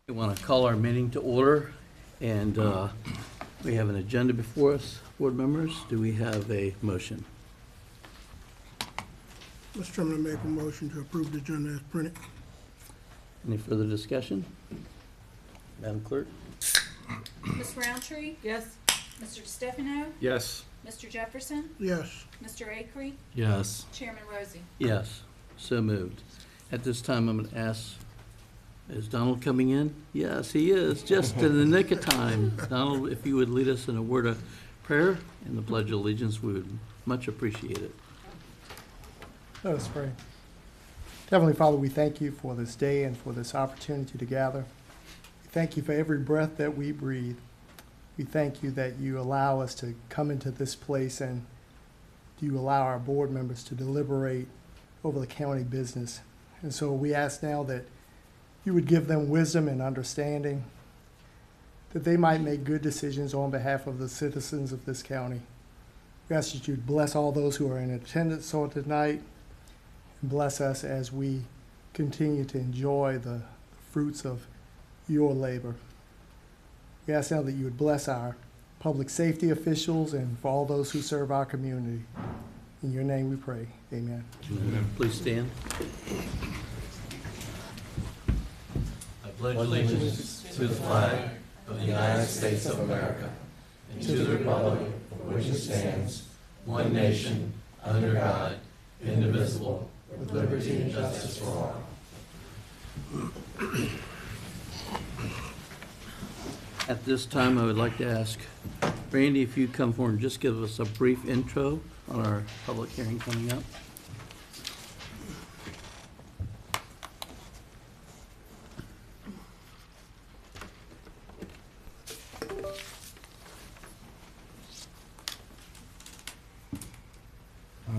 We want to call our meeting to order, and we have an agenda before us. Board members, do we have a motion? Mr. Chairman, I make a motion to approve the agenda as printed. Any further discussion? Madam Clerk? Ms. Roundtree? Yes. Mr. DeStefano? Yes. Mr. Jefferson? Yes. Mr. Acree? Yes. Chairman Rosie? Yes, so moved. At this time, I'm going to ask, is Donald coming in? Yes, he is, just in the nick of time. Donald, if you would lead us in a word of prayer and the Pledge of Allegiance, we would much appreciate it. Let us pray. Heavenly Father, we thank you for this day and for this opportunity to gather. We thank you for every breath that we breathe. We thank you that you allow us to come into this place and you allow our board members to deliberate over the county business. And so we ask now that you would give them wisdom and understanding, that they might make good decisions on behalf of the citizens of this county. We ask that you'd bless all those who are in attendance on tonight, and bless us as we continue to enjoy the fruits of your labor. We ask now that you would bless our public safety officials and for all those who serve our community. In your name we pray. Amen. Please stand. I pledge allegiance to the flag of the United States of America and to the republic for which it stands, one nation, under God, indivisible, with liberty and justice for all. At this time, I would like to ask Randy if you'd come forward and just give us a brief intro on our public hearing coming up.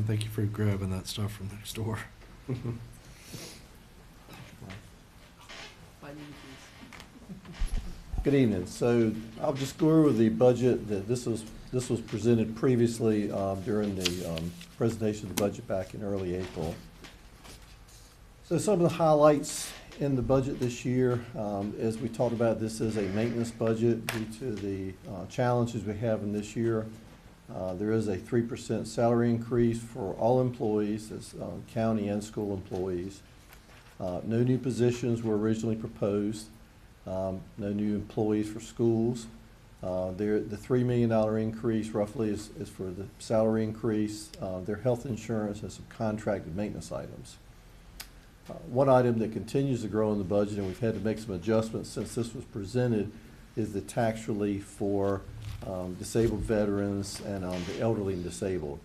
Thank you for grabbing that stuff from next door. Good evening. So I'll just go over the budget. This was presented previously during the presentation of the budget back in early April. So some of the highlights in the budget this year, as we talked about, this is a maintenance budget due to the challenges we have in this year. There is a 3% salary increase for all employees, as county and school employees. No new positions were originally proposed. No new employees for schools. The $3 million increase roughly is for the salary increase, their health insurance, and some contracted maintenance items. One item that continues to grow in the budget, and we've had to make some adjustments since this was presented, is the tax relief for disabled veterans and the elderly and disabled.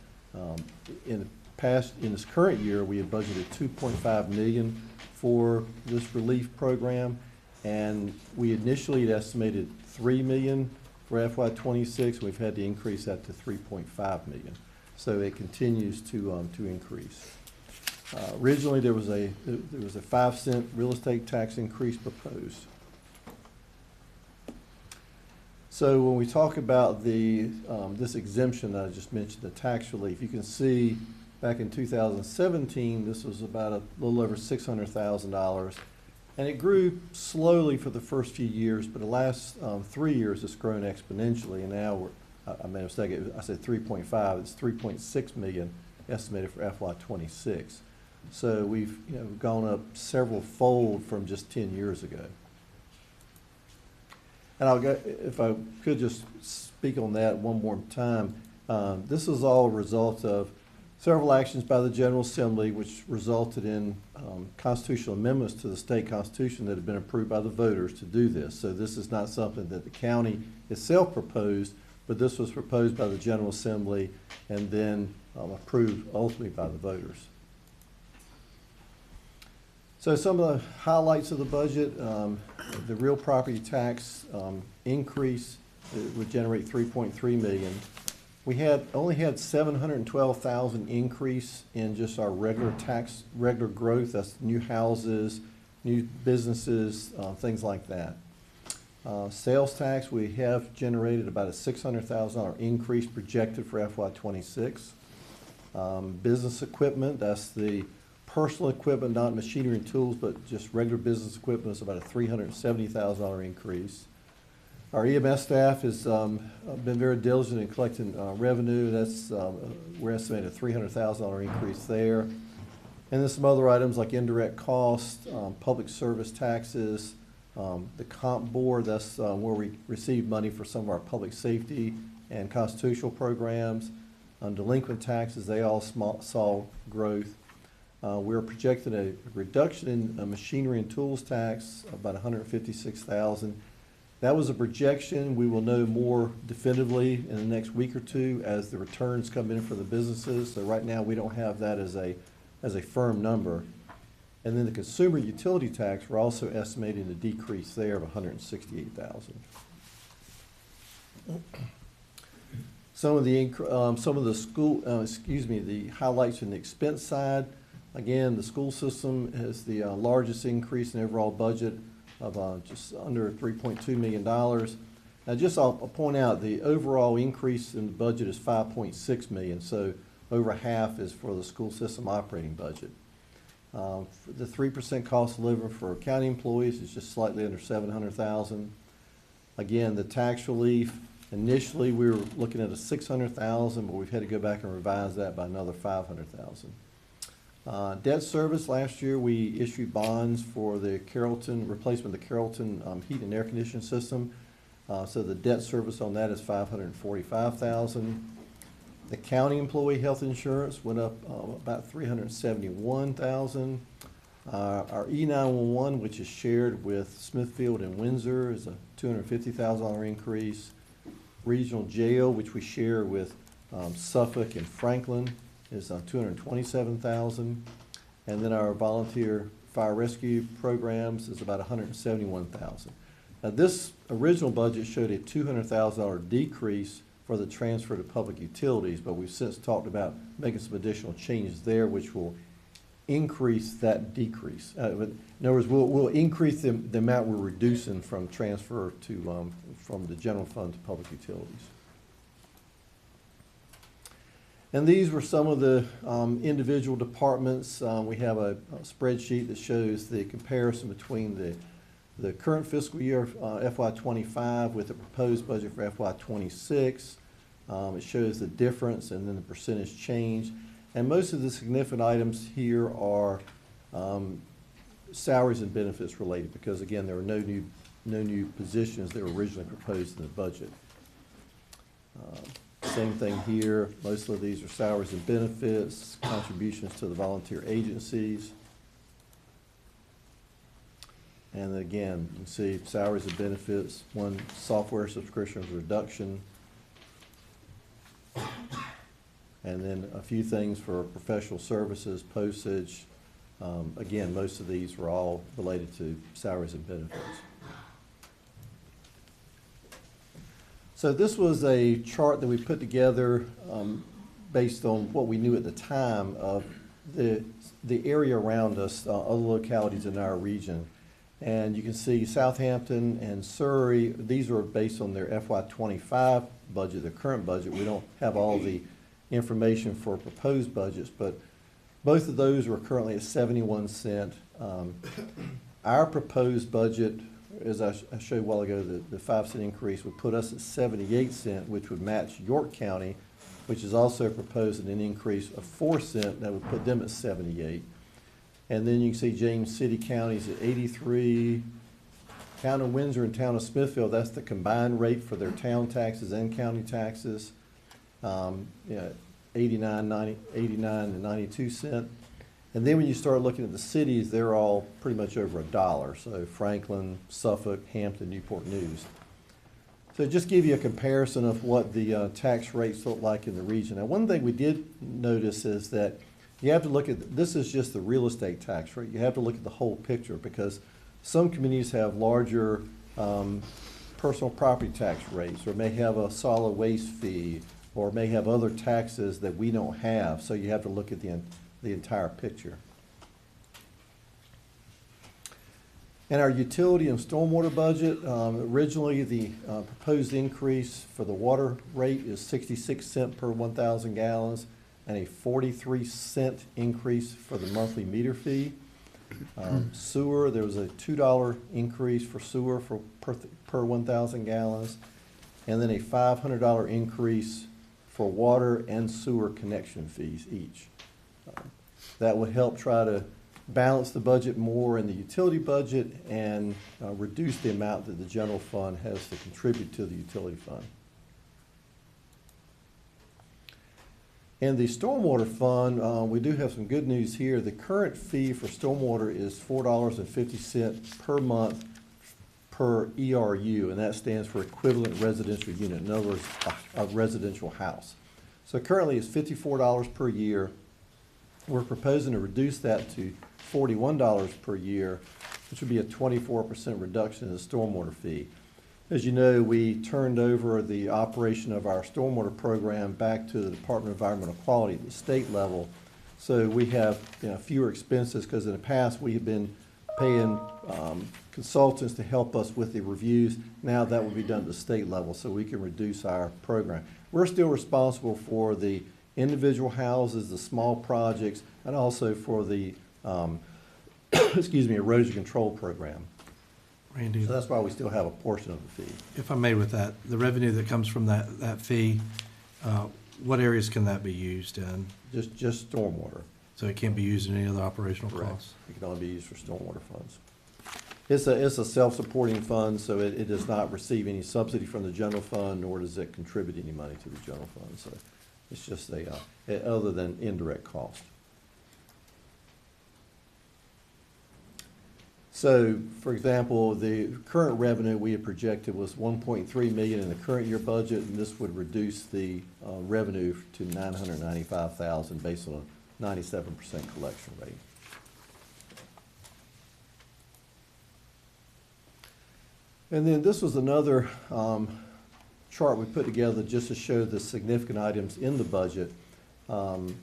In this current year, we had budgeted $2.5 million for this relief program. And we initially had estimated $3 million for FY26. We've had to increase that to $3.5 million. So it continues to increase. Originally, there was a 5-cent real estate tax increase proposed. So when we talk about the this exemption that I just mentioned, the tax relief, you can see back in 2017, this was about a little over $600,000. And it grew slowly for the first few years, but the last 3 years it's grown exponentially. And now I made a mistake, I said 3.5, it's 3.6 million estimated for FY26. So we've gone up several fold from just 10 years ago. And I'll go, if I could just speak on that one more time. This is all a result of several actions by the General Assembly, which resulted in constitutional amendments to the state constitution that have been approved by the voters to do this. So this is not something that the county itself proposed, but this was proposed by the General Assembly and then approved ultimately by the voters. So some of the highlights of the budget, the real property tax increase would generate $3.3 million. We only had 712,000 increase in just our regular growth. That's new houses, new businesses, things like that. Sales tax, we have generated about a $600,000 increase projected for FY26. Business equipment, that's the personal equipment, not machinery and tools, but just regular business equipment, is about a $370,000 increase. Our EMS staff has been very diligent in collecting revenue. That's we're estimating a $300,000 increase there. And then some other items like indirect costs, public service taxes, the comp board, that's where we receive money for some of our public safety and constitutional programs. Delinquent taxes, they all saw growth. We're projecting a reduction in machinery and tools tax, about $156,000. That was a projection. We will know more definitively in the next week or two as the returns come in for the businesses. So right now, we don't have that as a firm number. And then the consumer utility tax, we're also estimating a decrease there of $168,000. Some of the the highlights in the expense side. Again, the school system has the largest increase in overall budget of just under $3.2 million. Now, I'll point out the overall increase in the budget is $5.6 million, so over half is for the school system operating budget. The 3% cost of living for county employees is just slightly under $700,000. Again, the tax relief, initially we were looking at a $600,000, but we've had to go back and revise that by another $500,000. Debt service, last year we issued bonds for the replacement of the Carrollton heat and air conditioning system. So the debt service on that is $545,000. The county employee health insurance went up about $371,000. Our E911, which is shared with Smithfield and Windsor, is a $250,000 increase. Regional jail, which we share with Suffolk and Franklin, is $227,000. And then our volunteer fire rescue programs is about $171,000. Now, this original budget showed a $200,000 decrease for the transfer to public utilities, but we've since talked about making some additional changes there, which will increase that decrease. In other words, we'll increase the amount we're reducing from transfer to from the general fund to public utilities. And these were some of the individual departments. We have a spreadsheet that shows the comparison between the current fiscal year, FY25, with the proposed budget for FY26. It shows the difference and then the percentage change. And most of the significant items here are salaries and benefits related, because again, there are no new positions that were originally proposed in the budget. Same thing here. Most of these are salaries and benefits, contributions to the volunteer agencies. And again, you can see salaries and benefits, one software subscription reduction, and then a few things for professional services, postage. Again, most of these were all related to salaries and benefits. So this was a chart that we put together based on what we knew at the time of the area around us, other localities in our region. And you can see Southampton and Surrey, these are based on their FY25 budget, their current budget. We don't have all the information for proposed budgets, but both of those are currently at 71 cents. Our proposed budget, as I showed a while ago, the 5-cent increase would put us at 78 cents, which would match York County, which is also proposing an increase of 4 cents. That would put them at 78. And then you can see James City County's at 83. Town of Windsor and Town of Smithfield, that's the combined rate for their town taxes and county taxes. 89 and 92 cents. And then when you start looking at the cities, they're all pretty much over $1. So Franklin, Suffolk, Hampton, Newport News. So just give you a comparison of what the tax rates look like in the region. Now, one thing we did notice is that you have to look at, this is just the real estate tax rate. You have to look at the whole picture, because some communities have larger personal property tax rates, or may have a solid waste fee, or may have other taxes that we don't have. So you have to look at the entire picture. And our utility and stormwater budget, originally the proposed increase for the water rate is 66 cents per 1,000 gallons. and a 43-cent increase for the monthly meter fee. Sewer, there was a $2 increase for sewer per 1,000 gallons, and then a $500 increase for water and sewer connection fees each. That would help try to balance the budget more in the utility budget and reduce the amount that the general fund has to contribute to the utility fund. In the stormwater fund, we do have some good news here. The current fee for stormwater is $4.50 per month per ERU, and that stands for equivalent residential unit. In other words, a residential house. So currently it's $54 per year. We're proposing to reduce that to $41 per year, which would be a 24% reduction in the stormwater fee. As you know, we turned over the operation of our stormwater program back to the Department of Environmental Quality at the state level. So we have fewer expenses, because in the past we have been paying consultants to help us with the reviews. Now that will be done at the state level, so we can reduce our program. We're still responsible for the individual houses, the small projects, and also for the erosion control program. Randy, So that's why we still have a portion of the fee. if I may with that, the revenue that comes from that fee, what areas can that be used in? Just stormwater. So it can't be used in any other operational Correct. costs? It can only be used for stormwater funds. It's a self-supporting fund, so it does not receive any subsidy from the general fund, nor does it contribute any money to the general fund. So it's just other than indirect cost. So, for example, the current revenue we had projected was $1.3 million in the current year budget, and this would reduce the revenue to $995,000 based on a 97% collection rate. And then this was another chart we put together just to show the significant items in the budget. And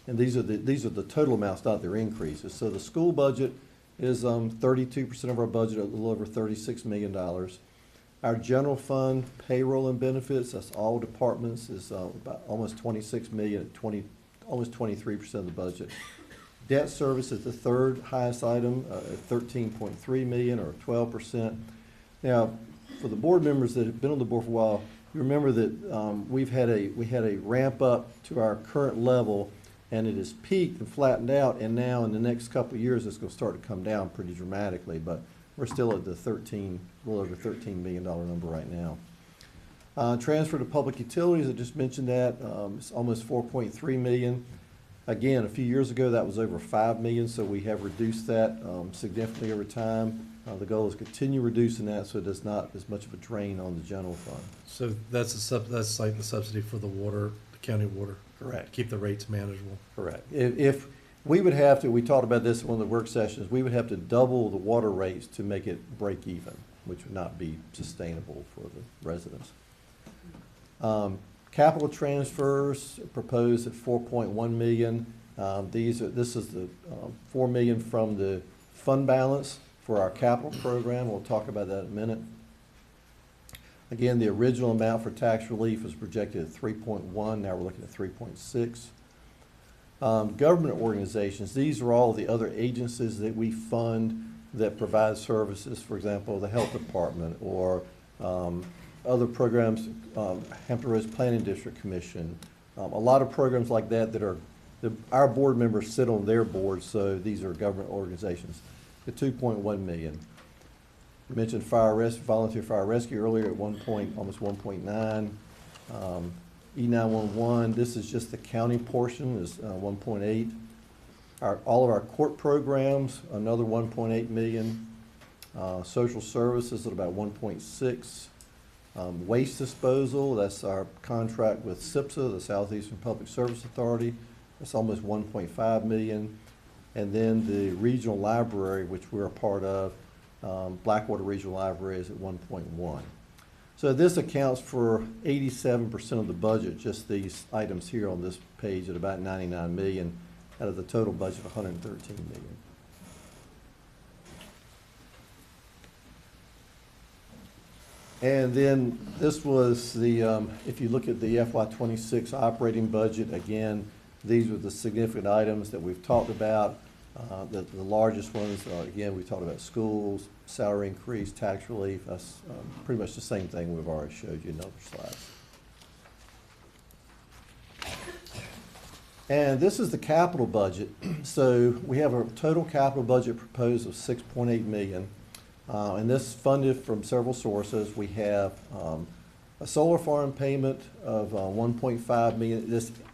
these are the total amounts, not their increases. So the school budget is 32% of our budget, a little over $36 million. Our general fund payroll and benefits, that's all departments, is about almost $26 million, almost 23% of the budget. Debt service is the third highest item at $13.3 million, or 12%. Now, for the board members that have been on the board for a while, you remember that we had a ramp up to our current level, and it has peaked and flattened out, and now in the next couple of years it's going to start to come down pretty dramatically, but we're still at the a little over $13 million number right now. Transfer to public utilities, I just mentioned that, it's almost $4.3 million. Again, a few years ago that was over $5 million, so we have reduced that significantly over time. The goal is to continue reducing that so it is not as much of a drain on the general fund. So that's like the subsidy for the water, the county water? Correct. Keep the rates manageable? Correct. If we would have to, we talked about this in one of the work sessions, we would have to double the water rates to make it break even, which would not be sustainable for the residents. Capital transfers proposed at $4.1 million. This is the $4 million from the fund balance for our capital program. We'll talk about that in a minute. Again, the original amount for tax relief was projected at 3.1. Now we're looking at 3.6. Government organizations, these are all the other agencies that we fund that provide services, for example, the health department or other programs, Hampton Roads Planning District Commission, a lot of programs like that our board members sit on their boards, so these are government organizations. The $2.1 million. We mentioned volunteer fire rescue earlier at almost 1.9. E911, this is just the county portion, is 1.8. All of our court programs, another 1.8 million. Social services at about 1.6. Waste disposal, that's our contract with SIPSA, the Southeastern Public Service Authority. That's almost 1.5 million. And then the regional library, which we're a part of, Blackwater Regional Library, is at 1.1. So this accounts for 87% of the budget, just these items here on this page at about 99 million out of the total budget of 113 million. And then this was the, if you look at the FY26 operating budget, again, These are the significant items that we've talked about. The largest ones, again, we talked about schools, salary increase, tax relief. That's pretty much the same thing we've already showed you in other slides. And this is the capital budget. So we have a total capital budget proposed of $6.8 million. And this is funded from several sources. We have a solar farm payment of $1.5 million.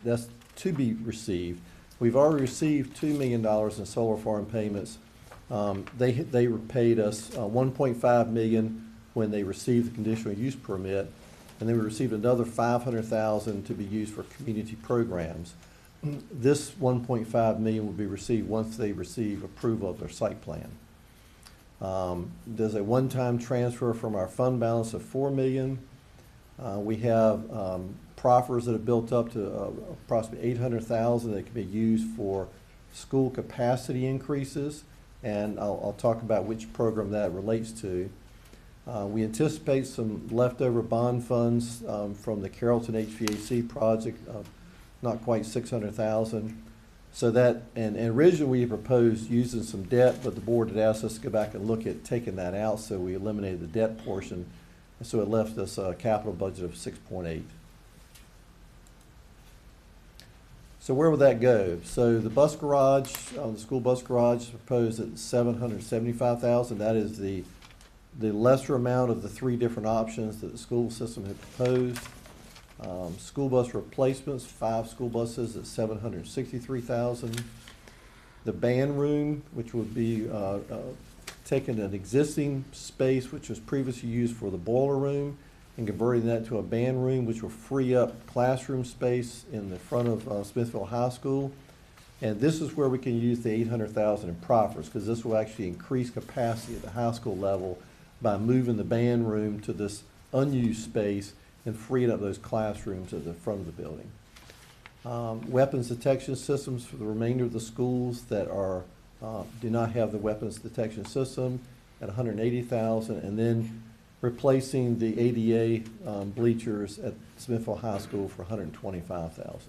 That's to be received. We've already received $2 million in solar farm payments. They paid us $1.5 million when they received the conditional use permit, and then we received another $500,000 to be used for community programs. This $1.5 million will be received once they receive approval of their site plan. There's a one-time transfer from our fund balance of $4 million. We have proffers that have built up to approximately $800,000 that can be used for school capacity increases, and I'll talk about which program that relates to. We anticipate some leftover bond funds from the Carrollton HVAC project, not quite $600,000. So that, and originally we proposed using some debt, but the board had asked us to go back and look at taking that out, so we eliminated the debt portion. So it left us a capital budget of 6.8. So where would that go? So the bus garage, the school bus garage is proposed at $775,000. That is the lesser amount of the three different options that the school system had proposed. School bus replacements, 5 school buses at $763,000. The band room, which would be taking an existing space which was previously used for the boiler room and converting that to a band room, which will free up classroom space in the front of Smithville High School. And this is where we can use the $800,000 in proffers, because this will actually increase capacity at the high school level by moving the band room to this unused space and freeing up those classrooms at the front of the building. Weapons detection systems for the remainder of the schools that are do not have the weapons detection system at $180,000, and then replacing the ADA bleachers at Smithville High School for $125,000.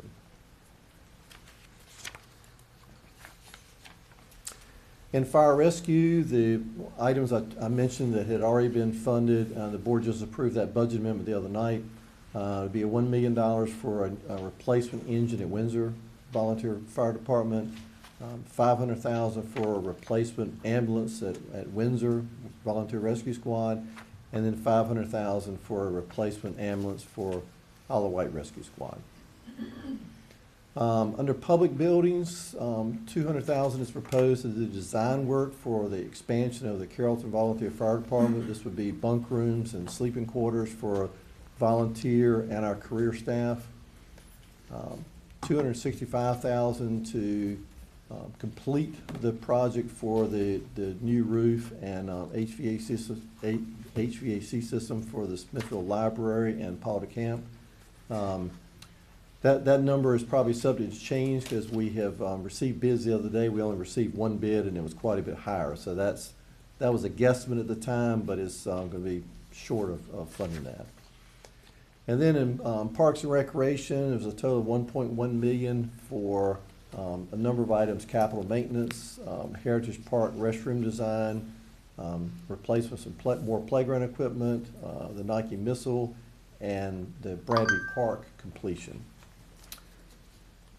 In fire rescue, the items I mentioned that had already been funded, the board just approved that budget amendment the other night. It'd be a $1 million for a replacement engine at Windsor Volunteer Fire Department, $500,000 for a replacement ambulance at Windsor Volunteer Rescue Squad, and then $500,000 for a replacement ambulance for Hollow White Rescue Squad. Under public buildings, $200,000 is proposed to do design work for the expansion of the Carrollton Volunteer Fire Department. This would be bunk rooms and sleeping quarters for volunteer and our career staff. $265,000 to complete the project for the new roof and HVAC system for the Smithville Library and Paul DeCamp. That number is probably subject to change because we have received bids the other day. We only received one bid and it was quite a bit higher. So that was a guesstimate at the time, but it's going to be short of funding that. And then in Parks and Recreation, there was a total of $1.1 million for a number of items: capital maintenance, Heritage Park restroom design, replacements of more playground equipment, the Nike missile, and the Bradley Park completion.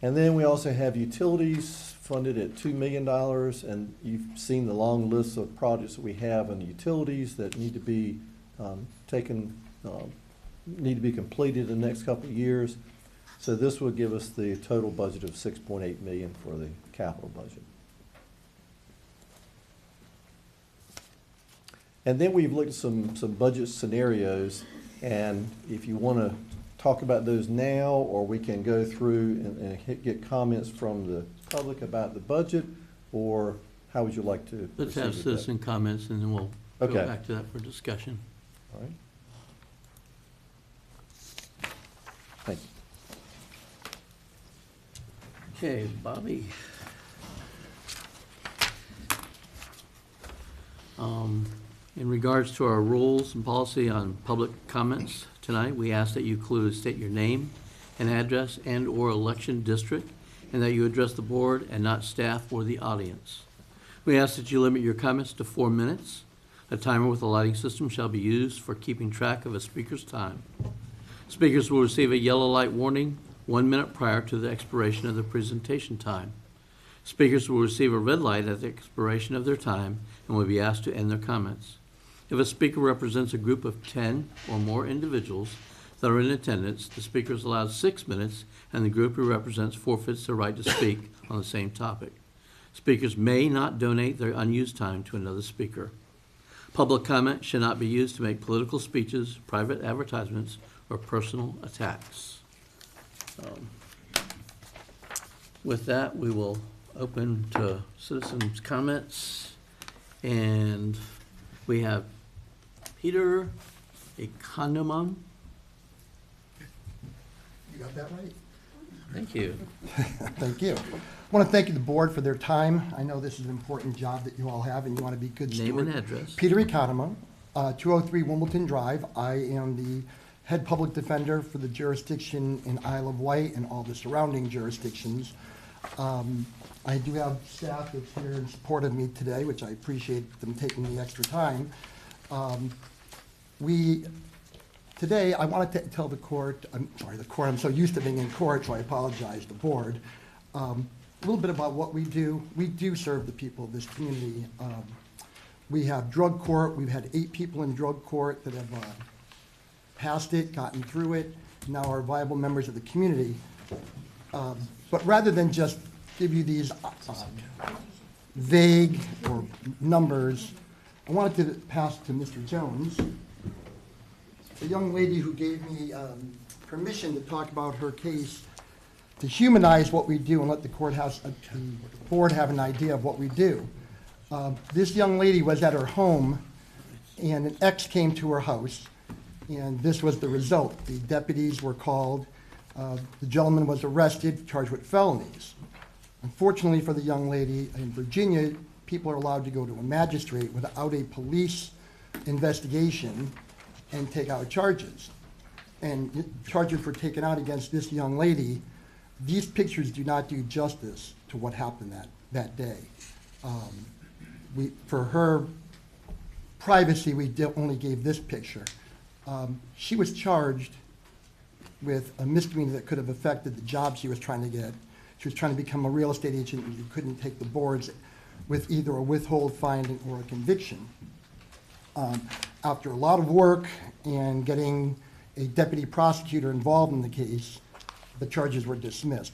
And then we also have utilities funded at $2 million, and you've seen the long list of projects that we have in utilities that need to be completed in the next couple of years. So this will give us the total budget of $6.8 million for the capital budget. And then we've looked at some budget scenarios, and if you want to talk about those now, or we can go through and get comments from the public about the budget, or how would you like to Let's proceed have with that? citizen comments, and then we'll go Okay. back to that for discussion. All right. Thank you. Okay, Bobby. In regards to our rules and policy on public comments tonight, we ask that you state your name and address and/or election district, and that you address the board and not staff or the audience. We ask that you limit your comments to 4 minutes. A timer with a lighting system shall be used for keeping track of a speaker's time. Speakers will receive a yellow light warning 1 minute prior to the expiration of their presentation time. Speakers will receive a red light at the expiration of their time and will be asked to end their comments. If a speaker represents a group of 10 or more individuals that are in attendance, the speaker is allowed 6 minutes, and the group he represents forfeits the right to speak on the same topic. Speakers may not donate their unused time to another speaker. Public comment should not be used to make political speeches, private advertisements, or personal attacks. With that, we will open to citizens' comments, and we have Peter Economon. You got that right? Thank you. Thank you. I want to thank the board for their time. I know this is an important job that you all have, and you want to be good stewards. Name and address. Peter Economon, 203 Wimbledon Drive. I am the head public defender for the jurisdiction in Isle of Wight and all the surrounding jurisdictions. I do have staff that's here in support of me today, which I appreciate them taking the extra time. Today, I wanted to tell the court, I'm so used to being in court, so I apologize, the board, a little bit about what we do. We do serve the people of this community. We have drug court. We've had 8 people in drug court that have passed it, gotten through it, now are viable members of the community. But rather than just give you these vague or numbers, I wanted to pass to Mr. Jones, a young lady who gave me permission to talk about her case, to humanize what we do and let the courthouse, the board have an idea of what we do. This young lady was at her home, and an ex came to her house, and this was the result. The deputies were called. The gentleman was arrested, charged with felonies. Unfortunately for the young lady, in Virginia, people are allowed to go to a magistrate without a police investigation and take out charges. And charges were taken out against this young lady. These pictures do not do justice to what happened that day. For her privacy, we only gave this picture. She was charged with a misdemeanor that could have affected the job she was trying to get. She was trying to become a real estate agent, and you couldn't take the boards with either a withhold finding or a conviction. After a lot of work and getting a deputy prosecutor involved in the case, the charges were dismissed.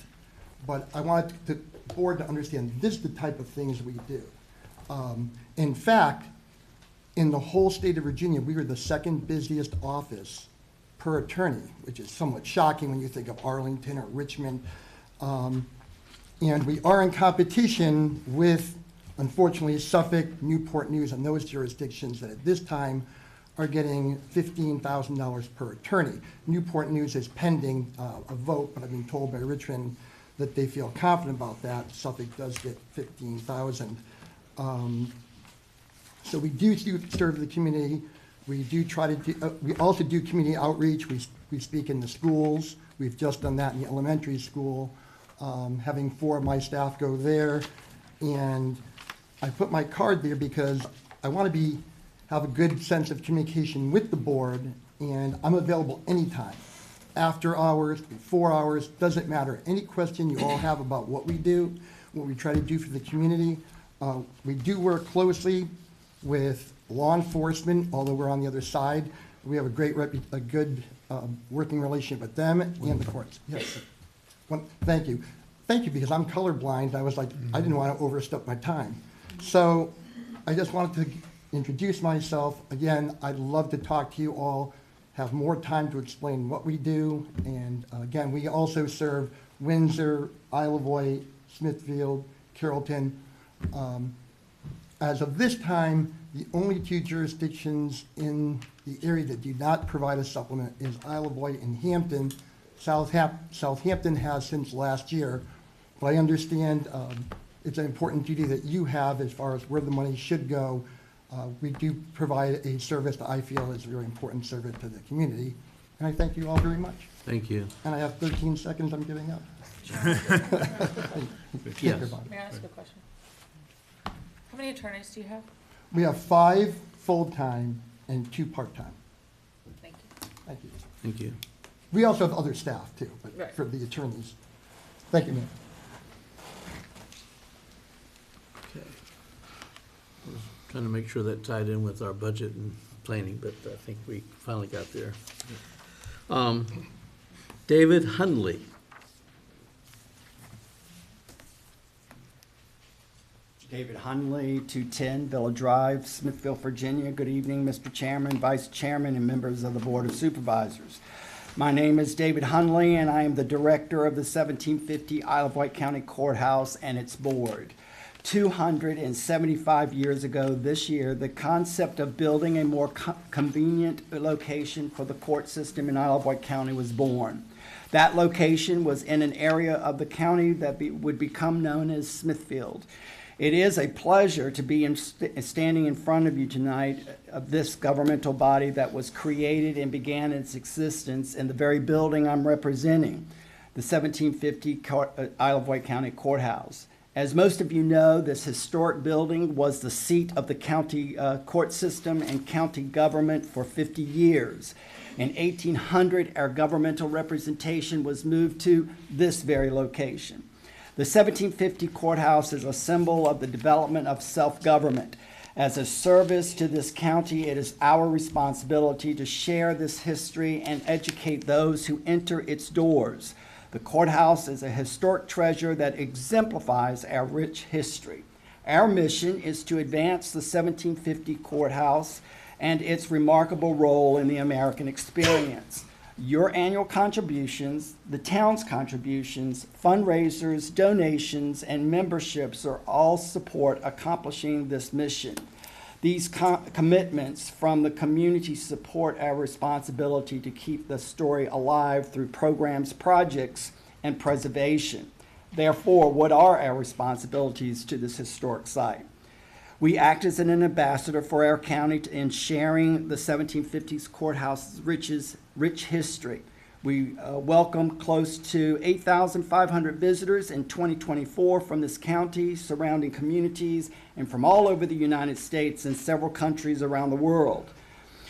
But I wanted the board to understand this is the type of things we do. In fact, in the whole state of Virginia, we were the second busiest office per attorney, which is somewhat shocking when you think of Arlington or Richmond. And we are in competition with, unfortunately, Suffolk, Newport News, and those jurisdictions that at this time are getting $15,000 per attorney. Newport News is pending a vote, but I've been told by Richmond that they feel confident about that. Suffolk does get $15,000. So we do serve the community. We do try to do, we also do community outreach. We speak in the schools. We've just done that in the elementary school, having 4 of my staff go there. And I put my card there because I want to have a good sense of communication with the board, and I'm available anytime. After hours, before hours, doesn't matter. Any question you all have about what we do, what we try to do for the community. We do work closely with law enforcement, although we're on the other side. We have a good working relationship with them and the courts. Yes. Thank you. Thank you, because I'm colorblind. I was like, I didn't want to overstep my time. So I just wanted to introduce myself. Again, I'd love to talk to you all, have more time to explain what we do. And again, we also serve Windsor, Isle of Wight, Smithfield, Carrollton. As of this time, the only 2 jurisdictions in the area that do not provide a supplement is Isle of Wight and Hampton. Southampton has since last year, but I understand it's an important duty that you have as far as where the money should go. We do provide a service that I feel is a very important service to the community, and I thank you all very much. Thank you. And I have 13 seconds I'm giving up. Yes. May I ask a question? How many attorneys do you have? We have 5 full-time and 2 part-time. Thank you. Thank you. Thank you. We also have other staff too, but Right. for the attorneys. Thank you, Mayor. Okay. I was trying to make sure that tied in with our budget and planning, but I think we finally got there. David Hundley. David Hunley, 210 Villa Drive, Smithville, Virginia. Good evening, Mr. Chairman, Vice Chairman, and members of the Board of Supervisors. My name is David Hunley, and I am the Director of the 1750 Isle of Wight County Courthouse and its board. 275 years ago this year, the concept of building a more convenient location for the court system in Isle of Wight County was born. That location was in an area of the county that would become known as Smithfield. It is a pleasure to be standing in front of you tonight of this governmental body that was created and began its existence in the very building I'm representing, the 1750 Isle of Wight County Courthouse. As most of you know, this historic building was the seat of the county court system and county government for 50 years. In 1800, our governmental representation was moved to this very location. The 1750 courthouse is a symbol of the development of self-government. As a service to this county, it is our responsibility to share this history and educate those who enter its doors. The courthouse is a historic treasure that exemplifies our rich history. Our mission is to advance the 1750 courthouse and its remarkable role in the American experience. Your annual contributions, the town's contributions, fundraisers, donations, and memberships are all support accomplishing this mission. These commitments from the community support our responsibility to keep the story alive through programs, projects, and preservation. Therefore, what are our responsibilities to this historic site? We act as an ambassador for our county in sharing the 1750s courthouse's rich history. We welcome close to 8,500 visitors in 2024 from this county, surrounding communities, and from all over the United States and several countries around the world.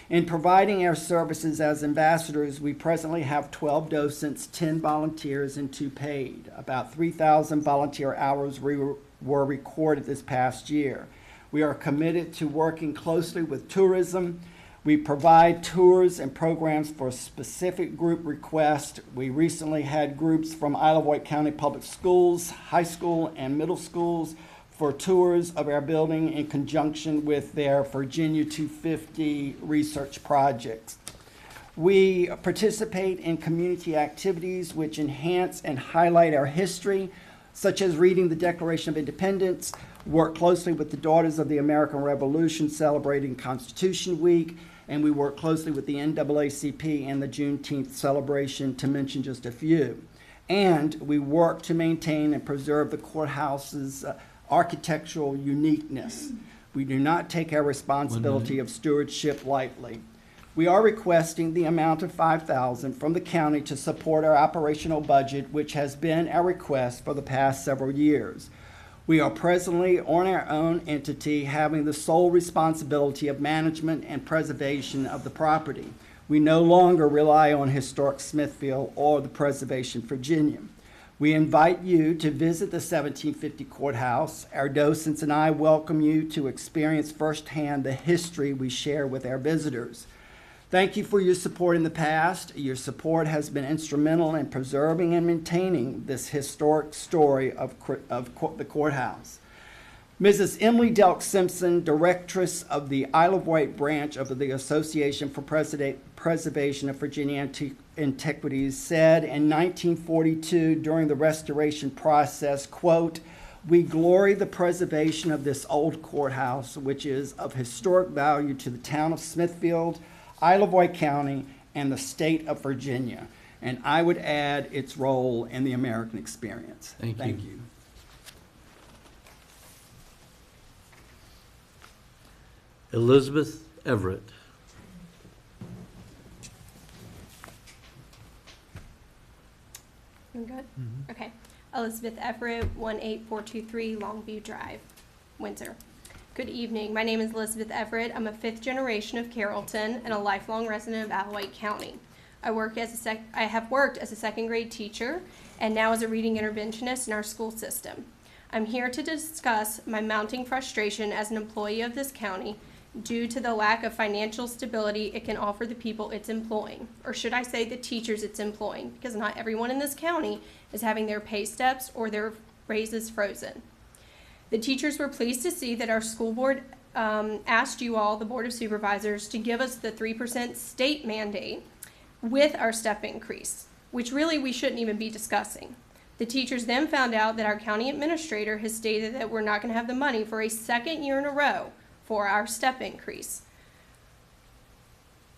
In providing our services as ambassadors, we presently have 12 docents, 10 volunteers, and 2 paid. About 3,000 volunteer hours were recorded this past year. We are committed to working closely with tourism. We provide tours and programs for specific group requests. We recently had groups from Isle of Wight County Public Schools, high school, and middle schools for tours of our building in conjunction with their Virginia 250 research projects. We participate in community activities which enhance and highlight our history, such as reading the Declaration of Independence, work closely with the Daughters of the American Revolution celebrating Constitution Week, and we work closely with the NAACP and the Juneteenth celebration, to mention just a few. And we work to maintain and preserve the courthouse's architectural uniqueness. We do not take our responsibility of stewardship lightly. We are requesting the amount of $5,000 from the county to support our operational budget, which has been our request for the past several years. We are presently on our own entity, having the sole responsibility of management and preservation of the property. We no longer rely on Historic Smithfield or the Preservation Virginia. We invite you to visit the 1750 courthouse. Our docents and I welcome you to experience firsthand the history we share with our visitors. Thank you for your support in the past. Your support has been instrumental in preserving and maintaining this historic story of the courthouse. Mrs. Emily Delk Simpson, Directress of the Isle of Wight branch of the Association for Preservation of Virginia Antiquities, said in 1942 during the restoration process, quote, "We glory the preservation of this old courthouse, which is of historic value to the town of Smithfield, Isle of Wight County, and the state of Virginia." And I would add its role in the American experience. Thank you. Elizabeth Everett. I'm good? Okay. Elizabeth Everett, 18423 Longview Drive, Windsor. Good evening. My name is Elizabeth Everett. I'm a fifth generation of Carrollton and a lifelong resident of Alawite County. I have worked as a second grade teacher and now as a reading interventionist in our school system. I'm here to discuss my mounting frustration as an employee of this county due to the lack of financial stability it can offer the people it's employing, or should I say the teachers it's employing, because not everyone in this county is having their pay steps or their raises frozen. The teachers were pleased to see that our school board asked you all, the Board of Supervisors, to give us the 3% state mandate with our step increase, which really we shouldn't even be discussing. The teachers then found out that our county administrator has stated that we're not going to have the money for a second year in a row for our step increase.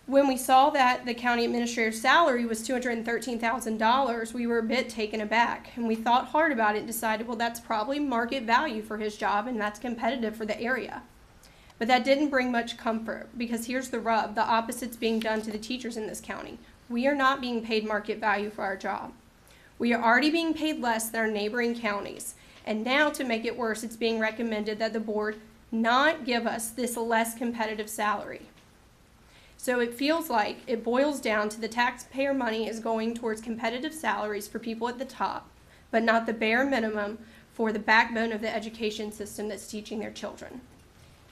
When we saw that the county administrator's salary was $213,000, we were a bit taken aback, and we thought hard about it and decided, well, that's probably market value for his job and that's competitive for the area. But that didn't bring much comfort, because here's the rub: the opposite's being done to the teachers in this county. We are not being paid market value for our job. We are already being paid less than our neighboring counties, and now to make it worse, it's being recommended that the board not give us this less competitive salary. So it feels like it boils down to the taxpayer money is going towards competitive salaries for people at the top, but not the bare minimum for the backbone of the education system that's teaching their children.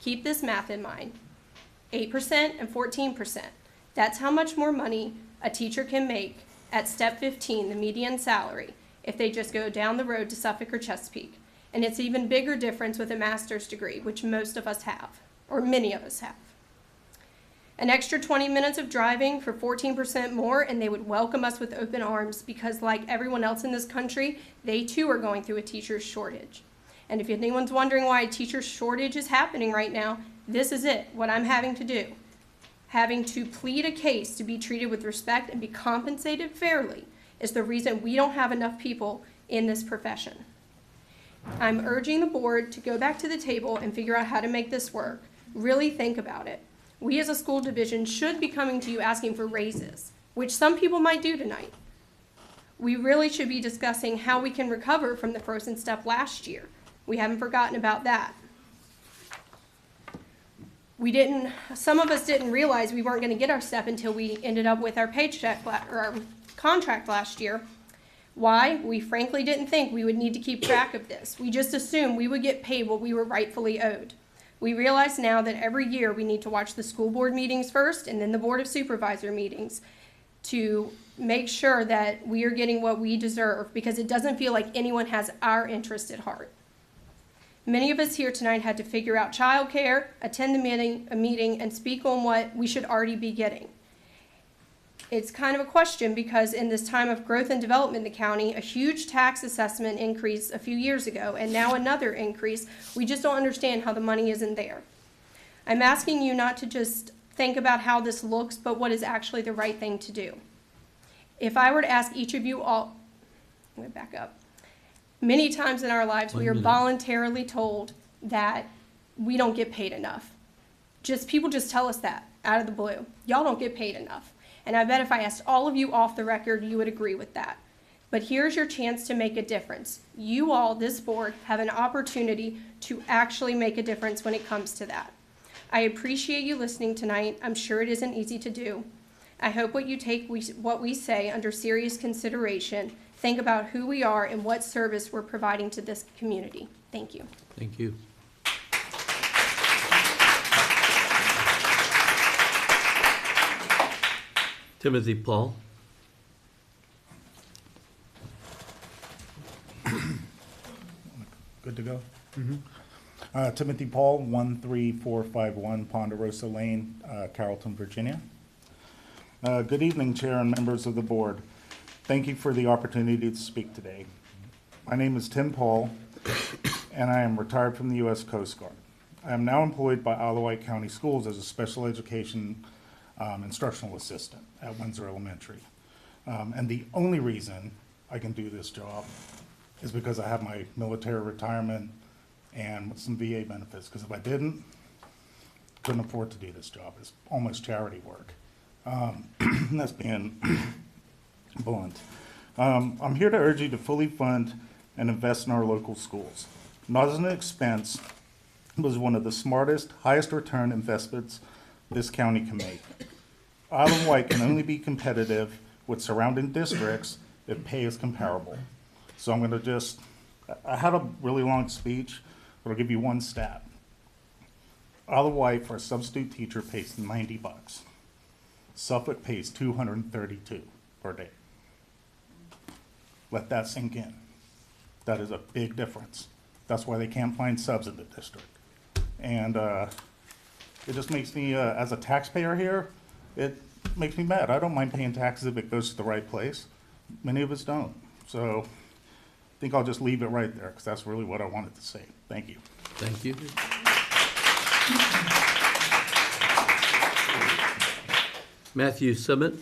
Keep this math in mind: 8% and 14%. That's how much more money a teacher can make at step 15, the median salary, if they just go down the road to Suffolk or Chesapeake. And it's even bigger difference with a master's degree, which most of us have, or many of us have. An extra 20 minutes of driving for 14% more, and they would welcome us with open arms, because like everyone else in this country, they too are going through a teacher's shortage. And if anyone's wondering why a teacher shortage is happening right now, this is it, what I'm having to do. Having to plead a case to be treated with respect and be compensated fairly is the reason we don't have enough people in this profession. I'm urging the board to go back to the table and figure out how to make this work. Really think about it. We as a school division should be coming to you asking for raises, which some people might do tonight. We really should be discussing how we can recover from the frozen step last year. We haven't forgotten about that. Some of us didn't realize we weren't going to get our step until we ended up with our paycheck or our contract last year. Why? We frankly didn't think we would need to keep track of this. We just assumed we would get paid what we were rightfully owed. We realize now that every year we need to watch the school board meetings first and then the Board of Supervisor meetings to make sure that we are getting what we deserve, because it doesn't feel like anyone has our interest at heart. Many of us here tonight had to figure out childcare, attend a meeting, and speak on what we should already be getting. It's kind of a question, because in this time of growth and development in the county, a huge tax assessment increase a few years ago, and now another increase, we just don't understand how the money isn't there. I'm asking you not to just think about how this looks, but what is actually the right thing to do. If I were to ask each of you all, I'm going to back up. Many times in our lives, we are voluntarily told that we don't get paid enough. People just tell us that out of the blue. Y'all don't get paid enough. And I bet if I asked all of you off the record, you would agree with that. But here's your chance to make a difference. You all, this board, have an opportunity to actually make a difference when it comes to that. I appreciate you listening tonight. I'm sure it isn't easy to do. I hope what you take what we say under serious consideration. Think about who we are and what service we're providing to this community. Thank you. Thank you. Timothy Paul. Good to go? Timothy Paul, 13451 Ponderosa Lane, Carrollton, Virginia. Good evening, Chair and members of the board. Thank you for the opportunity to speak today. My name is Tim Paul, and I am retired from the U.S. Coast Guard. I am now employed by Alawite County Schools as a special education instructional assistant at Windsor Elementary. And the only reason I can do this job is because I have my military retirement and some VA benefits, because if I didn't, couldn't afford to do this job. It's almost charity work. And that's being blunt. I'm here to urge you to fully fund and invest in our local schools. Not as an expense, but as one of the smartest, highest return investments this county can make. Isle of Wight can only be competitive with surrounding districts if pay is comparable. So I'm gonna I had a really long speech, but I'll give you one stat. Isle of Wight for a substitute teacher pays $90. Suffolk pays $232 per day. Let that sink in. That is a big difference. That's why they can't find subs in the district. And it just makes me, as a taxpayer here, it makes me mad. I don't mind paying taxes if it goes to the right place. Many of us don't. So I think I'll just leave it right there, because that's really what I wanted to say. Thank you. Thank you. Matthew Summit.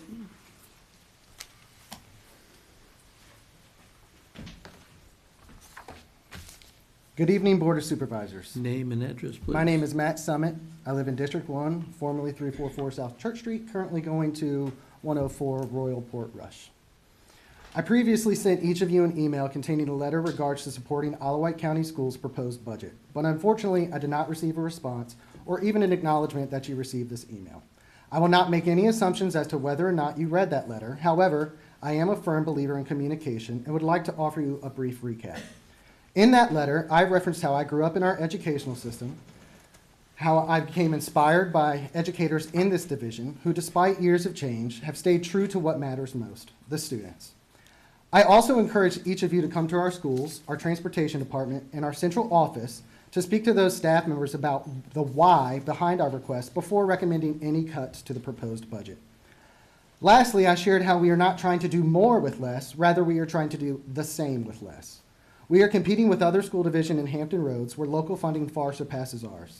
Good evening, Board of Supervisors. Name and address, please. My name is Matt Summit. I live in District 1, formerly 344 South Church Street, currently going to 104 Royal Port Rush. I previously sent each of you an email containing a letter regards to supporting Isle of Wight County Schools' proposed budget, but unfortunately, I did not receive a response or even an acknowledgement that you received this email. I will not make any assumptions as to whether or not you read that letter. However, I am a firm believer in communication and would like to offer you a brief recap. In that letter, I referenced how I grew up in our educational system, how I became inspired by educators in this division who, despite years of change, have stayed true to what matters most, the students. I also encourage each of you to come to our schools, our transportation department, and our central office to speak to those staff members about the why behind our request before recommending any cuts to the proposed budget. Lastly, I shared how we are not trying to do more with less, rather we are trying to do the same with less. We are competing with other school divisions in Hampton Roads where local funding far surpasses ours.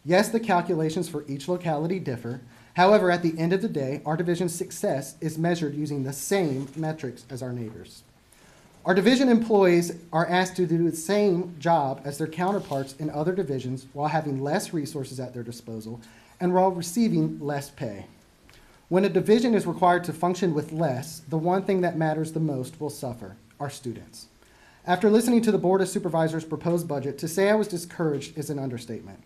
Yes, the calculations for each locality differ. However, at the end of the day, our division's success is measured using the same metrics as our neighbors. Our division employees are asked to do the same job as their counterparts in other divisions while having less resources at their disposal and while receiving less pay. When a division is required to function with less, the one thing that matters the most will suffer, our students. After listening to the Board of Supervisors' proposed budget, to say I was discouraged is an understatement.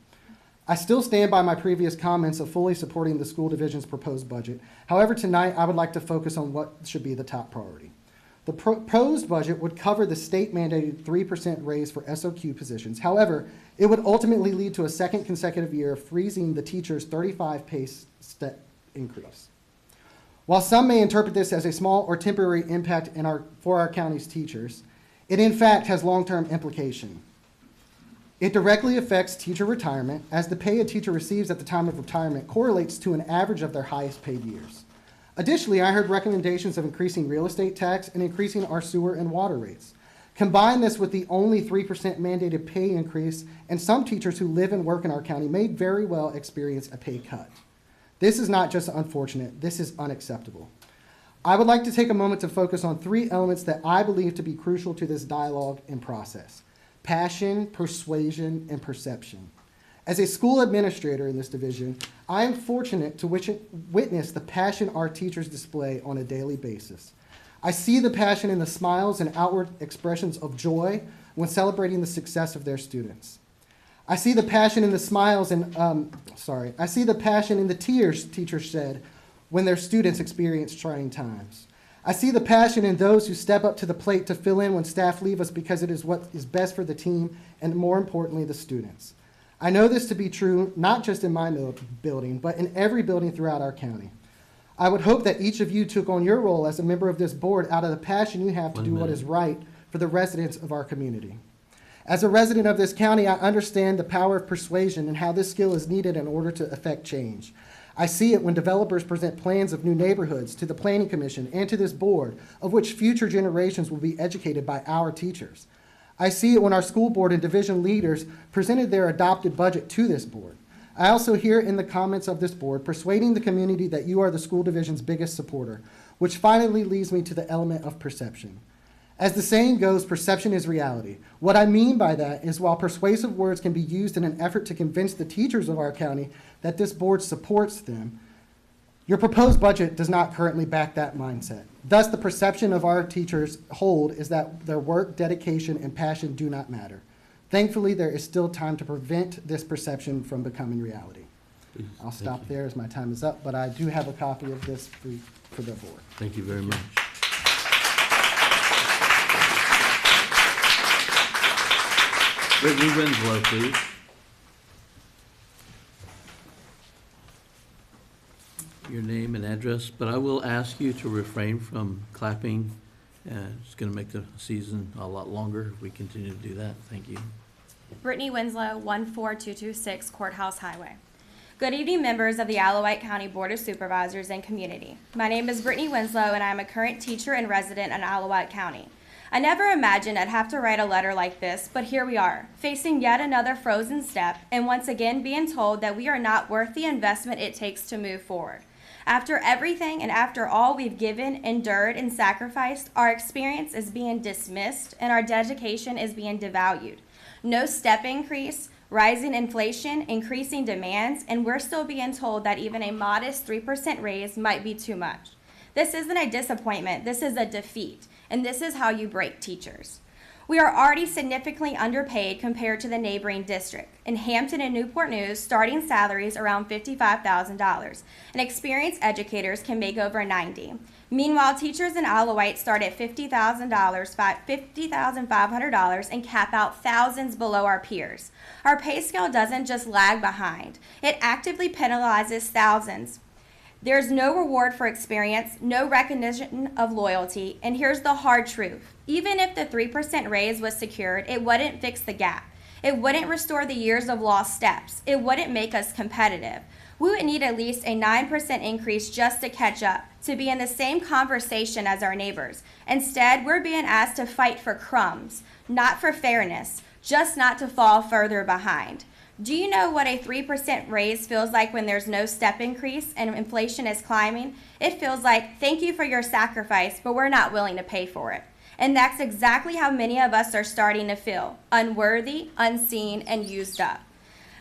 I still stand by my previous comments of fully supporting the school division's proposed budget. However, tonight I would like to focus on what should be the top priority. The proposed budget would cover the state-mandated 3% raise for SOQ positions. However, it would ultimately lead to a second consecutive year of freezing the teacher's 35 pay step increase. While some may interpret this as a small or temporary impact for our county's teachers, it in fact has long-term implication. It directly affects teacher retirement, as the pay a teacher receives at the time of retirement correlates to an average of their highest paid years. Additionally, I heard recommendations of increasing real estate tax and increasing our sewer and water rates. Combine this with the only 3% mandated pay increase, and some teachers who live and work in our county may very well experience a pay cut. This is not just unfortunate, this is unacceptable. I would like to take a moment to focus on 3 elements that I believe to be crucial to this dialogue and process: passion, persuasion, and perception. As a school administrator in this division, I am fortunate to witness the passion our teachers display on a daily basis. I see the passion in the smiles and outward expressions of joy when celebrating the success of their students. I see the passion in the smiles and, I see the passion in the tears teachers shed when their students experience trying times. I see the passion in those who step up to the plate to fill in when staff leave us because it is what is best for the team and, more importantly, the students. I know this to be true not just in my building, but in every building throughout our county. I would hope that each of you took on your role as a member of this board out of the passion you have to do what is right for the residents of our community. As a resident of this county, I understand the power of persuasion and how this skill is needed in order to effect change. I see it when developers present plans of new neighborhoods to the Planning Commission and to this board, of which future generations will be educated by our teachers. I see it when our school board and division leaders presented their adopted budget to this board. I also hear in the comments of this board persuading the community that you are the school division's biggest supporter, which finally leads me to the element of perception. As the saying goes, perception is reality. What I mean by that is while persuasive words can be used in an effort to convince the teachers of our county that this board supports them, your proposed budget does not currently back that mindset. Thus, the perception of our teachers hold is that their work, dedication, and passion do not matter. Thankfully, there is still time to prevent this perception from becoming reality. Please, I'll thank stop you. there as my time is up, but I do have a copy of this for the board. Thank you very much. Brittany Winslow, please. Your name and address, but I will ask you to refrain from clapping. It's going to make the season a lot longer if we continue to do that. Thank you. Brittany Winslow, 14226 Courthouse Highway. Good evening, members of the Alawite County Board of Supervisors and community. My name is Brittany Winslow, and I am a current teacher and resident in Alawite County. I never imagined I'd have to write a letter like this, but here we are, facing yet another frozen step, and once again being told that we are not worth the investment it takes to move forward. After everything and after all we've given, endured, and sacrificed, our experience is being dismissed and our dedication is being devalued. No step increase, rising inflation, increasing demands, and we're still being told that even a modest 3% raise might be too much. This isn't a disappointment, this is a defeat, and this is how you break teachers. We are already significantly underpaid compared to the neighboring district. In Hampton and Newport News, starting salaries around $55,000, and experienced educators can make over $90,000. Meanwhile, teachers in Alawite start at $50,500 and cap out thousands below our peers. Our pay scale doesn't just lag behind, it actively penalizes thousands. There's no reward for experience, no recognition of loyalty, and here's the hard truth. Even if the 3% raise was secured, it wouldn't fix the gap. It wouldn't restore the years of lost steps. It wouldn't make us competitive. We would need at least a 9% increase just to catch up, to be in the same conversation as our neighbors. Instead, we're being asked to fight for crumbs, not for fairness, just not to fall further behind. Do you know what a 3% raise feels like when there's no step increase and inflation is climbing? It feels like, thank you for your sacrifice, but we're not willing to pay for it. And that's exactly how many of us are starting to feel, unworthy, unseen, and used up.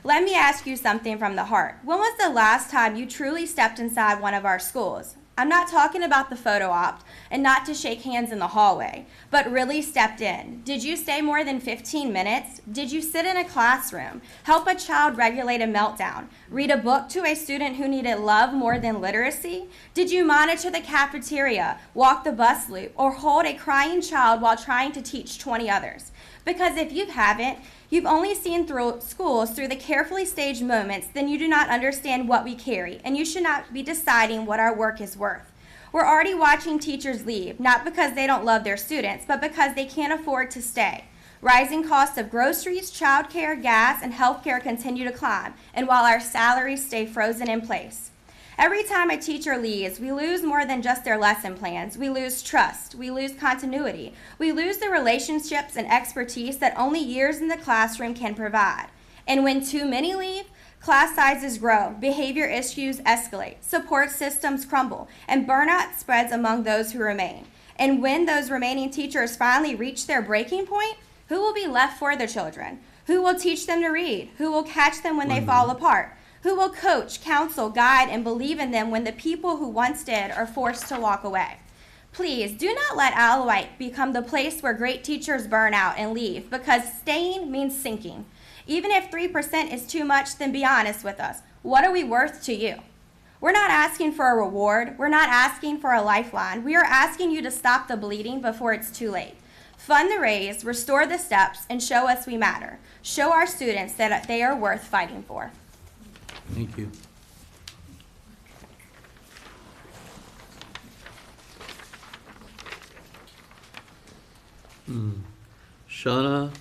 Let me ask you something from the heart. When was the last time you truly stepped inside one of our schools? I'm not talking about the photo op and not to shake hands in the hallway, but really stepped in. Did you stay more than 15 minutes? Did you sit in a classroom, help a child regulate a meltdown, read a book to a student who needed love more than literacy? Did you monitor the cafeteria, walk the bus loop, or hold a crying child while trying to teach 20 others? Because if you haven't, you've only seen through schools through the carefully staged moments, then you do not understand what we carry, and you should not be deciding what our work is worth. We're already watching teachers leave, not because they don't love their students, but because they can't afford to stay. Rising costs of groceries, childcare, gas, and healthcare continue to climb, and while our salaries stay frozen in place. Every time a teacher leaves, we lose more than just their lesson plans. We lose trust. We lose continuity. We lose the relationships and expertise that only years in the classroom can provide. And when too many leave, class sizes grow, behavior issues escalate, support systems crumble, and burnout spreads among those who remain. And when those remaining teachers finally reach their breaking point, who will be left for the children? Who will teach them to read? Who will catch them when they fall apart? Who will coach, counsel, guide, and believe in them when the people who once did are forced to walk away? Please do not let Alawite become the place where great teachers burn out and leave, because staying means sinking. Even if 3% is too much, then be honest with us. What are we worth to you? We're not asking for a reward. We're not asking for a lifeline. We are asking you to stop the bleeding before it's too late. Fund the raise, restore the steps, and show us we matter. Show our students that they are worth fighting for. Thank you. Shauna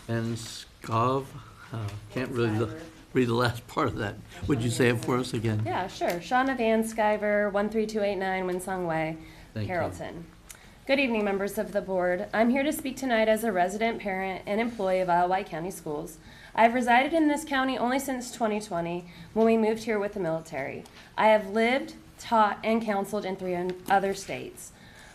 and Skov, can't really read the last part of that. Would you say it for us again? Yeah, sure. Shauna Van Skyver, 13289 Winsong Way, Thank you. Carrollton. Good evening, members of the board. I'm here to speak tonight as a resident, parent, and employee of Alawite County Schools. I've resided in this county only since 2020, when we moved here with the military. I have lived, taught, and counseled in 3 other states.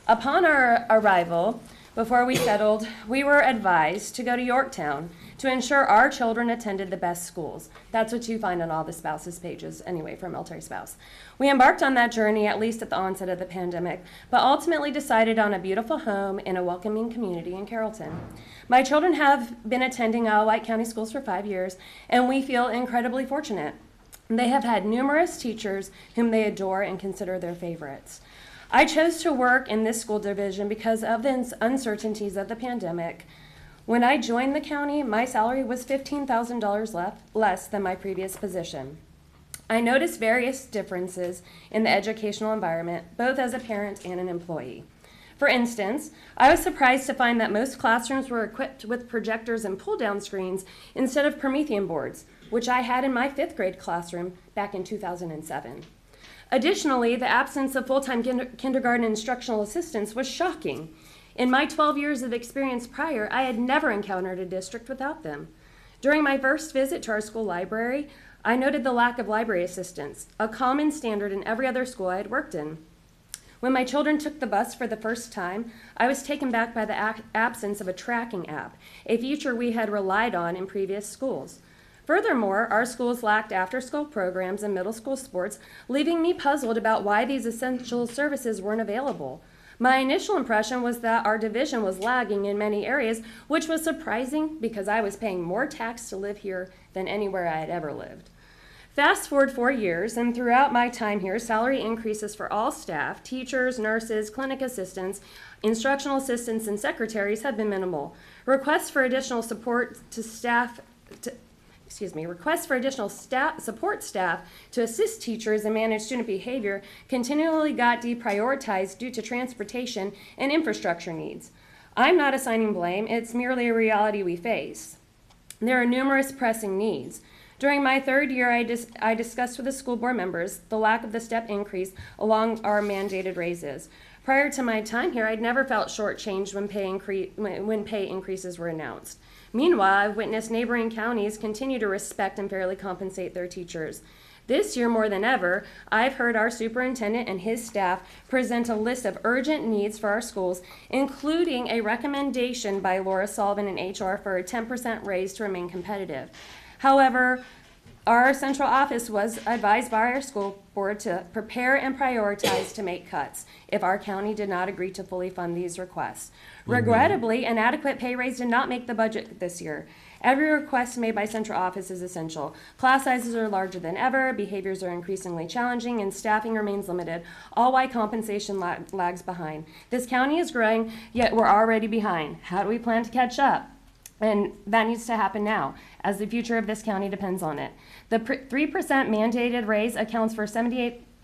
Upon our arrival, Before we settled, we were advised to go to Yorktown to ensure our children attended the best schools. That's what you find on all the spouses' pages, anyway, for a military spouse. We embarked on that journey, at least at the onset of the pandemic, but ultimately decided on a beautiful home in a welcoming community in Carrollton. My children have been attending White County schools for 5 years, and we feel incredibly fortunate. They have had numerous teachers whom they adore and consider their favorites. I chose to work in this school division because of the uncertainties of the pandemic. When I joined the county, my salary was $15,000 less than my previous position. I noticed various differences in the educational environment, both as a parent and an employee. For instance, I was surprised to find that most classrooms were equipped with projectors and pull-down screens instead of Promethean boards, which I had in my 5th grade classroom back in 2007. Additionally, the absence of full-time kindergarten instructional assistants was shocking. In my 12 years of experience prior, I had never encountered a district without them. During my first visit to our school library, I noted the lack of library assistants, a common standard in every other school I had worked in. When my children took the bus for the first time, I was taken back by the absence of a tracking app, a feature we had relied on in previous schools. Furthermore, our schools lacked after-school programs and middle school sports, leaving me puzzled about why these essential services weren't available. My initial impression was that our division was lagging in many areas, which was surprising because I was paying more tax to live here than anywhere I had ever lived. Fast forward 4 years, and throughout my time here, salary increases for all staff, teachers, nurses, clinic assistants, instructional assistants, and secretaries have been minimal. Requests for additional support staff to assist teachers and manage student behavior continually got deprioritized due to transportation and infrastructure needs. I'm not assigning blame, it's merely a reality we face. There are numerous pressing needs. During my 3rd year, I discussed with the school board members the lack of the step increase along our mandated raises. Prior to my time here, I'd never felt shortchanged when pay increases were announced. Meanwhile, I've witnessed neighboring counties continue to respect and fairly compensate their teachers. This year, more than ever, I've heard our superintendent and his staff present a list of urgent needs for our schools, including a recommendation by Laura Sullivan in HR for a 10% raise to remain competitive. However, our central office was advised by our school board to prepare and prioritize to make cuts if our county did not agree to fully fund these requests. Regrettably, an adequate pay raise did not make the budget this year. Every request made by central office is essential. Class sizes are larger than ever, behaviors are increasingly challenging, and staffing remains limited, all while compensation lags behind. This county is growing, yet we're already behind. How do we plan to catch up? And that needs to happen now, as the future of this county depends on it. The 3% mandated raise accounts for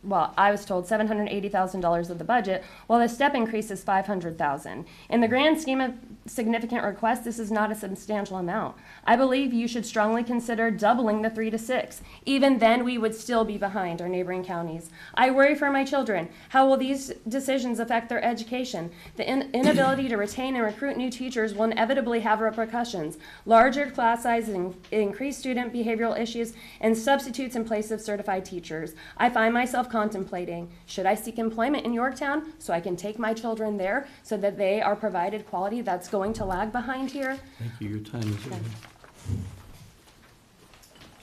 I was told $780,000 of the budget, while the step increase is $500,000. In the grand scheme of significant requests, this is not a substantial amount. I believe you should strongly consider doubling the 3 to 6. Even then, we would still be behind our neighboring counties. I worry for my children. How will these decisions affect their education? The inability to retain and recruit new teachers will inevitably have repercussions. Larger class sizes, increased student behavioral issues, and substitutes in place of certified teachers. I find myself contemplating, should I seek employment in Yorktown so I can take my children there so that they are provided quality that's going to lag behind here? Thank you, your time is over.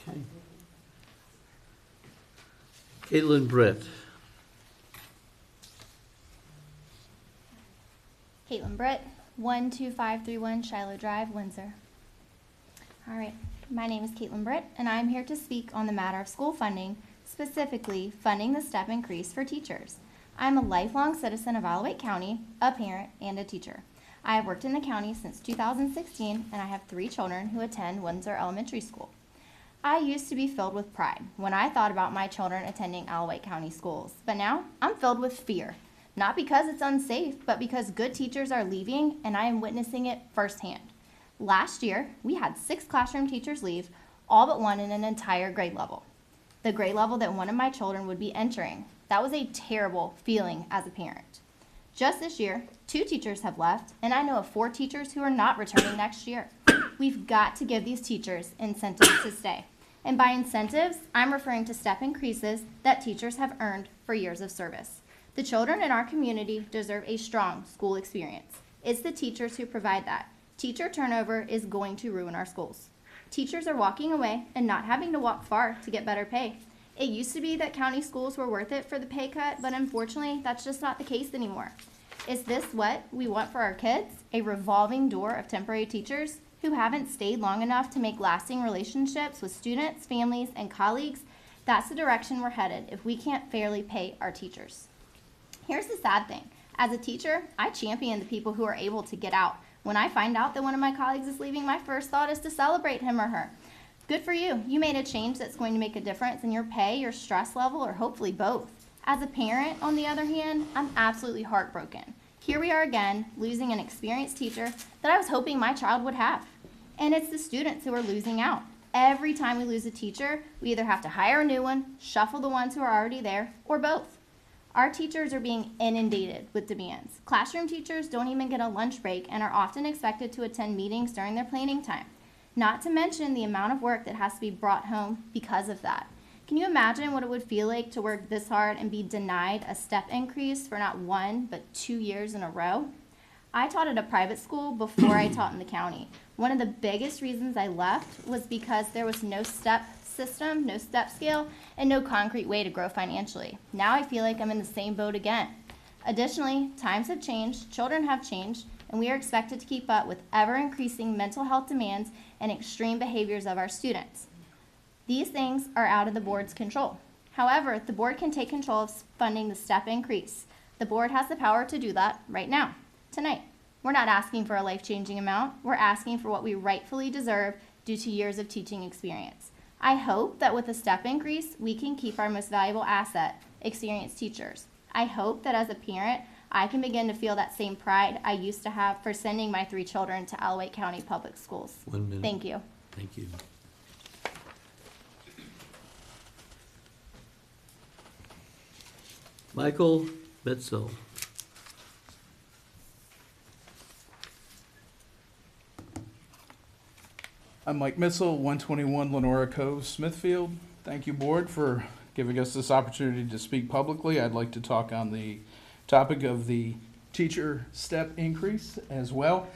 Okay. Caitlin Britt. Caitlin Britt, 12531 Shiloh Drive, Windsor. All right, my name is Caitlin Britt, and I am here to speak on the matter of school funding, specifically funding the step increase for teachers. I am a lifelong citizen of Alabama County, a parent, and a teacher. I have worked in the county since 2016, and I have 3 children who attend Windsor Elementary School. I used to be filled with pride when I thought about my children attending Alabama County schools, but now I'm filled with fear. Not because it's unsafe, but because good teachers are leaving, and I am witnessing it firsthand. Last year, we had 6 classroom teachers leave, all but one in an entire grade level. The grade level that one of my children would be entering. That was a terrible feeling as a parent. Just this year, 2 teachers have left, and I know of 4 teachers who are not returning next year. We've got to give these teachers incentives to stay. And by incentives, I'm referring to step increases that teachers have earned for years of service. The children in our community deserve a strong school experience. It's the teachers who provide that. Teacher turnover is going to ruin our schools. Teachers are walking away and not having to walk far to get better pay. It used to be that county schools were worth it for the pay cut, but unfortunately, that's just not the case anymore. Is this what we want for our kids? A revolving door of temporary teachers who haven't stayed long enough to make lasting relationships with students, families, and colleagues? That's the direction we're headed if we can't fairly pay our teachers. Here's the sad thing. As a teacher, I champion the people who are able to get out. When I find out that one of my colleagues is leaving, my first thought is to celebrate him or her. Good for you. You made a change that's going to make a difference in your pay, your stress level, or hopefully both. As a parent, on the other hand, I'm absolutely heartbroken. Here we are again, losing an experienced teacher that I was hoping my child would have. And it's the students who are losing out. Every time we lose a teacher, we either have to hire a new one, shuffle the ones who are already there, or both. Our teachers are being inundated with demands. Classroom teachers don't even get a lunch break and are often expected to attend meetings during their planning time. Not to mention the amount of work that has to be brought home because of that. Can you imagine what it would feel like to work this hard and be denied a step increase for not 1, but 2 years in a row? I taught at a private school before I taught in the county. One of the biggest reasons I left was because there was no step system, no step scale, and no concrete way to grow financially. Now I feel like I'm in the same boat again. Additionally, times have changed, children have changed, and we are expected to keep up with ever-increasing mental health demands and extreme behaviors of our students. These things are out of the board's control. However, the board can take control of funding the step increase. The board has the power to do that right now, tonight. We're not asking for a life-changing amount. We're asking for what we rightfully deserve due to years of teaching experience. I hope that with a step increase, we can keep our most valuable asset, experienced teachers. I hope that as a parent, I can begin to feel that same pride I used to have for sending my 3 children to Alawite County Public Schools. 1 minute. Thank you. Thank you. Michael Betzel. I'm Mike Missel, 121 Lenora Cove, Smithfield. Thank you, Board, for giving us this opportunity to speak publicly. I'd like to talk on the topic of the teacher step increase as well.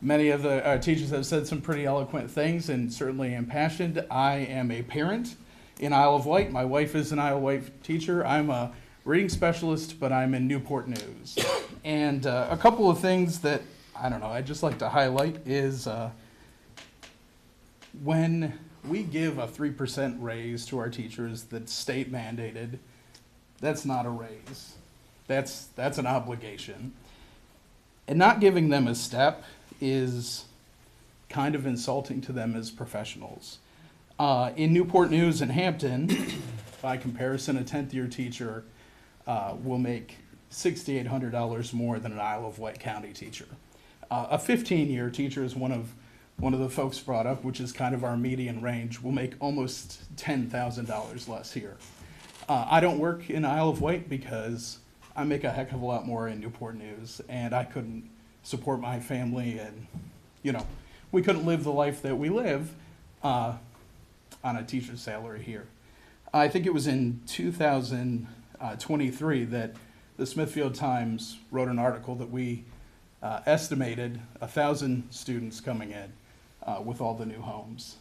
Many of the teachers have said some pretty eloquent things and certainly impassioned. I am a parent in Isle of Wight. My wife is an Isle of Wight teacher. I'm a reading specialist, but I'm in Newport News. And a couple of things that, I'd just like to highlight is when we give a 3% raise to our teachers that's state mandated, that's not a raise. That's an obligation. And not giving them a step is kind of insulting to them as professionals. In Newport News and Hampton, by comparison, a 10th year teacher will make $6,800 more than an Isle of Wight County teacher. A 15-year teacher is one of the folks brought up, which is kind of our median range, will make almost $10,000 less here. I don't work in Isle of Wight because I make a heck of a lot more in Newport News, and I couldn't support my family, and we couldn't live the life that we live on a teacher's salary here. I think it was in 2023 that the Smithfield Times wrote an article that we estimated 1,000 students coming in with all the new homes.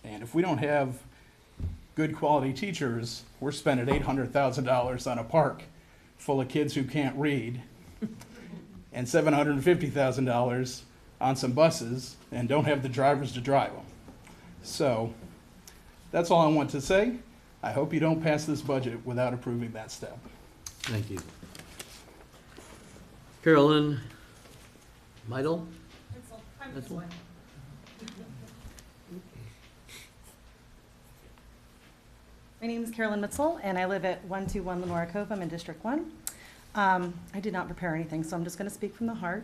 And if we don't have good quality teachers, we're spending $800,000 on a park full of kids who can't read and $750,000 on some buses and don't have the drivers to drive them. So that's all I want to say. I hope you don't pass this budget without approving that step. Thank you. Carolyn Meidel? Mitchell? My name is Carolyn Mitzel, and I live at 121 Lenora Cove. I'm in District 1. I did not prepare anything, so I'm just going to speak from the heart.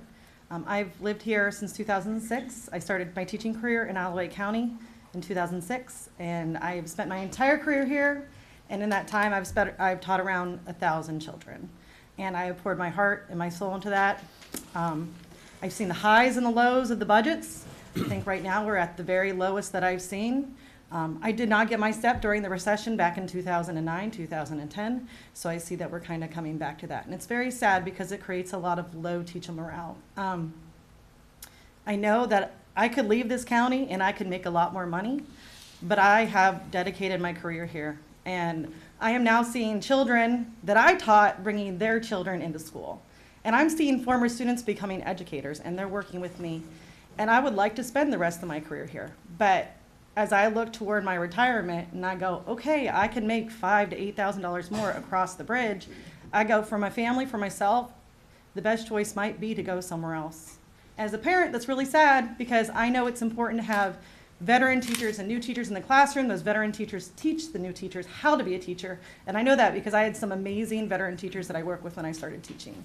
I've lived here since 2006. I started my teaching career in Alawite County in 2006, and I've spent my entire career here, and in that time I've taught around 1,000 children. And I have poured my heart and my soul into that. I've seen the highs and the lows of the budgets. I think right now we're at the very lowest that I've seen. I did not get my step during the recession back in 2009, 2010, so I see that we're kind of coming back to that. And it's very sad because it creates a lot of low teacher morale. I know that I could leave this county and I could make a lot more money, but I have dedicated my career here. And I am now seeing children that I taught bringing their children into school. And I'm seeing former students becoming educators, and they're working with me. And I would like to spend the rest of my career here. But as I look toward my retirement and I go, okay, I can make $5,000 to $8,000 more across the bridge, I go for my family, for myself, the best choice might be to go somewhere else. As a parent, that's really sad because I know it's important to have veteran teachers and new teachers in the classroom. Those veteran teachers teach the new teachers how to be a teacher. And I know that because I had some amazing veteran teachers that I worked with when I started teaching.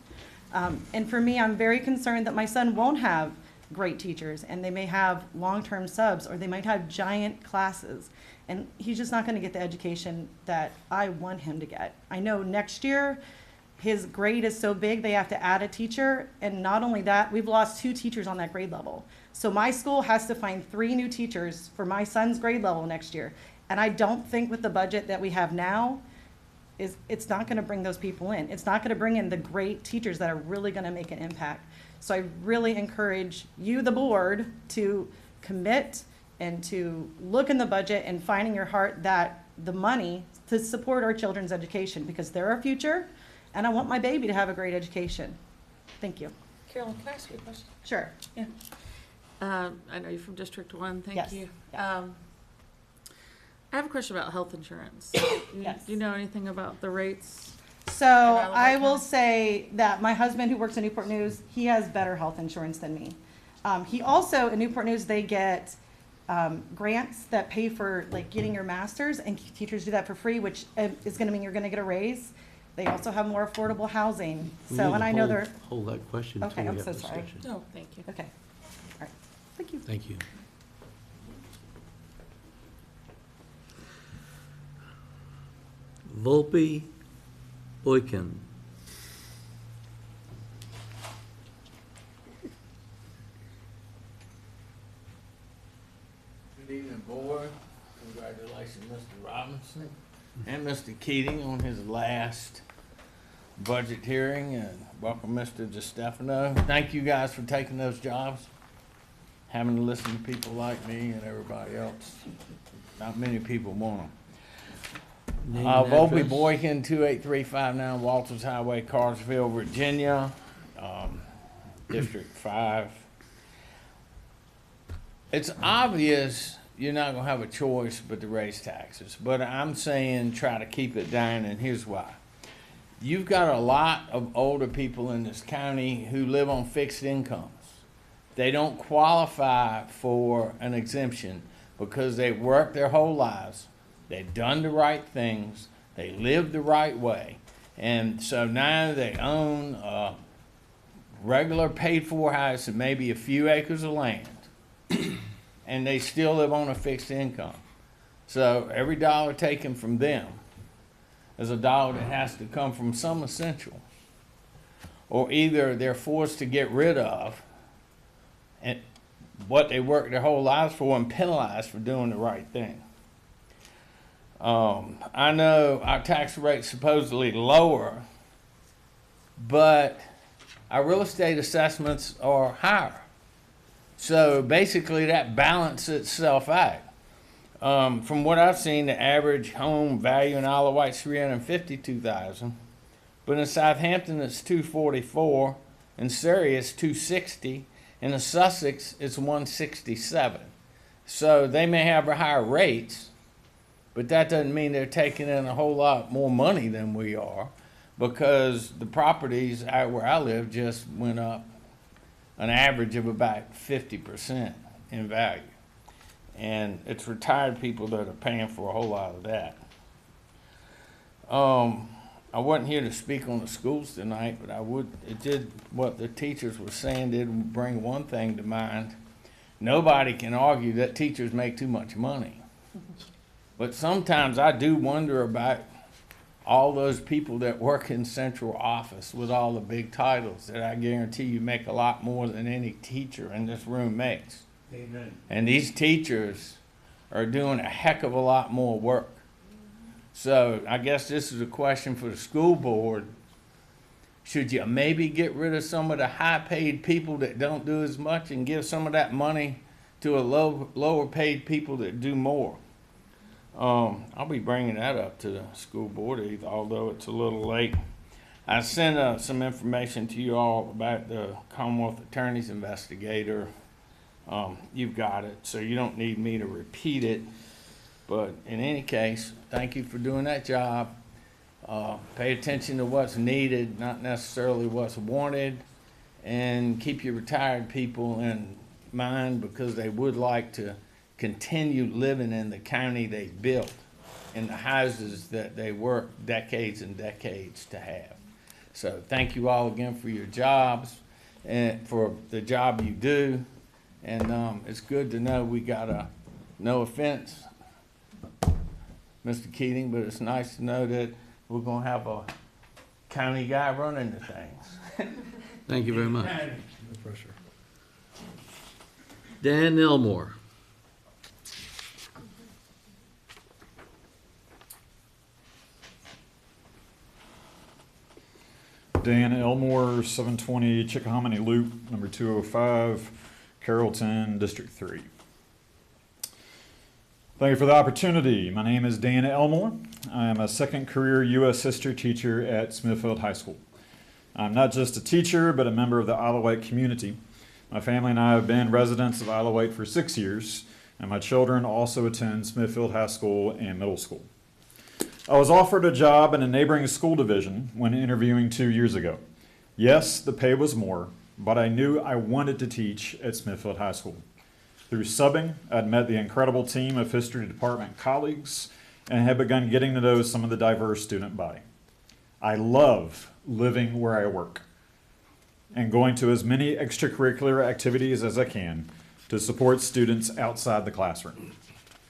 And for me, I'm very concerned that my son won't have great teachers and they may have long-term subs or they might have giant classes. And he's just not going to get the education that I want him to get. I know next year, his grade is so big they have to add a teacher. And not only that, we've lost 2 teachers on that grade level. So my school has to find 3 new teachers for my son's grade level next year. And I don't think with the budget that we have now, it's not going to bring those people in. It's not going to bring in the great teachers that are really going to make an impact. So I really encourage you, the board, to commit and to look in the budget and finding your heart that the money to support our children's education because they're our future. And I want my baby to have a great education. Thank you. Carolyn, can I ask you a question? Sure. Yeah. I know you're from District 1, thank Yes. you. Yeah. I have a question about health insurance. Yes. Do you know anything about the rates? So I will say that my husband, who works at Newport News, he has better health insurance than me. He also, at Newport News, they get grants that pay for like getting your master's, and teachers do that for free, which is going to mean you're going to get a raise. They also have more affordable housing. We So, need and to I know they're. hold that question Okay, until I'm we so have sorry. discussion. No, thank you. Okay. All right. Thank you. Thank you. Volpe Boykin. Good evening, board. Congratulations, Mr. Robinson and Mr. Keating on his last budget hearing, and welcome, Mr. DeStefano. Thank you guys for taking those jobs, having to listen to people like me and everybody else. Not many people want them. Name and Volpe address. Boykin, 28359 Walters Highway, Carsville, Virginia, District 5. It's obvious you're not gonna have a choice but to raise taxes, but I'm saying try to keep it down, and here's why. You've got a lot of older people in this county who live on fixed incomes. They don't qualify for an exemption because they've worked their whole lives. They've done the right things. They live the right way. And so now they own a regular paid-for house and maybe a few acres of land. And they still live on a fixed income. So every dollar taken from them is a dollar that has to come from some essential. Or either they're forced to get rid of and what they worked their whole lives for and penalized for doing the right thing. I know our tax rate's supposedly lower, but our real estate assessments are higher. So basically that balances itself out. From what I've seen, the average home value in Isle of Wight's $352,000, but in Southampton it's $244, in Surrey it's $260, and in Sussex it's $167. So they may have higher rates, but that doesn't mean they're taking in a whole lot more money than we are, because the properties out where I live just went up an average of about 50% in value. And it's retired people that are paying for a whole lot of that. I wasn't here to speak on the schools tonight, but what the teachers were saying did bring one thing to mind. Nobody can argue that teachers make too much money. But sometimes I do wonder about all those people that work in central office with all the big titles that I guarantee you make a lot more than any teacher in this room makes. Amen. And these teachers are doing a heck of a lot more work. So I guess this is a question for the school board. Should you maybe get rid of some of the high-paid people that don't do as much and give some of that money to a lower-paid people that do more? I'll be bringing that up to the school board, although it's a little late. I sent some information to you all about the Commonwealth Attorney's investigator. You've got it, so you don't need me to repeat it. But in any case, thank you for doing that job. Pay attention to what's needed, not necessarily what's wanted, and keep your retired people in mind because they would like to continue living in the county they built, in the houses that they worked decades and decades to have. So thank you all again for your jobs and for the job you do. And it's good to know we got a, no offense, Mr. Keating, but it's nice to know that we're going to have a county guy running the things. Thank you very much. No pressure. Dan Elmore. Dan Elmore, 720 Chickahominy Loop, number 205, Carrollton, District 3. Thank you for the opportunity. My name is Dan Elmore. I am a second career U.S. history teacher at Smithfield High School. I'm not just a teacher, but a member of the Isle of Wight community. My family and I have been residents of Isle of Wight for 6 years, and my children also attend Smithfield High School and middle school. I was offered a job in a neighboring school division when interviewing 2 years ago. Yes, the pay was more, but I knew I wanted to teach at Smithfield High School. Through subbing, I'd met the incredible team of history department colleagues and had begun getting to know some of the diverse student body. I love living where I work and going to as many extracurricular activities as I can to support students outside the classroom.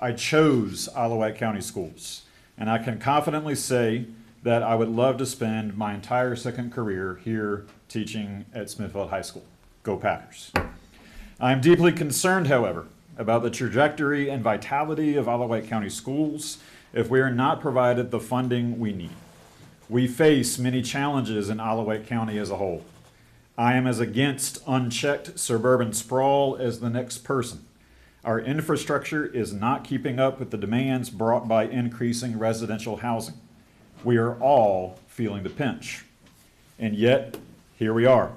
I chose Isle of Wight County Schools, and I can confidently say that I would love to spend my entire second career here teaching at Smithfield High School. Go Packers. I am deeply concerned, however, about the trajectory and vitality of Isle of Wight County Schools if we are not provided the funding we need. We face many challenges in Isle of Wight County as a whole. I am as against unchecked suburban sprawl as the next person. Our infrastructure is not keeping up with the demands brought by increasing residential housing. We are all feeling the pinch. And yet, here we are.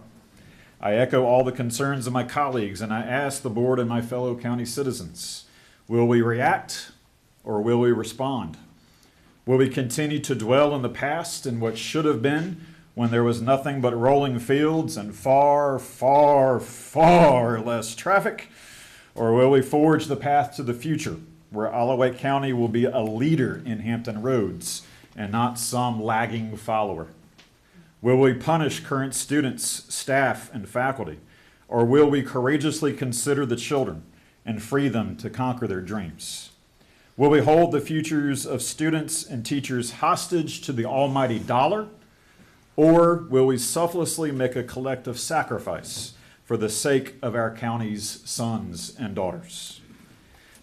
I echo all the concerns of my colleagues, and I ask the board and my fellow county citizens, will we react or will we respond? Will we continue to dwell in the past and what should have been when there was nothing but rolling fields and far, far, far less traffic? Or will we forge the path to the future where Isle of Wight County will be a leader in Hampton roads and not some lagging follower? Will we punish current students, staff, and faculty? Or will we courageously consider the children and free them to conquer their dreams? Will we hold the futures of students and teachers hostage to the almighty dollar? Or will we selflessly make a collective sacrifice for the sake of our county's sons and daughters?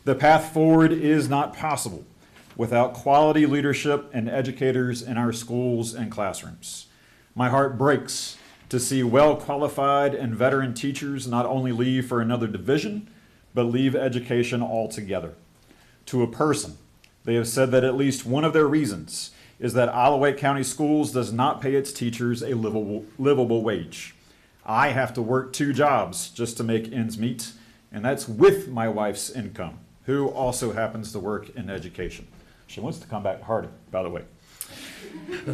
The path forward is not possible without quality leadership and educators in our schools and classrooms. My heart breaks to see well-qualified and veteran teachers not only leave for another division, but leave education altogether. To a person, they have said that at least one of their reasons is that Isle of Wight County Schools does not pay its teachers a livable wage. I have to work 2 jobs just to make ends meet, and that's with my wife's income, who also happens to work in education. She wants to come back to Harding, by the way.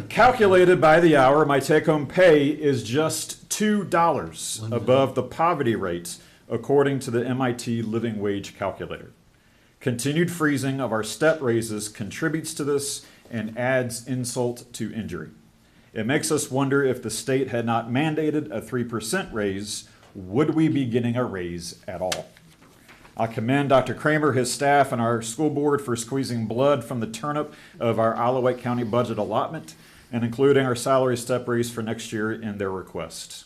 Calculated by the hour, my take-home pay is just $2 above the poverty rate, according to the MIT Living Wage Calculator. Continued freezing of our step raises contributes to this and adds insult to injury. It makes us wonder if the state had not mandated a 3% raise, would we be getting a raise at all? I commend Dr. Kramer, his staff, and our school board for squeezing blood from the turnip of our Isle of Wight County budget allotment and including our salary step raise for next year in their request.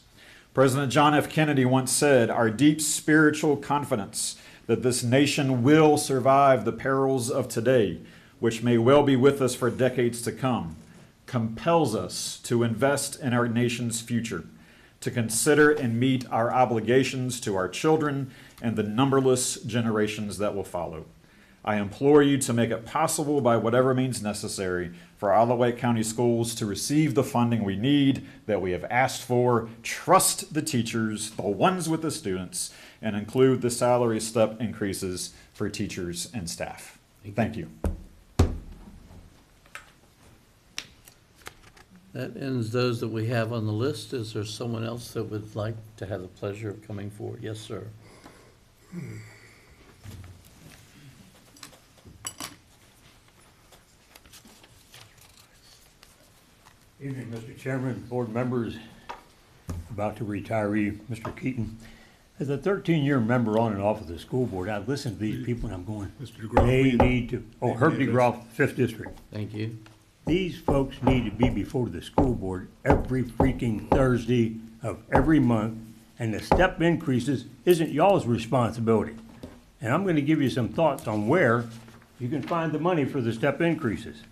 President John F. Kennedy once said, "Our deep spiritual confidence that this nation will survive the perils of today, which may well be with us for decades to come, compels us to invest in our nation's future, to consider and meet our obligations to our children and the numberless generations that will follow. I implore you to make it possible by whatever means necessary for Alawite County Schools to receive the funding we need, that we have asked for, trust the teachers, the ones with the students, and include the salary step increases for teachers and staff. Thank you. That ends those that we have on the list. Is there someone else that would like to have the pleasure of coming forward? Yes, sir. Evening, Mr. Chairman, board members, about to retiree, Mr. Keaton. As a 13-year member on and off of the school board, I listen to these people and I'm going, Mr. DeGraw, they please. need to, oh, Herb DeGraw, 5th District. Thank you. These folks need to be before the school board every freaking Thursday of every month, and the step increases isn't y'all's responsibility. And I'm gonna give you some thoughts on where you can find the money for the step increases.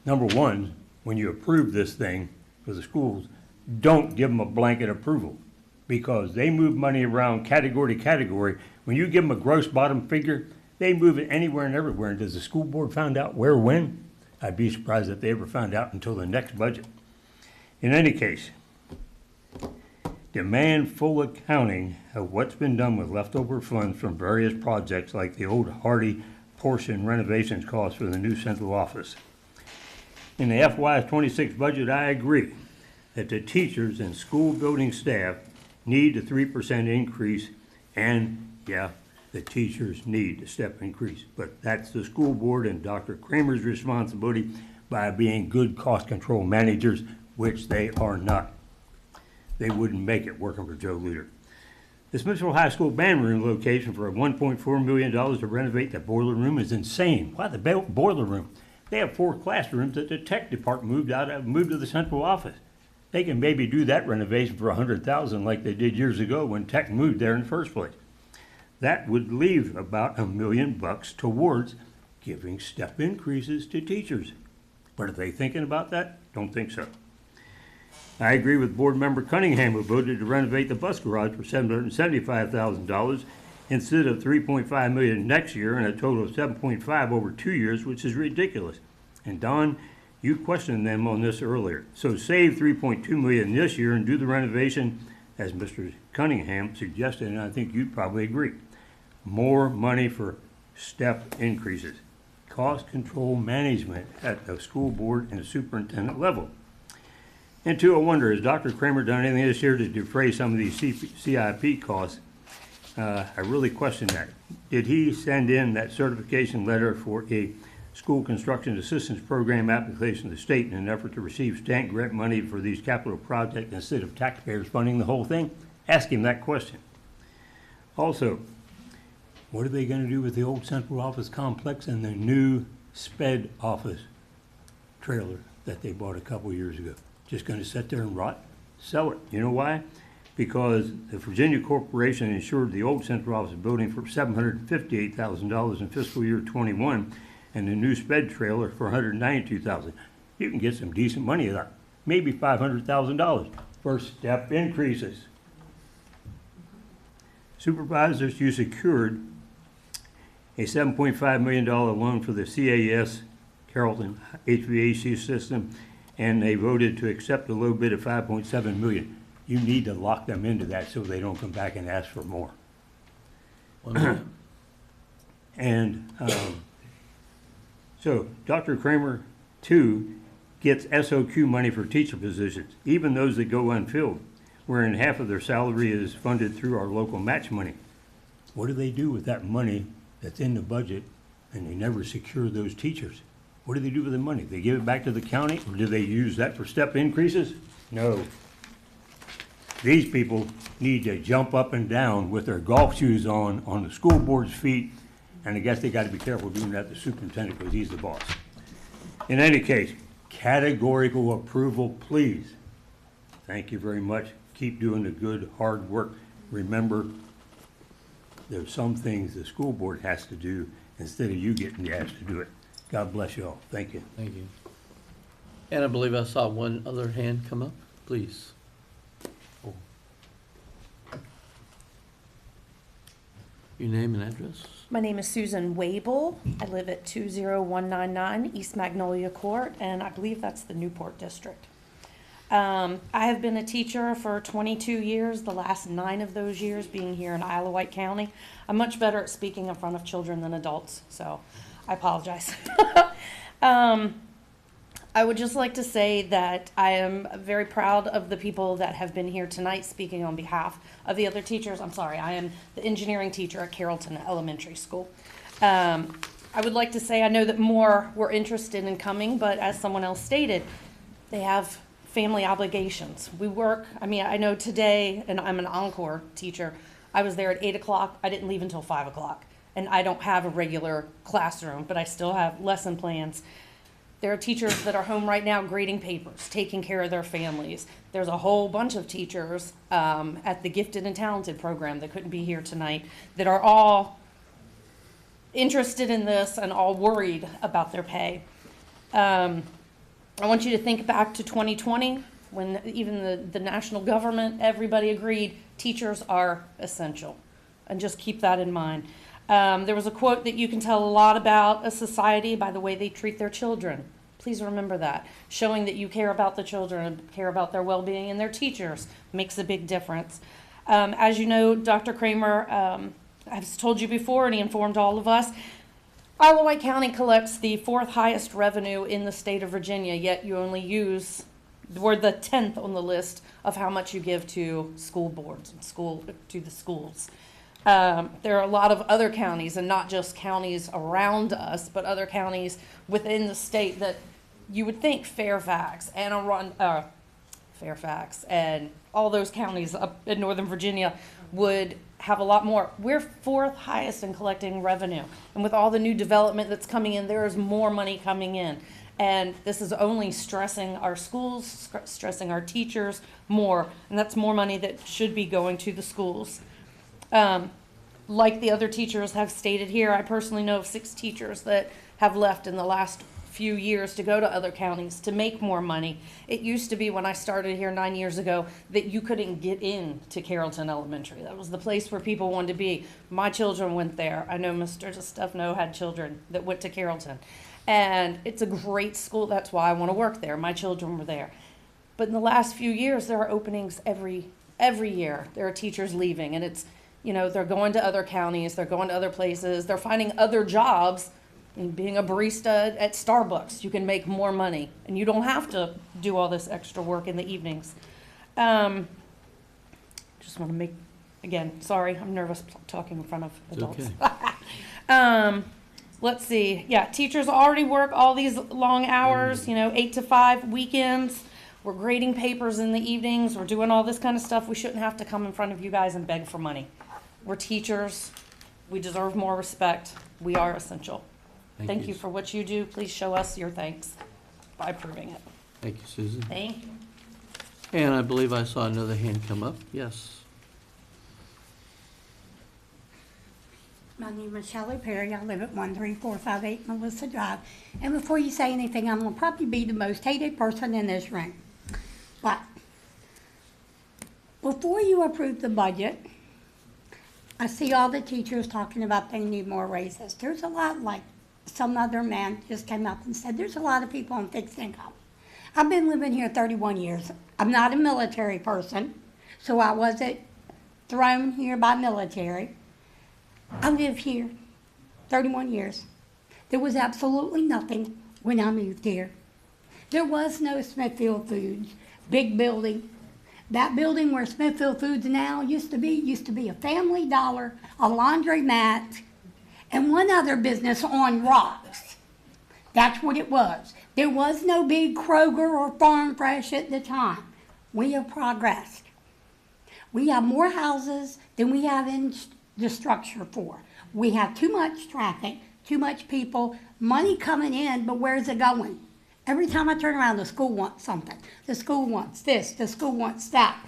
Number one, when you approve this thing for the schools, don't give them a blanket approval, because they move money around category to category. When you give them a gross bottom figure, they move it anywhere and everywhere. And does the school board find out where, when? I'd be surprised if they ever found out until the next budget. In any case, demand full accounting of what's been done with leftover funds from various projects like the old Hardy portion renovations costs for the new central office. In the FY26 budget, I agree that the teachers and school building staff need a 3% increase, and yeah, the teachers need a step increase. But that's the school board and Dr. Kramer's responsibility by being good cost control managers, which they are not. They wouldn't make it working for Joe Luter. The Smithville High School band room location for $1.4 million to renovate the boiler room is insane. Why the boiler room? They have 4 classrooms that the tech department moved to the central office. They can maybe do that renovation for $100,000 like they did years ago when tech moved there in the first place. That would leave about $1 million towards giving step increases to teachers. But are they thinking about that? Don't think so. I agree with Board Member Cunningham, who voted to renovate the bus garage for $775,000 instead of $3.5 million next year, and a total of $7.5 over 2 years, which is ridiculous. And Don, you questioned them on this earlier. So save $3.2 million this year and do the renovation as Mr. Cunningham suggested, and I think you'd probably agree. More money for step increases. Cost control management at the school board and the superintendent level. And two, I wonder, has Dr. Kramer done anything this year to defray some of these CIP costs? I really question that. Did he send in that certification letter for a school construction assistance program application to the state in an effort to receive state grant money for these capital projects instead of taxpayers funding the whole thing? Ask him that question. Also, what are they going to do with the old central office complex and the new sped office trailer that they bought a couple years ago? Just going to sit there and rot? Sell it. You know why? Because the Virginia Corporation insured the old central office building for $758,000 in fiscal year 21 and the new sped trailer for $192,000. You can get some decent money of that. Maybe $500,000 for step increases. Supervisors, you secured a $7.5 million loan for the CAS Carrollton HVAC system, and they voted to accept a low bid of $5.7 million. You need to lock them into that so they don't come back and ask for more. And so Dr. Kramer, too, gets SOQ money for teacher positions, even those that go unfilled, wherein half of their salary is funded through our local match money. What do they do with that money that's in the budget and they never secure those teachers? What do they do with the money? They give it back to the county, or do they use that for step increases? No. These people need to jump up and down with their golf shoes on the school board's feet, and I guess they got to be careful doing that to the superintendent because he's the boss. In any case, categorical approval, please. Thank you very much. Keep doing the good, hard work. Remember, there's some things the school board has to do instead of you getting asked to do it. God bless you all. Thank you. Thank you. And I believe I saw one other hand come up, please. Oh. Your name and address? My name is Susan Wable. I live at 20199 East Magnolia Court, and I believe that's the Newport District. I have been a teacher for 22 years, the last 9 of those years being here in Isle of Wight County. I'm much better at speaking in front of children than adults, so I apologize. I would just like to say that I am very proud of the people that have been here tonight speaking on behalf of the other teachers. I'm sorry, I am the engineering teacher at Carrollton Elementary School. I would like to say I know that more were interested in coming, but as someone else stated, they have family obligations. We work, I mean, I know today, and I'm an encore teacher, I was there at 8 o'clock, I didn't leave until 5 o'clock. And I don't have a regular classroom, but I still have lesson plans. There are teachers that are home right now grading papers, taking care of their families. There's a whole bunch of teachers at the Gifted and Talented program that couldn't be here tonight that are all interested in this and all worried about their pay. I want you to think back to 2020 when even the national government, everybody agreed teachers are essential. And just keep that in mind. There was a quote that you can tell a lot about a society by the way they treat their children. Please remember that. Showing that you care about the children and care about their well-being and their teachers makes a big difference. As you know, Dr. Kramer, I've told you before, and he informed all of us, Isle of Wight County collects the 4th highest revenue in the state of Virginia, yet you only use, we're the 10th on the list of how much you give to school boards and to the schools. There are a lot of other counties, and not just counties around us, but other counties within the state that you would think Fairfax and all those counties up in Northern Virginia would have a lot more. We're 4th highest in collecting revenue. And with all the new development that's coming in, there is more money coming in. And this is only stressing our schools, stressing our teachers more. And that's more money that should be going to the schools. Like the other teachers have stated here, I personally know of 6 teachers that have left in the last few years to go to other counties to make more money. It used to be when I started here 9 years ago that you couldn't get in to Carrollton Elementary. That was the place where people wanted to be. My children went there. I know Mr. Stefano had children that went to Carrollton. And it's a great school. That's why I want to work there. My children were there. But in the last few years, there are openings every year. There are teachers leaving, and it's, you know, they're going to other counties, they're going to other places, they're finding other jobs. And being a barista at Starbucks, you can make more money, and you don't have to do all this extra work in the evenings. Just want to make, again, sorry, I'm nervous talking in front of adults. Okay. Let's see, yeah, teachers already work all these long hours, 8 to 5 weekends. We're grading papers in the evenings, we're doing all this kind of stuff. We shouldn't have to come in front of you guys and beg for money. We're teachers, we deserve more respect, we are essential. Thank you for what you do. Please show us your thanks by approving it. Thank you, Susan. Thank you. And I believe I saw another hand come up. Yes. My name is Shelley Perry. I live at 13458 Melissa Drive. And before you say anything, I'm going to probably be the most hated person in this room. But before you approve the budget, I see all the teachers talking about they need more raises. There's a lot, like some other man just came up and said, there's a lot of people on fixed income. I've been living here 31 years. I'm not a military person, so I wasn't thrown here by military. I lived here 31 years. There was absolutely nothing when I moved here. There was no Smithfield Foods, big building. That building where Smithfield Foods now used to be a Family Dollar, a laundromat, and one other business on rocks. That's what it was. There was no big Kroger or Farm Fresh at the time. We have progressed. We have more houses than we have in the structure for. We have too much traffic, too much people, money coming in, but where's it going? Every time I turn around, the school wants something. The school wants this, the school wants that.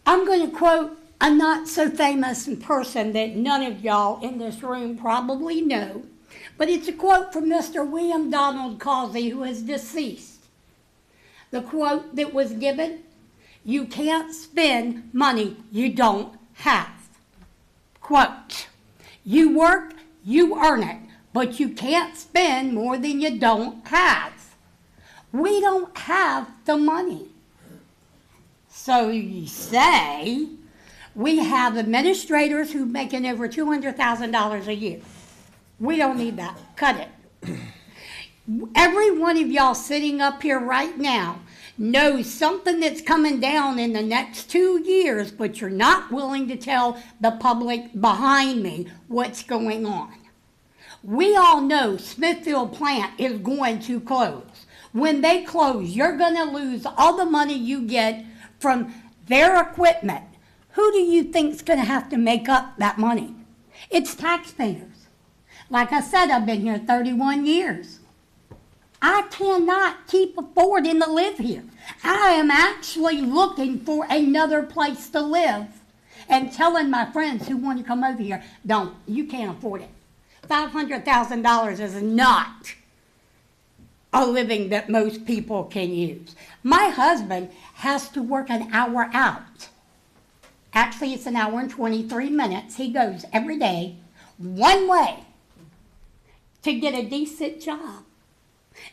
I'm going to quote a not so famous person that none of y'all in this room probably know, but it's a quote from Mr. William Donald Causey, who is deceased. The quote that was given, "You can't spend money you don't have." Quote, "You work, you earn it, but you can't spend more than you don't have." We don't have the money. So you say, we have administrators who making over $200,000 a year. We don't need that. Cut it. Every one of y'all sitting up here right now knows something that's coming down in the next 2 years, but you're not willing to tell the public behind me what's going on. We all know Smithfield plant is going to close. When they close, you're going to lose all the money you get from their equipment. Who do you think's going to have to make up that money? It's taxpayers. Like I said, I've been here 31 years. I cannot keep affording to live here. I am actually looking for another place to live and telling my friends who want to come over here, don't, you can't afford it. $500,000 is not a living that most people can use. My husband has to work an hour out. Actually, it's an hour and 23 minutes. He goes every day, one way, to get a decent job.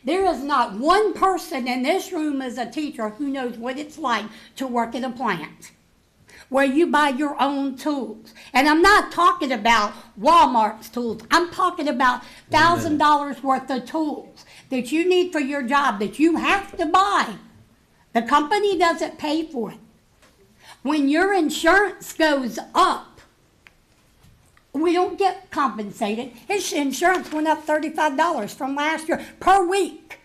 There is not one person in this room as a teacher who knows what it's like to work in a plant where you buy your own tools. And I'm not talking about Walmart's tools. I'm talking about $1,000 worth of tools that you need for your job that you have to buy. The company doesn't pay for it. When your insurance goes up, we don't get compensated. His insurance went up $35 from last year per week.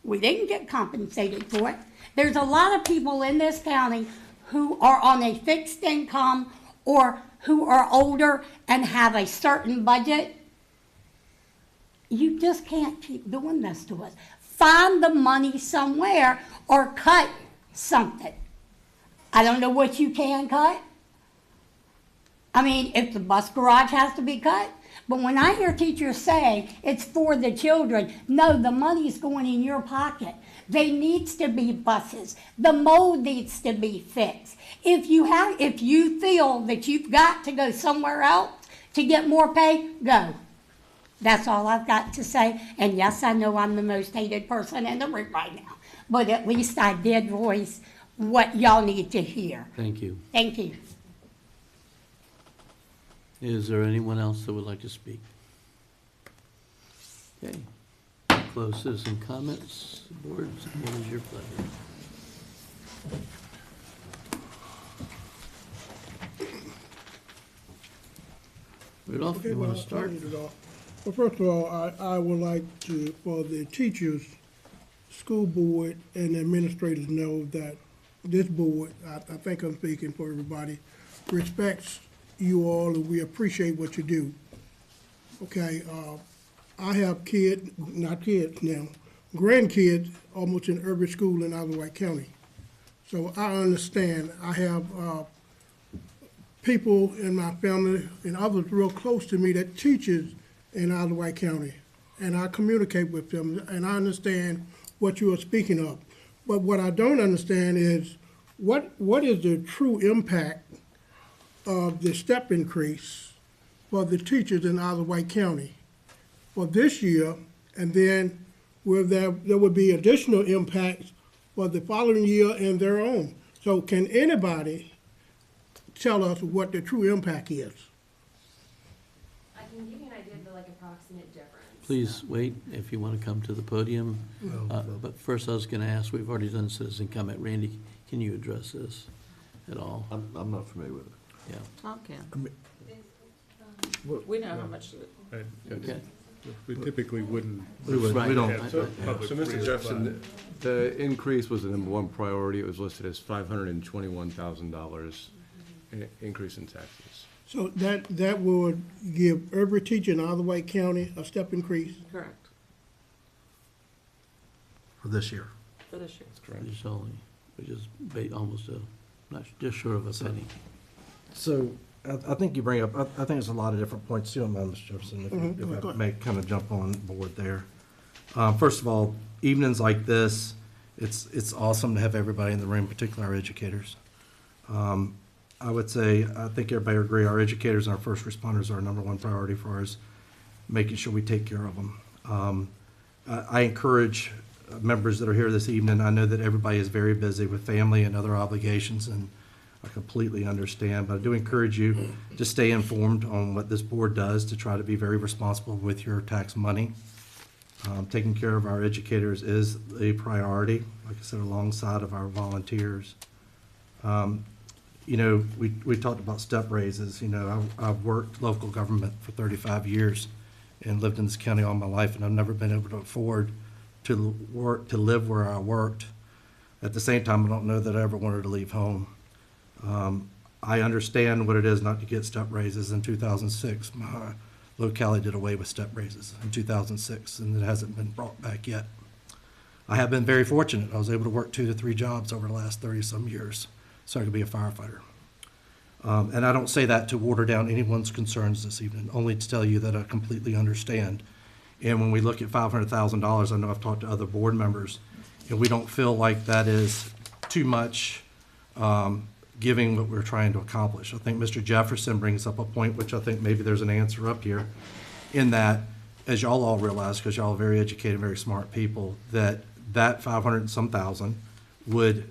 We didn't get compensated for it. There's a lot of people in this county who are on a fixed income or who are older and have a certain budget. You just can't keep doing this to us. Find the money somewhere or cut something. I don't know what you can cut. I mean, if the bus garage has to be cut. But when I hear teachers say it's for the children, no, the money's going in your pocket. There needs to be buses. The mold needs to be fixed. If you feel that you've got to go somewhere else to get more pay, go. That's all I've got to say. And yes, I know I'm the most hated person in the room right now. But at least I did voice what y'all need to hear. Thank you. Thank you. Is there anyone else that would like to speak? Okay. Close citizen comments. Board, what is your pleasure? Rudolph, you want to start? Well, first of all, I would like to, for the teachers, school board, and administrators know that this board, I think I'm speaking for everybody, respects you all, and we appreciate what you do. Okay, I have grandkids almost in every school in Isleworth County. So I understand. I have people in my family and others real close to me that teaches in Isleworth County, and I communicate with them, and I understand what you are speaking of. But what I don't understand is what is the true impact of the step increase for the teachers in Isleworth County for this year, and then where there would be additional impacts for the following year and their own. So can anybody tell us what the true impact is? I can give you an idea of the approximate difference. Please wait if you want to come to the podium. But first, I was going to ask, we've already done citizen comment. Randy, can you address this at all? I'm not familiar with it. Yeah. Okay. We know how much. Okay. We typically wouldn't. We don't. have public So, Mr. read, Jefferson, the increase was the number one priority. It was listed as $521,000 increase in taxes. So that would give every teacher in Isleworth County a step increase? Correct. For this year. For this year. Just only, which is almost just short of a penny. So I think you bring up, I think there's a lot of different points too, Mr. Jefferson, if I may kind of jump on board there. First of all, evenings like this, it's awesome to have everybody in the room, particularly our educators. I would say, I think everybody would agree, our educators and our first responders are our number one priority for us, making sure we take care of them. I encourage members that are here this evening, I know that everybody is very busy with family and other obligations, and I completely understand, but I do encourage you to stay informed on what this board does to try to be very responsible with your tax money. Taking care of our educators is a priority, like I said, alongside of our volunteers. You know, we talked about step raises. You know, I've worked local government for 35 years and lived in this county all my life, and I've never been able to afford to live where I worked. At the same time, I don't know that I ever wanted to leave home. I understand what it is not to get step raises. In 2006, my locality did away with step raises in 2006, and it hasn't been brought back yet. I have been very fortunate. I was able to work 2 to 3 jobs over the last 30-some years, so I could be a firefighter. And I don't say that to water down anyone's concerns this evening, only to tell you that I completely understand. And when we look at $500,000, I know I've talked to other board members, and we don't feel like that is too much giving what we're trying to accomplish. I think Mr. Jefferson brings up a point, which I think maybe there's an answer up here, in that, as y'all all realize, because y'all are very educated, very smart people, that 500 and some thousand would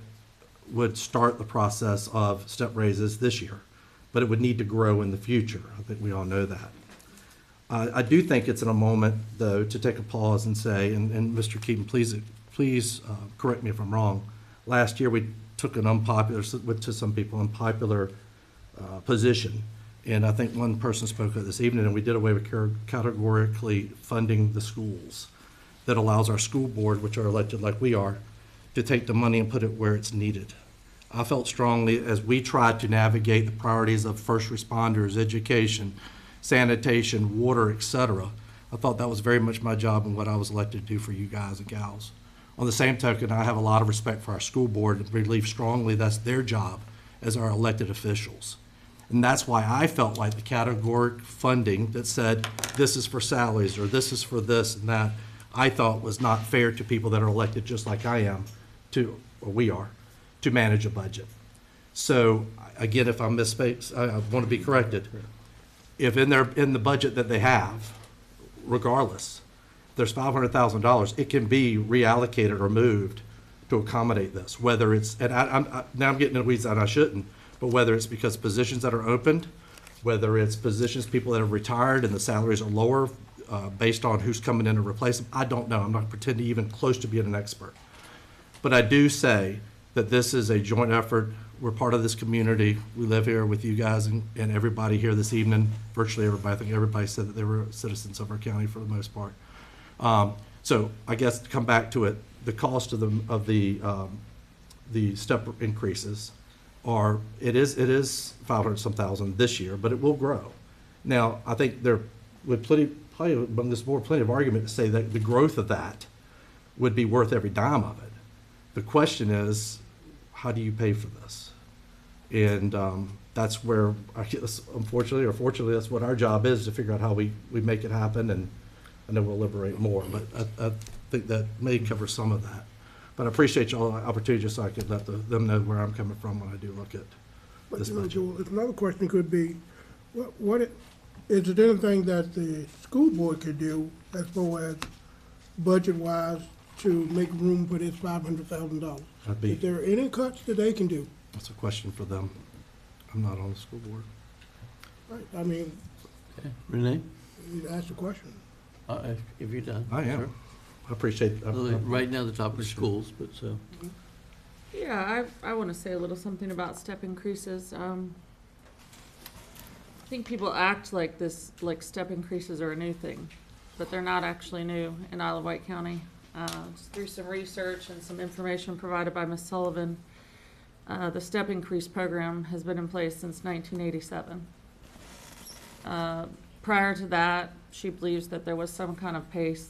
start the process of step raises this year, but it would need to grow in the future. I think we all know that. I do think it's in a moment, though, to take a pause and say, and Mr. Keaton, please correct me if I'm wrong. Last year, we took an unpopular, to some people, unpopular position. And I think one person spoke of this evening, and we did away with categorically funding the schools. That allows our school board, which are elected like we are, to take the money and put it where it's needed. I felt strongly as we tried to navigate the priorities of first responders, education, sanitation, water, etc. I thought that was very much my job and what I was elected to do for you guys and gals. On the same token, I have a lot of respect for our school board and believe strongly that's their job as our elected officials. And that's why I felt like the categoric funding that said this is for salaries or this is for this and that, I thought was not fair to people that are elected just like I am, or we are, to manage a budget. So again, if I misspeak, I want to be corrected. If in the budget that they have, regardless, there's $500,000, it can be reallocated or moved to accommodate this. Whether it's, and now I'm getting into weeds that I shouldn't, but whether it's because positions that are opened, whether it's positions, people that have retired and the salaries are lower based on who's coming in to replace them, I don't know. I'm not pretending even close to being an expert. But I do say that this is a joint effort. We're part of this community. We live here with you guys and everybody here this evening, virtually everybody. I think everybody said that they were citizens of our county for the most part. So I guess to come back to it, the cost of the step increases are, it is 500 some thousand this year, but it will grow. Now, I think there would probably among this board plenty of argument to say that the growth of that would be worth every dime of it. The question is, how do you pay for this? And that's where, I guess, unfortunately or fortunately, that's what our job is, to figure out how we make it happen, and I know we'll liberate more, but I think that may cover some of that. But I appreciate y'all the opportunity just so I could let them know where I'm coming from when I do look at this budget. Joel, another question could be, is there anything that the school board could do as far as budget-wise to make room for this $500,000? Is there any cuts that they can do? That's a question for them. I'm not on the school board. Right, I mean. Okay, Renee? You asked a question. If you're done. I am. Sure. I appreciate right now the topic is schools, but so. Yeah, I want to say a little something about step increases. I think people act like step increases are a new thing, but they're not actually new in Isle of Wight County. Just through some research and some information provided by Ms. Sullivan, the step increase program has been in place since 1987. Prior to that, she believes that there was some kind of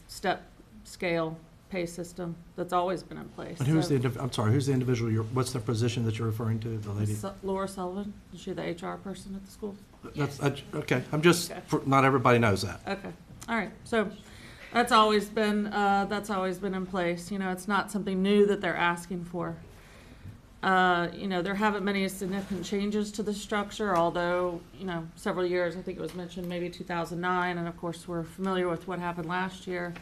step scale pay system that's always been in place. And who's So- I'm sorry, who's the individual, what's the position that you're referring to, the lady? Laura Sullivan, is she the HR person at the school? Okay, I'm just, Okay. not everybody knows that. Okay, all right, so that's always been in place, you know, it's not something new that they're asking for. You know, there haven't been any significant changes to the structure, although, you know, several years, I think it was mentioned maybe 2009, and of course, we're familiar with what happened last year.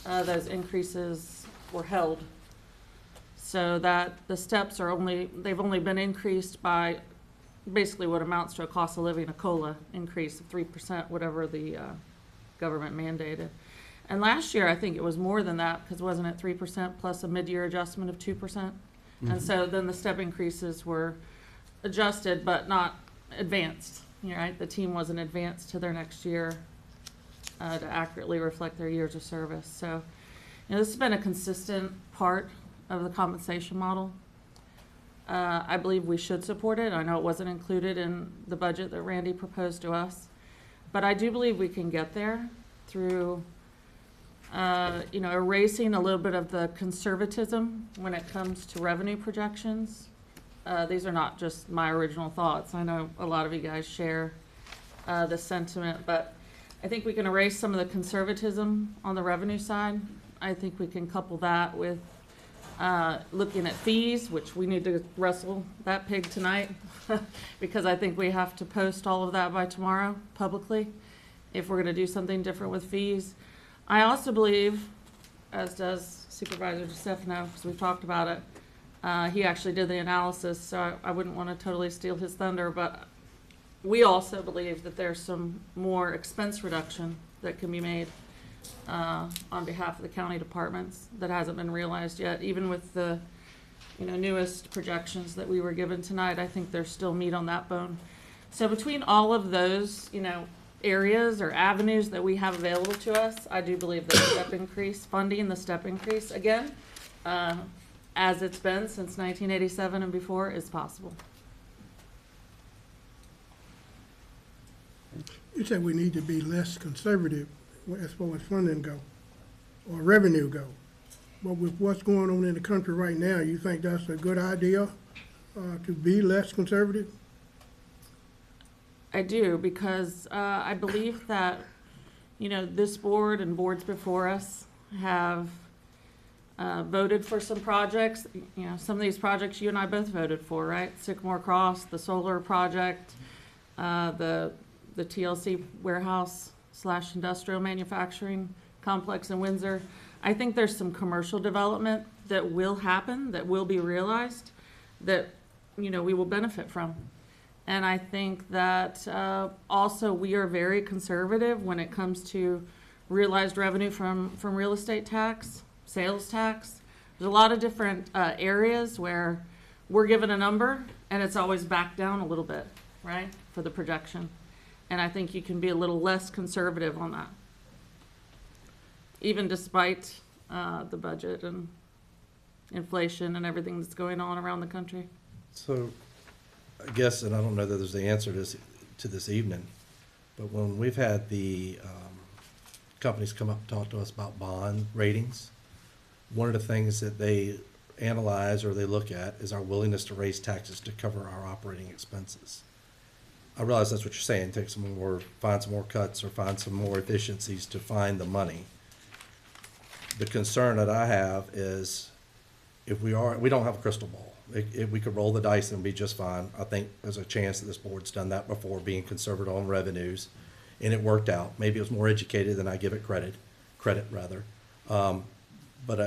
Those increases were held. So that the steps they've only been increased by basically what amounts to a cost of living, a COLA increase of 3%, whatever the government mandated. And last year, I think it was more than that, because wasn't it 3% plus a mid-year adjustment of 2%? And so then the step increases were adjusted, but not advanced, right? The team wasn't advanced to their next year to accurately reflect their years of service. So, you know, this has been a consistent part of the compensation model. I believe we should support it. I know it wasn't included in the budget that Randy proposed to us, but I do believe we can get there through you know, erasing a little bit of the conservatism when it comes to revenue projections. These are not just my original thoughts. I know a lot of you guys share this sentiment, but I think we can erase some of the conservatism on the revenue side. I think we can couple that with looking at fees, which we need to wrestle that pig tonight because I think we have to post all of that by tomorrow publicly if we're going to do something different with fees. I also believe, as does Supervisor DeStefano, because we've talked about it, he actually did the analysis, so I wouldn't want to totally steal his thunder, but we also believe that there's some more expense reduction that can be made on behalf of the county departments that hasn't been realized yet. Even with the newest projections that we were given tonight, I think there's still meat on that bone. So between all of those, areas or avenues that we have available to us, I do believe that step increase, funding the step increase, again, as it's been since 1987 and before, is possible. You said we need to be less conservative as far as funding go, or revenue go. But with what's going on in the country right now, you think that's a good idea to be less conservative? I do, because I believe that, this board and boards before us have voted for some projects. Some of these projects you and I both voted for, right? Sycamore Cross, the solar project, the TLC warehouse / industrial manufacturing complex in Windsor. I think there's some commercial development that will happen, that will be realized, that, we will benefit from. And I think that also we are very conservative when it comes to realized revenue from real estate tax, sales tax. There's a lot of different areas where we're given a number and it's always back down a little bit, right, for the projection. And I think you can be a little less conservative on that, even despite the budget and inflation and everything that's going on around the country. So, I guess, and I don't know that there's the answer to this evening, but when we've had the companies come up and talk to us about bond ratings, one of the things that they analyze or they look at is our willingness to raise taxes to cover our operating expenses. I realize that's what you're saying, find some more cuts or find some more efficiencies to find the money. The concern that I have is we don't have a crystal ball. If we could roll the dice and be just fine. I think there's a chance that this board's done that before, being conservative on revenues, and it worked out. Maybe it was more educated than I give it credit rather. But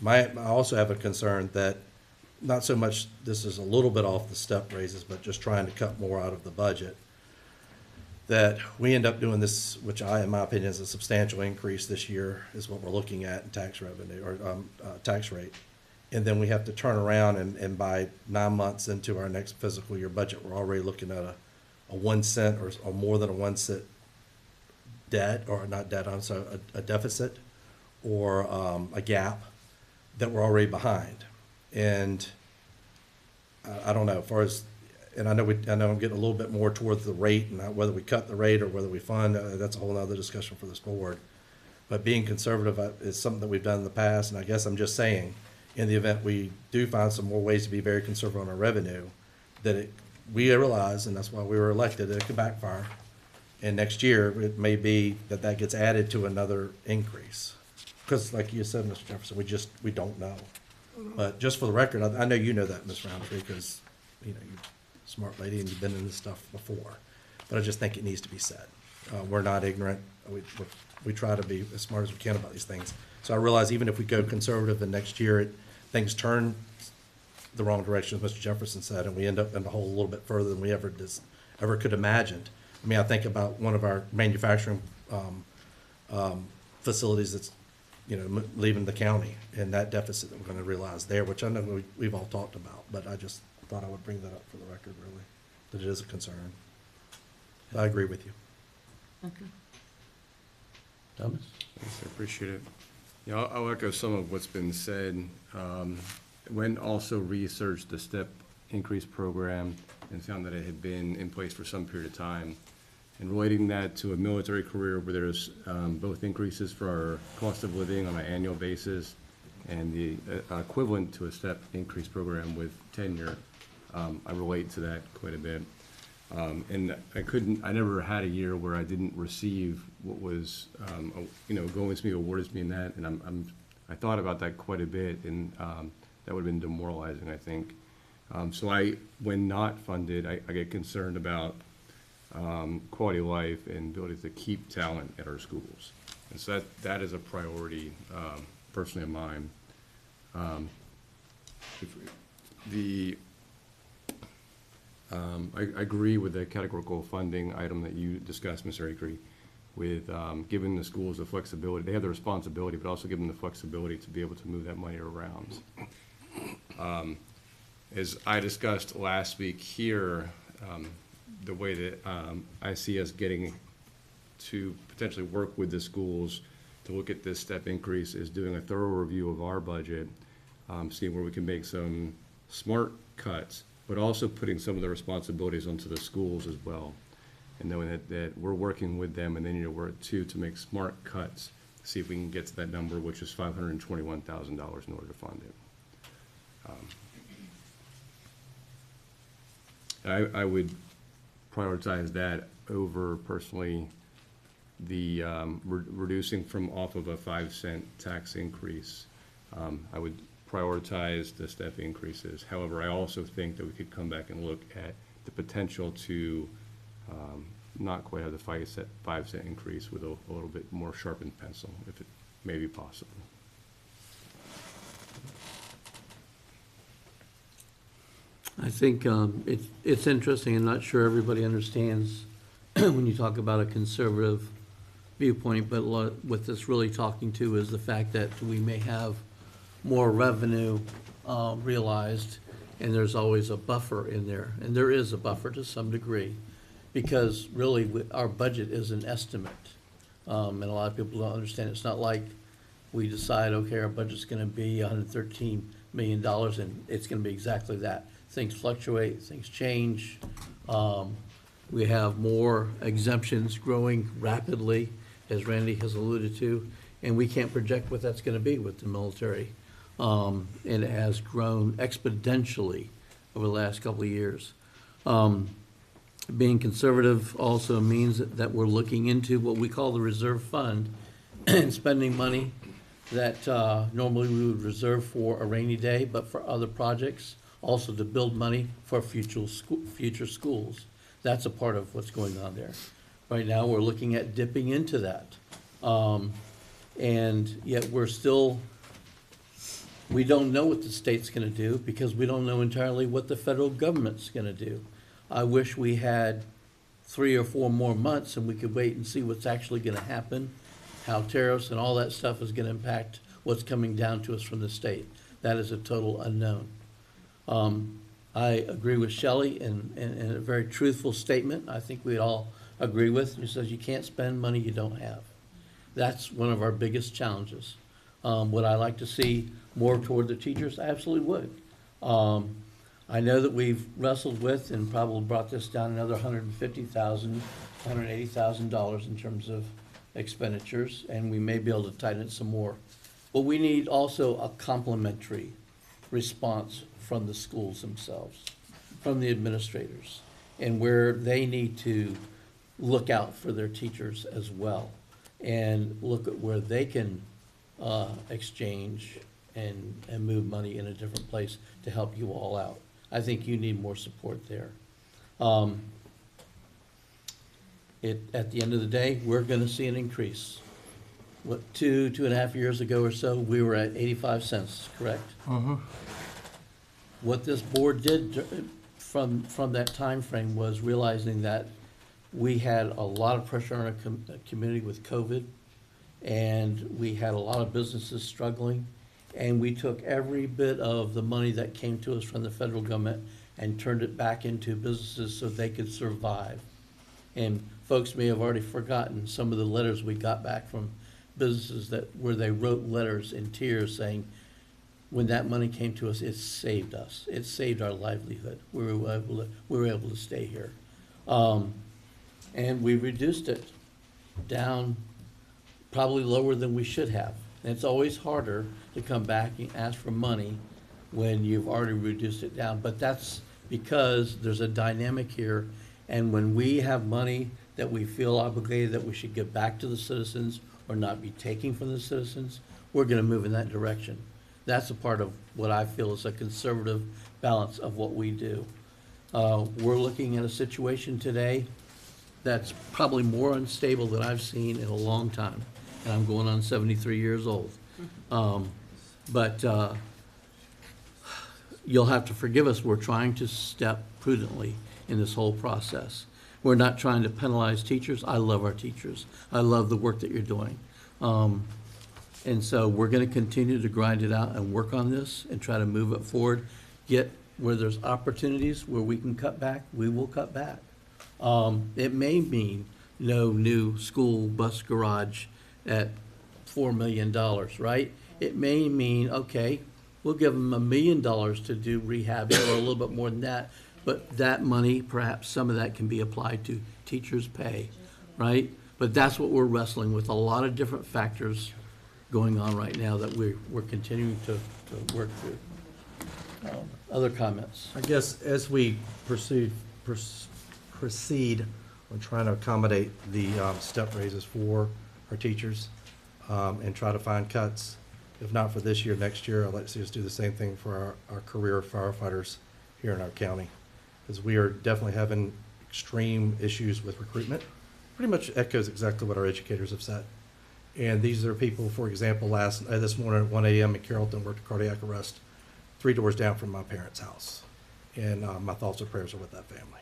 I also have a concern that not so much this is a little bit off the step raises, but just trying to cut more out of the budget, that we end up doing this, which in my opinion, is a substantial increase this year, is what we're looking at in tax revenue or tax rate. And then we have to turn around and by 9 months into our next fiscal year budget, we're already looking at a 1 cent or more than a 1 cent debt, or not debt, I'm sorry, a deficit or a gap that we're already behind. And I don't know, as far as, and I know I'm getting a little bit more towards the rate and whether we cut the rate or whether we fund, that's a whole other discussion for this board. But being conservative is something that we've done in the past, and I guess I'm just saying, in the event we do find some more ways to be very conservative on our revenue, that we realize, and that's why we were elected, that it could backfire. And next year, it may be that that gets added to another increase. Because like you said, Mr. Jefferson, we don't know. But just for the record, I know you know that, Ms. Roundtree, because, you know, you're a smart lady and you've been in this stuff before. But I just think it needs to be said. We're not ignorant. We try to be as smart as we can about these things. So I realize even if we go conservative and next year things turn the wrong direction, as Mr. Jefferson said, and we end up in the hole a little bit further than we ever could imagined. I mean, I think about one of our manufacturing facilities that's, you know, leaving the county, and that deficit that we're going to realize there, which I know we've all talked about, but I just thought I would bring that up for the record, really, that it is a concern. I agree with you. Okay. Thomas? Thanks, I appreciate it. Yeah, I'll echo some of what's been said. When also researched the step increase program and found that it had been in place for some period of time. And relating that to a military career where there's both increases for our cost of living on an annual basis and the equivalent to a step increase program with tenure, I relate to that quite a bit. And I never had a year where I didn't receive what was, you know, going to be awarded to me in that, and I thought about that quite a bit, and that would have been demoralizing, I think. So when not funded, I get concerned about quality of life and ability to keep talent at our schools. And so that is a priority, personally of mine. I agree with the categorical funding item that you discussed, Mr. Acree, with giving the schools the flexibility. They have the responsibility, but also giving them the flexibility to be able to move that money around. As I discussed last week here, the way that I see us getting to potentially work with the schools to look at this step increase is doing a thorough review of our budget, seeing where we can make some smart cuts, but also putting some of the responsibilities onto the schools as well. And knowing that we're working with them and they need to work too to make smart cuts, see if we can get to that number, which is $521,000 in order to fund it. I would prioritize that over personally the reducing from off of a 5-cent tax increase. I would prioritize the step increases. However, I also think that we could come back and look at the potential to not quite have the 5-cent increase with a little bit more sharpened pencil, if it may be possible. I think it's interesting. I'm not sure everybody understands when you talk about a conservative viewpoint, but what this really talking to is the fact that we may have more revenue realized, and there's always a buffer in there. And there is a buffer to some degree, because really our budget is an estimate. And a lot of people don't understand. It's not like we decide, okay, our budget's gonna be $113 million and it's gonna be exactly that. Things fluctuate, things change. We have more exemptions growing rapidly, as Randy has alluded to, and we can't project what that's gonna be with the military. And it has grown exponentially over the last couple of years. Being conservative also means that we're looking into what we call the reserve fund and spending money that normally we would reserve for a rainy day, but for other projects, also to build money for future schools. That's a part of what's going on there. Right now, we're looking at dipping into that. And yet we don't know what the state's gonna do because we don't know entirely what the federal government's gonna do. I wish we had 3 or 4 more months and we could wait and see what's actually gonna happen, how tariffs and all that stuff is gonna impact what's coming down to us from the state. That is a total unknown. I agree with Shelley in a very truthful statement. I think we'd all agree with. She says you can't spend money you don't have. That's one of our biggest challenges. Would I like to see more toward the teachers? I absolutely would. I know that we've wrestled with and probably brought this down another $150,000, $180,000 in terms of expenditures, and we may be able to tighten it some more. But we need also a complementary response from the schools themselves, from the administrators, and where they need to look out for their teachers as well, and look at where they can exchange and move money in a different place to help you all out. I think you need more support there. At the end of the day, we're gonna see an increase. What, 2.5 years ago or so, we were at 85 cents, correct? What this board did from that time frame was realizing that we had a lot of pressure on our community with COVID, and we had a lot of businesses struggling, and we took every bit of the money that came to us from the federal government and turned it back into businesses so they could survive. And folks may have already forgotten some of the letters we got back from businesses where they wrote letters in tears saying, when that money came to us, it saved us. It saved our livelihood. We were able to stay here. And we reduced it down probably lower than we should have. And it's always harder to come back and ask for money when you've already reduced it down. But that's because there's a dynamic here. And when we have money that we feel obligated that we should give back to the citizens or not be taking from the citizens, we're gonna move in that direction. That's a part of what I feel is a conservative balance of what we do. We're looking at a situation today that's probably more unstable than I've seen in a long time. And I'm going on 73 years old. But you'll have to forgive us, we're trying to step prudently in this whole process. We're not trying to penalize teachers. I love our teachers. I love the work that you're doing. And so we're gonna continue to grind it out and work on this and try to move it forward. Get where there's opportunities where we can cut back, we will cut back. It may mean no new school bus garage at $4 million, right? It may mean, okay, we'll give them $1 million to do rehab or a little bit more than that, but that money, perhaps some of that can be applied to teachers' pay, right? But that's what we're wrestling with, a lot of different factors going on right now that we're continuing to work through. Other comments? I guess as we proceed on trying to accommodate the step raises for our teachers and try to find cuts, if not for this year, next year, I'd like to see us do the same thing for our career firefighters here in our county. Because we are definitely having extreme issues with recruitment. Pretty much echoes exactly what our educators have said. And these are people, for example, this morning at 1 a.m. in Carrollton, worked a cardiac arrest 3 doors down from my parents' house. And my thoughts and prayers are with that family.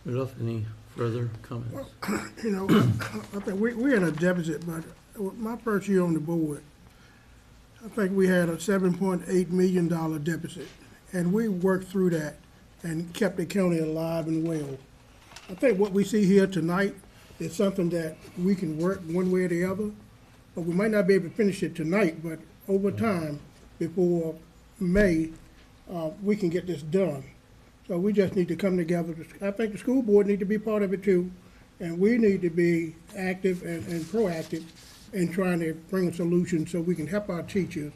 Rudolph, any further comments? You know, I think we're in a deficit, but my first year on the board, I think we had a $7.8 million deficit, and we worked through that and kept the county alive and well. I think what we see here tonight is something that we can work one way or the other, but we might not be able to finish it tonight, but over time, before May, we can get this done. So we just need to come together. I think the school board need to be part of it too, and we need to be active and proactive in trying to bring a solution so we can help our teachers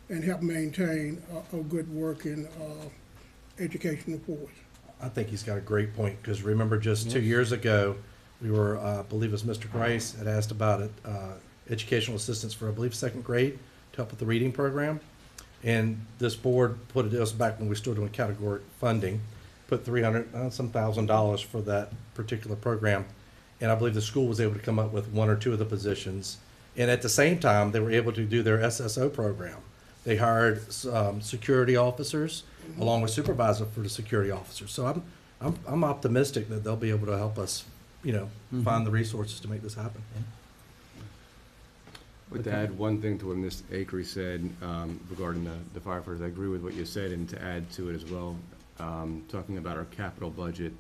and help maintain a good working educational force. I think he's got a great point, because remember just 2 years ago, we were, I believe it was Mr. Grice had asked about it, educational assistance for, I believe, 2nd grade to help with the reading program. And this board put it, us back when we started doing category funding, put $300,000 for that particular program. And I believe the school was able to come up with 1 or 2 of the positions. And at the same time, they were able to do their SSO program. They hired security officers along with supervisors for the security officers. So I'm optimistic that they'll be able to help us, find the resources to make this happen. But to add one thing to what Ms. Akery said regarding the firefighters, I agree with what you said, and to add to it as well, talking about our capital budget,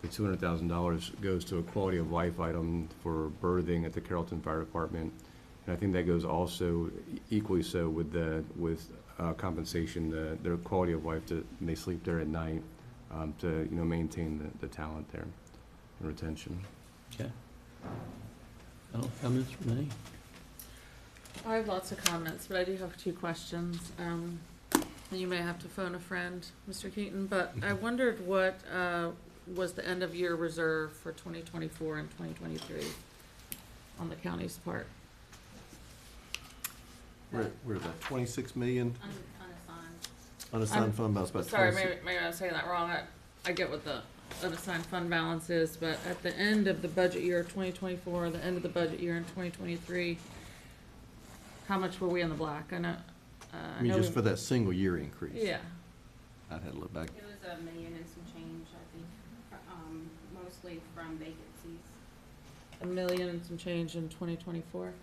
the $200,000 goes to a quality of life item for birthing at the Carrollton Fire Department. And I think that goes also equally so with compensation, their quality of life, when they sleep there at night, to maintain the talent there and retention. Okay. Final comments from any? I have lots of comments, but I do have two questions. You may have to phone a friend, Mr. Keaton, but I wondered what was the end of year reserve for 2024 and 2023 on the county's part? Where's that, 26 million? Unassigned. Unassigned fund balance, about Sorry, 26. maybe I'm saying that wrong. I get what the unassigned fund balance is, but at the end of the budget year 2024, the end of the budget year in 2023, how much were we in the black? I know. I mean, just for that single year increase. Yeah. I'd have to look back. It was $1 million and some change, I think, mostly from vacancies. $1 million and some change in 2024,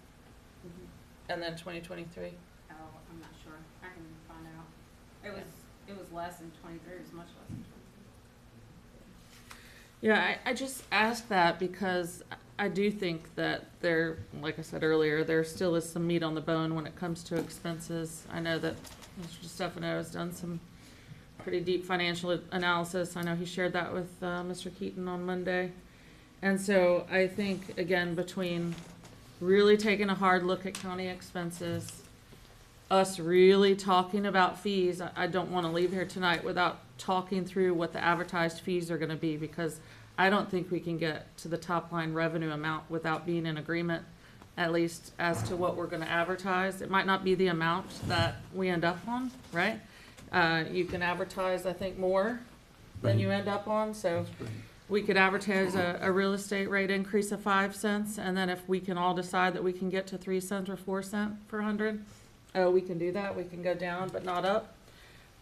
Mm-hmm. and then 2023. Oh, I'm not sure. I can find out. It was less in 23. It was much less in 23. Yeah, I just ask that because I do think that there, like I said earlier, there still is some meat on the bone when it comes to expenses. I know that Mr. Stefano has done some pretty deep financial analysis. I know he shared that with Mr. Keaton on Monday. And so I think, again, between really taking a hard look at county expenses, us really talking about fees, I don't want to leave here tonight without talking through what the advertised fees are going to be, because I don't think we can get to the top line revenue amount without being in agreement, at least as to what we're going to advertise. It might not be the amount that we end up on, right? You can advertise, I think, more than you end up on, so we could advertise a real estate rate increase of 5 cents, and then if we can all decide that we can get to 3 cents or 4 cents per hundred, we can do that. We can go down, but not up.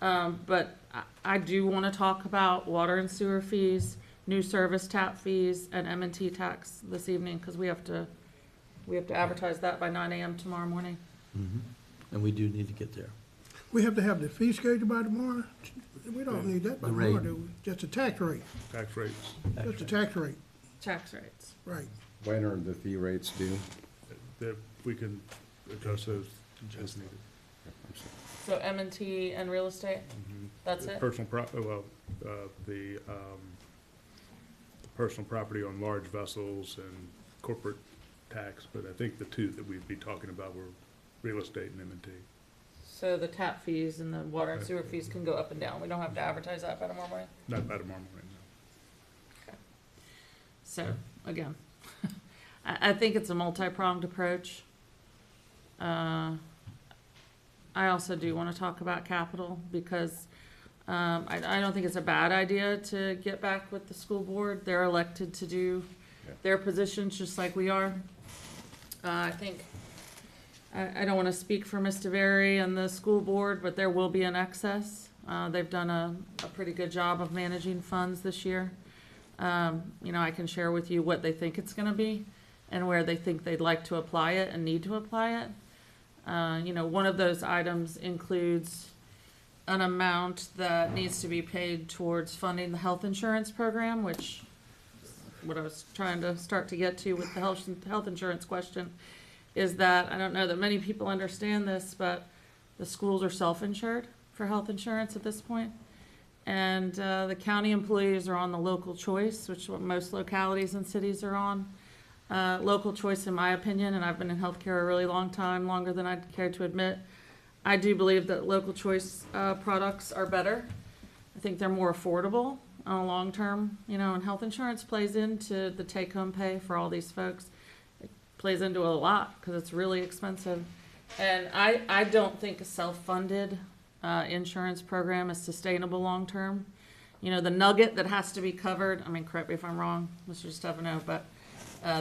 But I do want to talk about water and sewer fees, new service tap fees, and M&T tax this evening, because we have to advertise that by 9 a.m. tomorrow morning. And we do need to get there. We have to have the fee schedule by tomorrow? We don't need that by The tomorrow, rate. do we? Just a tax rate, Tax rates. just a tax rate, Tax rates. right. When are the fee rates due? That we can adjust those as needed. So M&T and real estate, that's it? The personal property on large vessels and corporate tax, but I think the two that we'd be talking about were real estate and M&T. So the tap fees and the water and sewer fees can go up and down. We don't have to advertise that by tomorrow morning? Not by tomorrow morning, no. So, again, I think it's a multi-pronged approach. I also do want to talk about capital, because I don't think it's a bad idea to get back with the school board. They're elected to do their positions just like we are. I think, I don't want to speak for Mr. Berry and the school board, but there will be an excess. They've done a pretty good job of managing funds this year. I can share with you what they think it's going to be and where they think they'd like to apply it and need to apply it. One of those items includes an amount that needs to be paid towards funding the health insurance program, which is what I was trying to start to get to with the health insurance question, is that I don't know that many people understand this, but the schools are self-insured for health insurance at this point. And the county employees are on the local choice, which is what most localities and cities are on. Local choice, in my opinion, and I've been in healthcare a really long time, longer than I'd care to admit. I do believe that local choice products are better. I think they're more affordable on a long term, and health insurance plays into the take-home pay for all these folks. It plays into a lot because it's really expensive. And I don't think a self-funded insurance program is sustainable long term. The nugget that has to be covered, correct me if I'm wrong, Mr. Stefano, but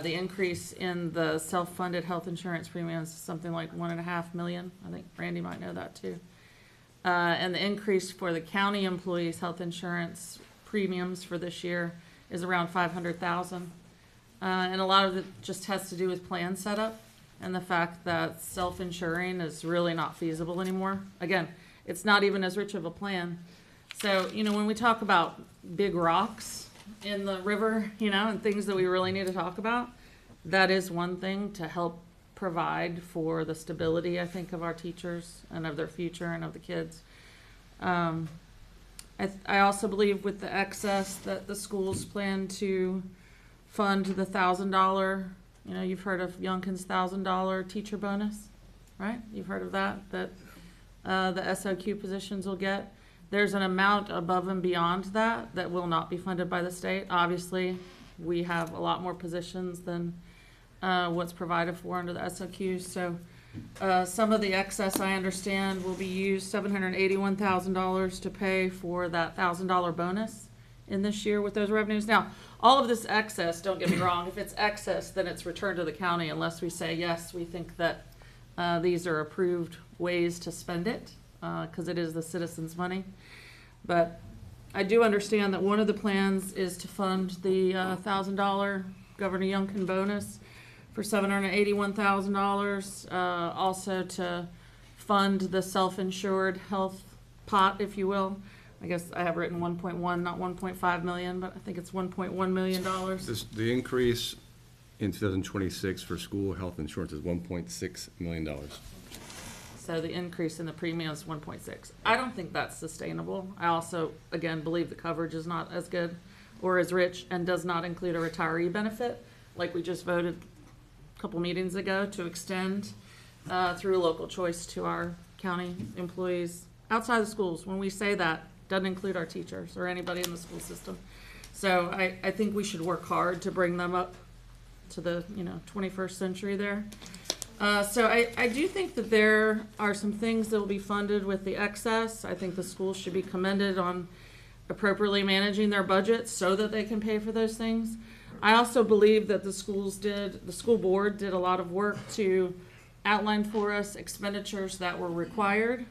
the increase in the self-funded health insurance premiums is something like $1.5 million. I think Randy might know that too. And the increase for the county employees' health insurance premiums for this year is around $500,000. And a lot of it just has to do with plan setup and the fact that self-insuring is really not feasible anymore. Again, it's not even as rich of a plan. So, when we talk about big rocks in the river, and things that we really need to talk about, that is one thing to help provide for the stability, I think, of our teachers and of their future and of the kids. I also believe with the excess that the schools plan to fund the $1,000, you've heard of Youngkin's $1,000 teacher bonus, right? You've heard of that the SOQ positions will get. There's an amount above and beyond that will not be funded by the state. Obviously, we have a lot more positions than what's provided for under the SOQs. So some of the excess, I understand, will be used, $781,000 to pay for that $1,000 bonus in this year with those revenues. Now, all of this excess, don't get me wrong, if it's excess, then it's returned to the county unless we say, yes, we think that these are approved ways to spend it, because it is the citizens' money. But I do understand that one of the plans is to fund the $1,000 Governor Youngkin bonus for $781,000. Also to fund the self-insured health pot, if you will. I guess I have written 1.1, not 1.5 million, but I think it's $1.1 million. The increase in 2026 for school health insurance is $1.6 million. So the increase in the premium is 1.6. I don't think that's sustainable. I also, again, believe the coverage is not as good or as rich and does not include a retiree benefit, like we just voted a couple meetings ago to extend through a local choice to our county employees outside the schools. When we say that, doesn't include our teachers or anybody in the school system. So I think we should work hard to bring them up to the 21st century there. So I do think that there are some things that will be funded with the excess. I think the schools should be commended on appropriately managing their budgets so that they can pay for those things. I also believe that the school board did a lot of work to outline for us expenditures that were required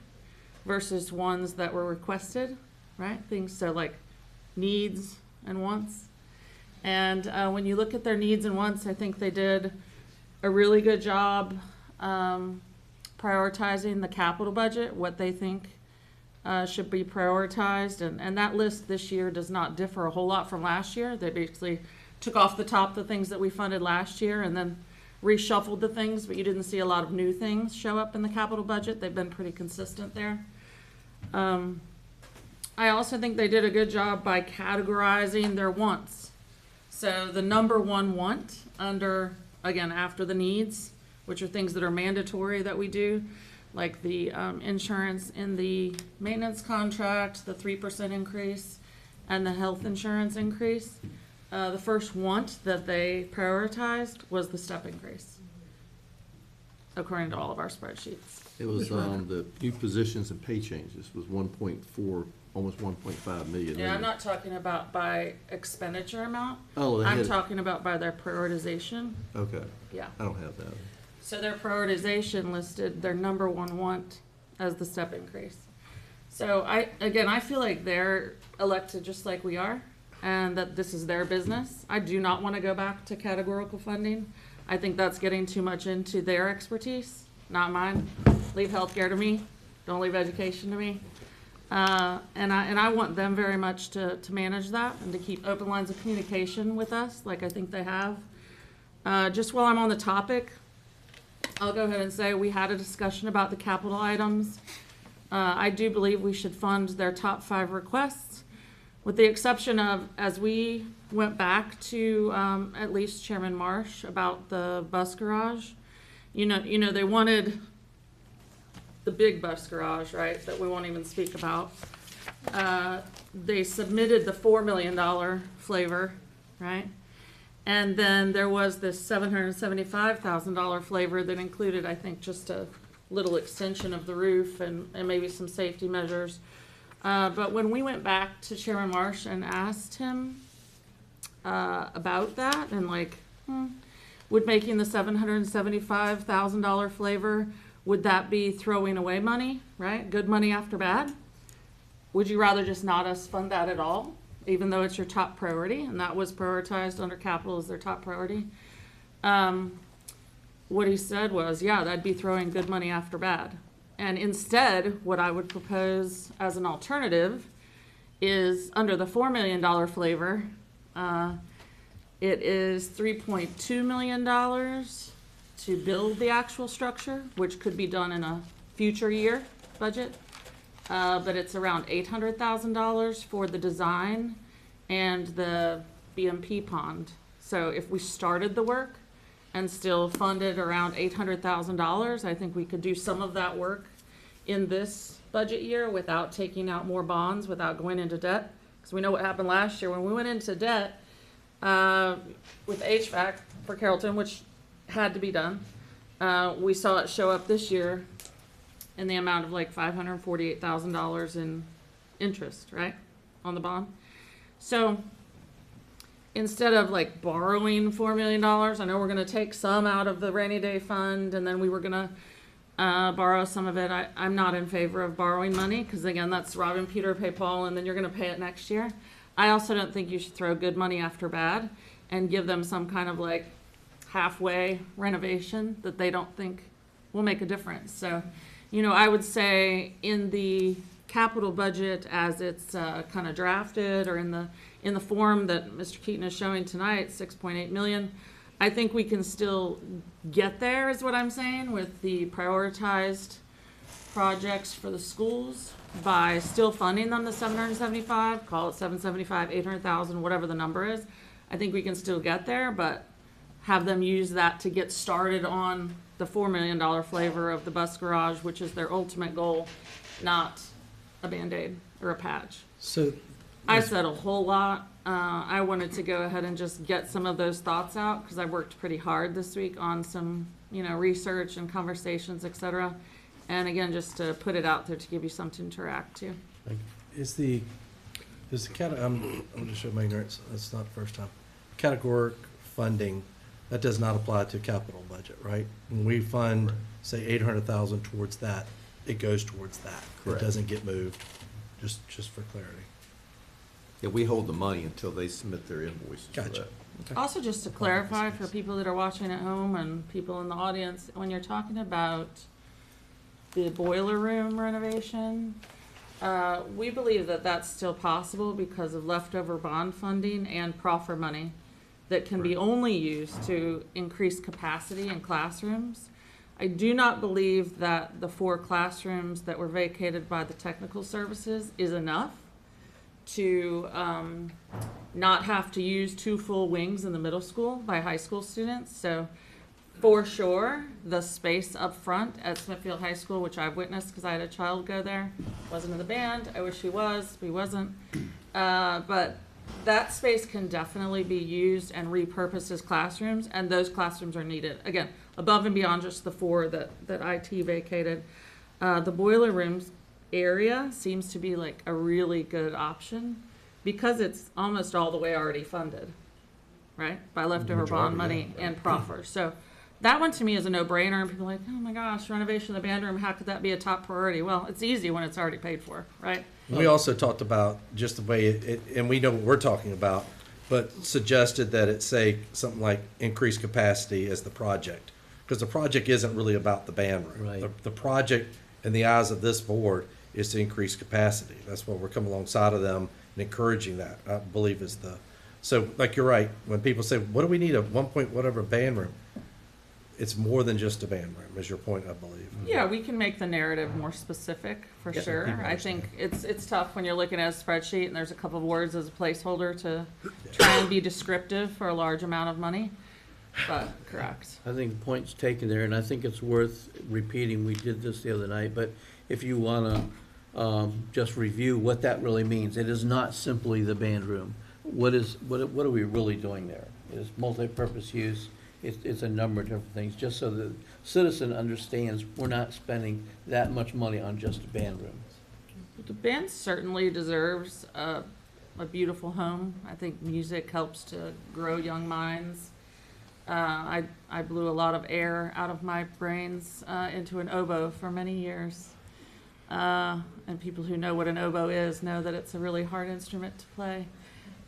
versus ones that were requested, right? Things so like needs and wants. And when you look at their needs and wants, I think they did a really good job prioritizing the capital budget, what they think should be prioritized. And that list this year does not differ a whole lot from last year. They basically took off the top the things that we funded last year and then reshuffled the things, but you didn't see a lot of new things show up in the capital budget. They've been pretty consistent there. I also think they did a good job by categorizing their wants. So the number one want under, again, after the needs, which are things that are mandatory that we do, like the insurance in the maintenance contract, the 3% increase, and the health insurance increase. The first want that they prioritized was the step increase, according to all of our spreadsheets. It was the new positions and pay changes was 1.4, almost 1.5 million. Yeah, I'm not talking about by expenditure amount. Oh, I'm talking about by their prioritization. Okay. Yeah. I don't have that. So their prioritization listed their number one want as the step increase. So I feel like they're elected just like we are, and that this is their business. I do not want to go back to categorical funding. I think that's getting too much into their expertise, not mine. Leave healthcare to me. Don't leave education to me. And I want them very much to manage that and to keep open lines of communication with us, like I think they have. Just while I'm on the topic, I'll go ahead and say we had a discussion about the capital items. I do believe we should fund their top 5 requests, with the exception of, as we went back to at least Chairman Marsh about the bus garage, they wanted the big bus garage, right, that we won't even speak about. They submitted the $4 million flavor, right? And then there was this $775,000 flavor that included, I think, just a little extension of the roof and maybe some safety measures. But when we went back to Chairman Marsh and asked him about that and would making the $775,000 flavor, would that be throwing away money, right? Good money after bad? Would you rather just not us fund that at all, even though it's your top priority? And that was prioritized under capital as their top priority. What he said was, yeah, that'd be throwing good money after bad. And instead, what I would propose as an alternative is under the $4 million flavor, it is $3.2 million to build the actual structure, which could be done in a future year budget. But it's around $800,000 for the design and the BMP pond So if we started the work and still funded around $800,000, I think we could do some of that work in this budget year without taking out more bonds, without going into debt. Because we know what happened last year when we went into debt with HVAC for Carrollton, which had to be done. We saw it show up this year in the amount of like $548,000 in interest, right, on the bond. So instead of like borrowing $4 million, I know we're going to take some out of the rainy day fund, and then we were going to borrow some of it. I'm not in favor of borrowing money because, again, that's robbing Peter to pay Paul, and then you're going to pay it next year. I also don't think you should throw good money after bad and give them some kind of like halfway renovation that they don't think will make a difference. So, you know, I would say in the capital budget as it's kind of drafted, or in the form that Mr. Keaton is showing tonight, 6.8 million, I think we can still get there, is what I'm saying, with the prioritized projects for the schools by still funding them the 775, call it 775, 800,000, whatever the number is. I think we can still get there, but have them use that to get started on the $4 million flavor of the bus garage, which is their ultimate goal, not a Band-Aid or a patch. So I said a whole lot. I wanted to go ahead and just get some of those thoughts out because I worked pretty hard this week on some, you know, research and conversations, et cetera. And again, just to put it out there to give you something to react to. I'm just showing my ignorance, that's not the first time. Categoric funding, that does not apply to capital budget, right? When we fund, say, 800,000 towards that, it goes towards that. Correct. It doesn't get moved, just for clarity. Yeah, we hold the money until they submit their invoices for Gotcha. that. Also, just to clarify for people that are watching at home and people in the audience, when you're talking about the boiler room renovation, we believe that that's still possible because of leftover bond funding and proffer money that can be only used to increase capacity in classrooms. I do not believe that the 4 classrooms that were vacated by the technical services is enough to not have to use 2 full wings in the middle school by high school students. So for sure, the space up front at Smithfield High School, which I've witnessed because I had a child go there, wasn't in the band. I wish he was, he wasn't. But that space can definitely be used and repurposed as classrooms, and those classrooms are needed. Again, above and beyond just the 4 that IT vacated. The boiler rooms area seems to be like a really good option because it's almost all the way already funded, right? By leftover bond money and proffer. So that one to me is a no-brainer, and people are like, oh my gosh, renovation of the band room, how could that be a top priority? Well, it's easy when it's already paid for, right? We also talked about just the way it, and we know what we're talking about, but suggested that it say something like increased capacity as the project. Because the project isn't really about the band room. Right. The project, in the eyes of this board, is to increase capacity. That's why we're coming alongside of them and encouraging that, I believe is the, so like you're right, when people say, what do we need, a 1 point whatever band room? It's more than just a band room, is your point, I believe. Yeah, we can make the narrative more specific, for Yeah, sure. people I think it's tough when you're looking at a spreadsheet and there's a couple of words as a placeholder to try and be descriptive for a large amount of money, but correct. I think the point's taken there, and I think it's worth repeating. We did this the other night, but if you want to just review what that really means, it is not simply the band room. What are we really doing there? It's multi-purpose use. It's a number of different things, just so the citizen understands we're not spending that much money on just a band room. The band certainly deserves a beautiful home. I think music helps to grow young minds. I blew a lot of air out of my brains into an oboe for many years. And people who know what an oboe is know that it's a really hard instrument to play.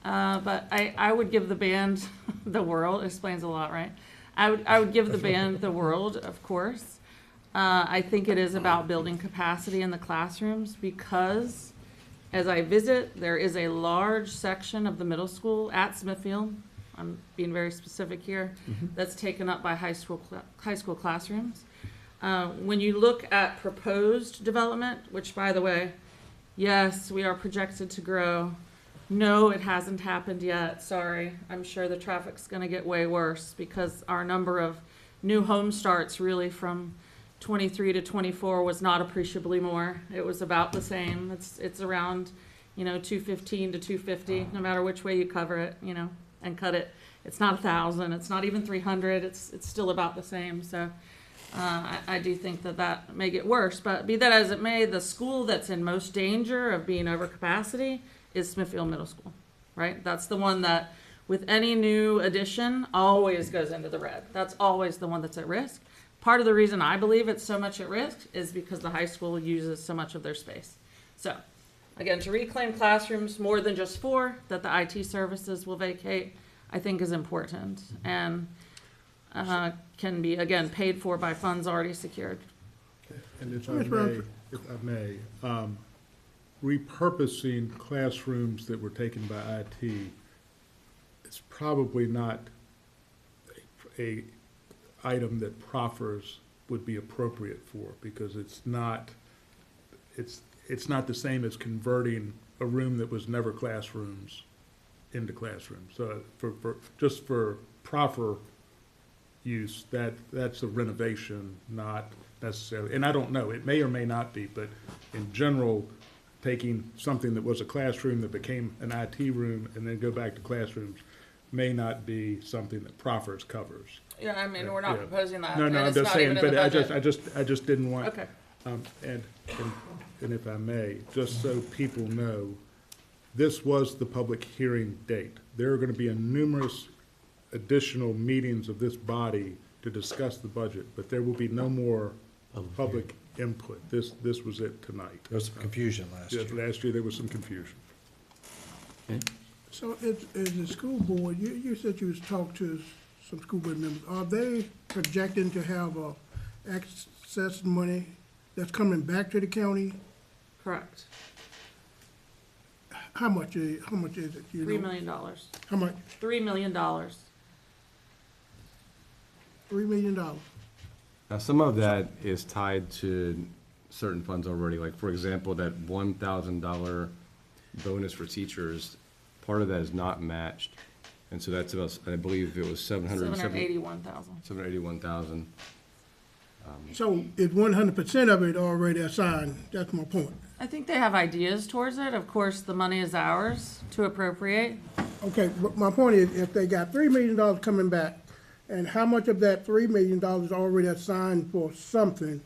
But I would give the band the world. It explains a lot, right? I would give the band the world, of course. I think it is about building capacity in the classrooms because as I visit, there is a large section of the middle school at Smithfield, I'm being very specific here, that's taken up by high school classrooms. When you look at proposed development, which by the way, yes, we are projected to grow No, it hasn't happened yet, sorry. I'm sure the traffic's gonna get way worse because our number of new home starts really from 23 to 24 was not appreciably more. It was about the same. It's around, 215 to 250, no matter which way you cover it, and cut it. It's not 1,000, it's not even 300, it's still about the same, so. I do think that may get worse, but be that as it may, the school that's in most danger of being over capacity is Smithfield Middle School, right? That's the one that, with any new addition, always goes into the red. That's always the one that's at risk. Part of the reason I believe it's so much at risk is because the high school uses so much of their space. So, again, to reclaim classrooms more than just 4 that the IT services will vacate, I think is important. And can be, again, paid for by funds already secured. And if I may, repurposing classrooms that were taken by IT is probably not a item that proffers would be appropriate for, because it's not the same as converting a room that was never classrooms into classrooms. So just for proffer use, that's a renovation, not necessarily, and I don't know, it may or may not be, but in general, taking something that was a classroom that became an IT room and then go back to classrooms may not be something that proffers covers. Yeah, I mean, we're not proposing that. No, and I'm it's just not saying, even in but the budget. I just didn't want. Okay. And if I may, just so people know, this was the public hearing date. There are gonna be numerous additional meetings of this body to discuss the budget, but there will be no more public input. This was it tonight. There was some confusion last year. Last year, there was some confusion. So as a school board, you said you was talking to some school board members. Are they projecting to have excess money that's coming back to the county? Correct. How much is it? $3 million. How much? $3 million. $3 million. Now, some of that is tied to certain funds already, like, for example, that $1,000 bonus for teachers, part of that is not matched. And so that's about, I believe it was $781,000. $781,000. So is 100% of it already assigned? That's my point. I think they have ideas towards it. Of course, the money is ours to appropriate. Okay, but my point is, if they got $3 million coming back, and how much of that $3 million is already assigned for something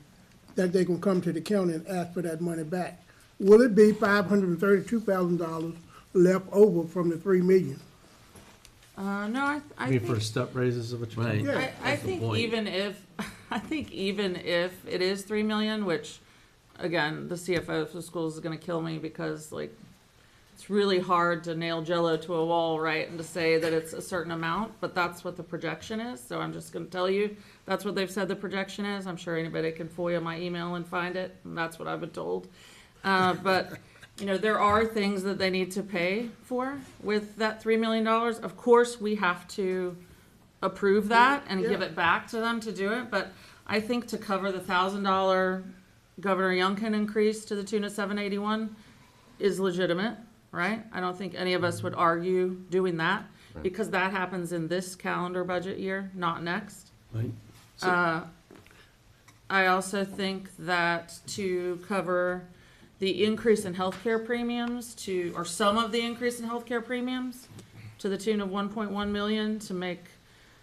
that they can come to the county and ask for that money back? Will it be $532,000 left over from the $3 million? No, I mean, think. for step raises of a Right. Yeah. I think even if, it is 3 million, which, again, the CFO of the schools is gonna kill me because, it's really hard to nail Jello to a wall, right, and to say that it's a certain amount, but that's what the projection is, so I'm just gonna tell you, that's what they've said the projection is. I'm sure anybody can FOIA my email and find it, and that's what I've been told. But, there are things that they need to pay for with that $3 million. Of course, we have to approve that and give it back to them to do it, but I think to cover the $1,000 Governor Youngkin increase to the tune of $781 is legitimate, right? I don't think any of us would argue doing that, because that happens in this calendar budget year, not next. Right. I also think that to cover the increase in healthcare premiums or some of the increase in healthcare premiums to the tune of 1.1 million to make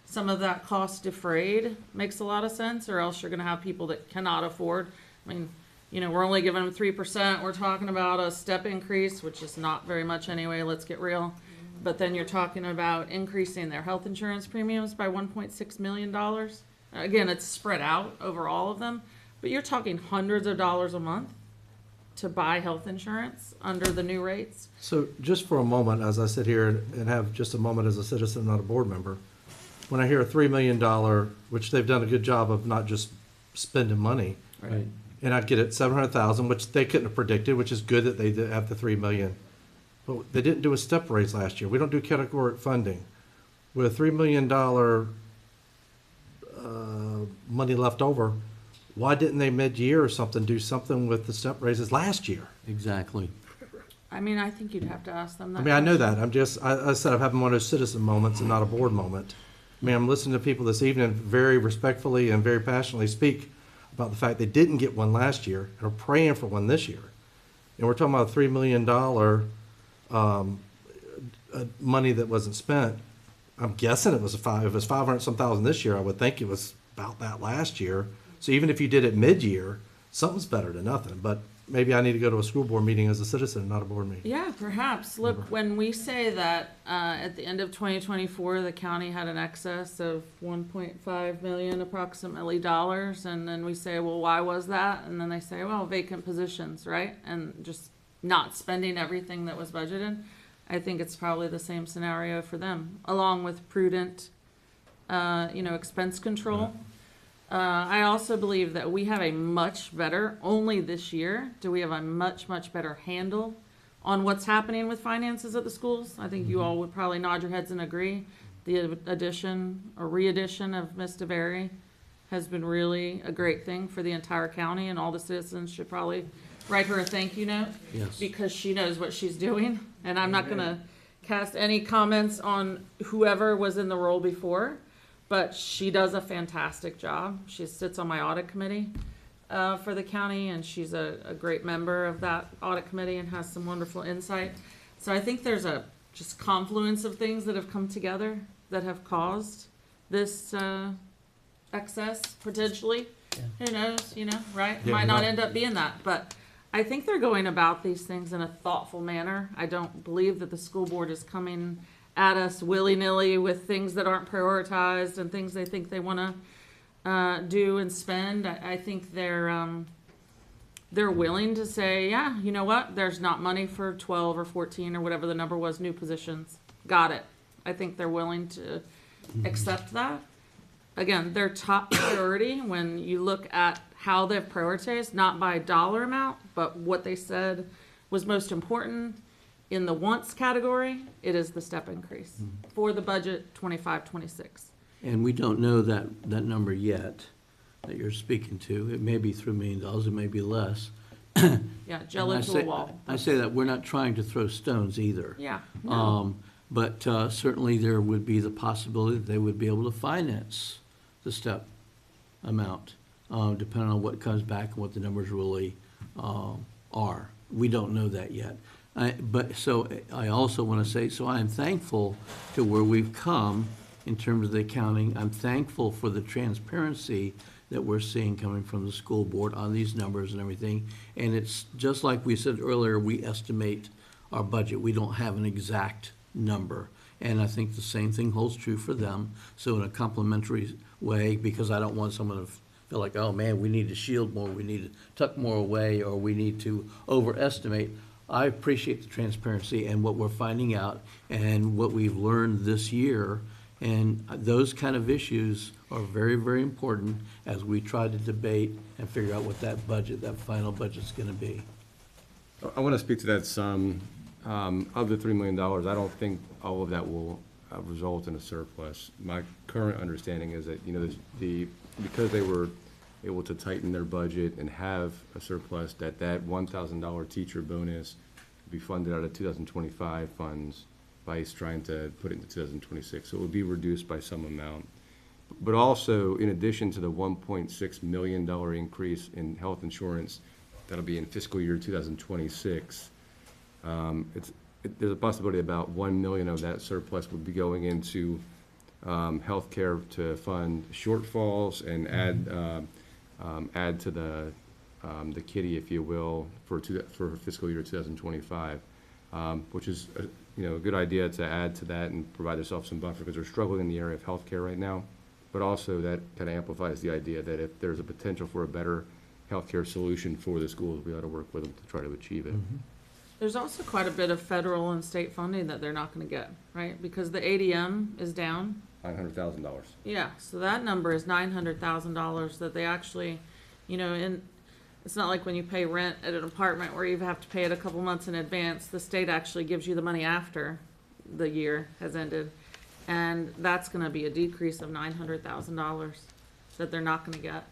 some of that cost defrayed makes a lot of sense, or else you're gonna have people that cannot afford. I mean, we're only giving them 3%. We're talking about a step increase, which is not very much anyway, let's get real. But then you're talking about increasing their health insurance premiums by $1.6 million. Again, it's spread out over all of them, but you're talking hundreds of dollars a month to buy health insurance under the new rates. So just for a moment, as I sit here and have just a moment as a citizen, not a board member, when I hear a $3 million, which they've done a good job of not just spending money, Right. and I'd get it 700,000, which they couldn't have predicted, which is good that they did have the 3 million. But they didn't do a step raise last year. We don't do categoric funding. With a $3 million money left over, why didn't they mid-year or something do something with the step raises last year? Exactly. I mean, I think you'd have to ask them that. I mean, I know question. that. I said I'm having one of those citizen moments and not a board moment. I mean, I'm listening to people this evening very respectfully and very passionately speak about the fact they didn't get one last year and are praying for one this year. And we're talking about a $3 million money that wasn't spent. I'm guessing it was if it was 500 some thousand this year, I would think it was about that last year. So even if you did it mid-year, something's better than nothing. But maybe I need to go to a school board meeting as a citizen, not a board meeting. Yeah, perhaps. Look, when we say that at the end of 2024, the county had an excess of 1.5 million approximately dollars, and then we say, well, why was that? And then they say, well, vacant positions, right? And just not spending everything that was budgeted. I think it's probably the same scenario for them, along with prudent, expense control. I also believe that we have a much better, only this year, do we have a much, much better handle on what's happening with finances at the schools. I think you all would probably nod your heads and agree. The addition or re-addition of Ms. DeVary has been really a great thing for the entire county, and all the citizens should probably write her a thank you note. Yes. Because she knows what she's doing, and I'm not gonna cast any comments on whoever was in the role before, but she does a fantastic job. She sits on my audit committee for the county, and she's a great member of that audit committee and has some wonderful insight. So I think there's a just confluence of things that have come together that have caused this excess potentially. Who knows, right? Yeah, Might not no. end up being that, but I think they're going about these things in a thoughtful manner. I don't believe that the school board is coming at us willy-nilly with things that aren't prioritized and things they think they want to do and spend. I think they're willing to say, yeah, you know what? There's not money for 12 or 14 or whatever the number was, new positions. Got it. I think they're willing to accept that. Again, their top priority, when you look at how they've prioritized, not by dollar amount, but what they said was most important in the wants category, it is the step increase for the budget 25-26. And we don't know that number yet that you're speaking to. It may be $3 million, it may be less. Yeah, jello And to a wall. I say that we're not trying to throw stones either. Yeah, no. But certainly there would be the possibility that they would be able to finance the step amount, depending on what comes back and what the numbers really are. We don't know that yet. But so I also want to say, so I'm thankful to where we've come in terms of the accounting. I'm thankful for the transparency that we're seeing coming from the school board on these numbers and everything. And it's just like we said earlier, we estimate our budget. We don't have an exact number. And I think the same thing holds true for them. So in a complementary way, because I don't want someone to feel like, oh man, we need to shield more, we need to tuck more away, or we need to overestimate. I appreciate the transparency and what we're finding out and what we've learned this year. And those kind of issues are very, very important as we try to debate and figure out what that budget, that final budget's gonna be. I want to speak to that sum. Of the $3 million, I don't think all of that will result in a surplus. My current understanding is that, because they were able to tighten their budget and have a surplus, that $1,000 teacher bonus would be funded out of 2025 funds by trying to put it into 2026. So it would be reduced by some amount. But also, in addition to the $1.6 million increase in health insurance, that'll be in fiscal year 2026, there's a possibility about $1 million of that surplus would be going into healthcare to fund shortfalls and add to the kitty, if you will, for fiscal year 2025, which is a good idea to add to that and provide themselves some buffer because they're struggling in the area of healthcare right now. But also that kind of amplifies the idea that if there's a potential for a better healthcare solution for the schools, we ought to work with them to try to achieve it. There's also quite a bit of federal and state funding that they're not gonna get, right? Because the ADM is down. $900,000. Yeah, so that number is $900,000 that they actually, and it's not like when you pay rent at an apartment where you have to pay it a couple months in advance. The state actually gives you the money after the year has ended. And that's gonna be a decrease of $900,000 that they're not gonna get.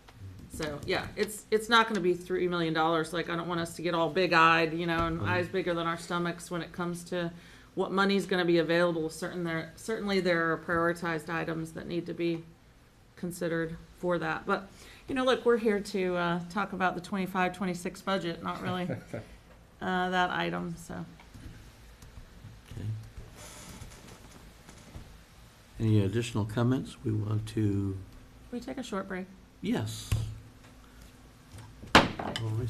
So, yeah, it's not gonna be $3 million. Like, I don't want us to get all big-eyed, you know, and eyes bigger than our stomachs when it comes to what money's gonna be available. Certainly there are prioritized items that need to be considered for that. But, you know, look, we're here to talk about the 25-26 budget, not really that item, so. Okay. Any additional comments? We want to, Can we take a short break? yes. We'll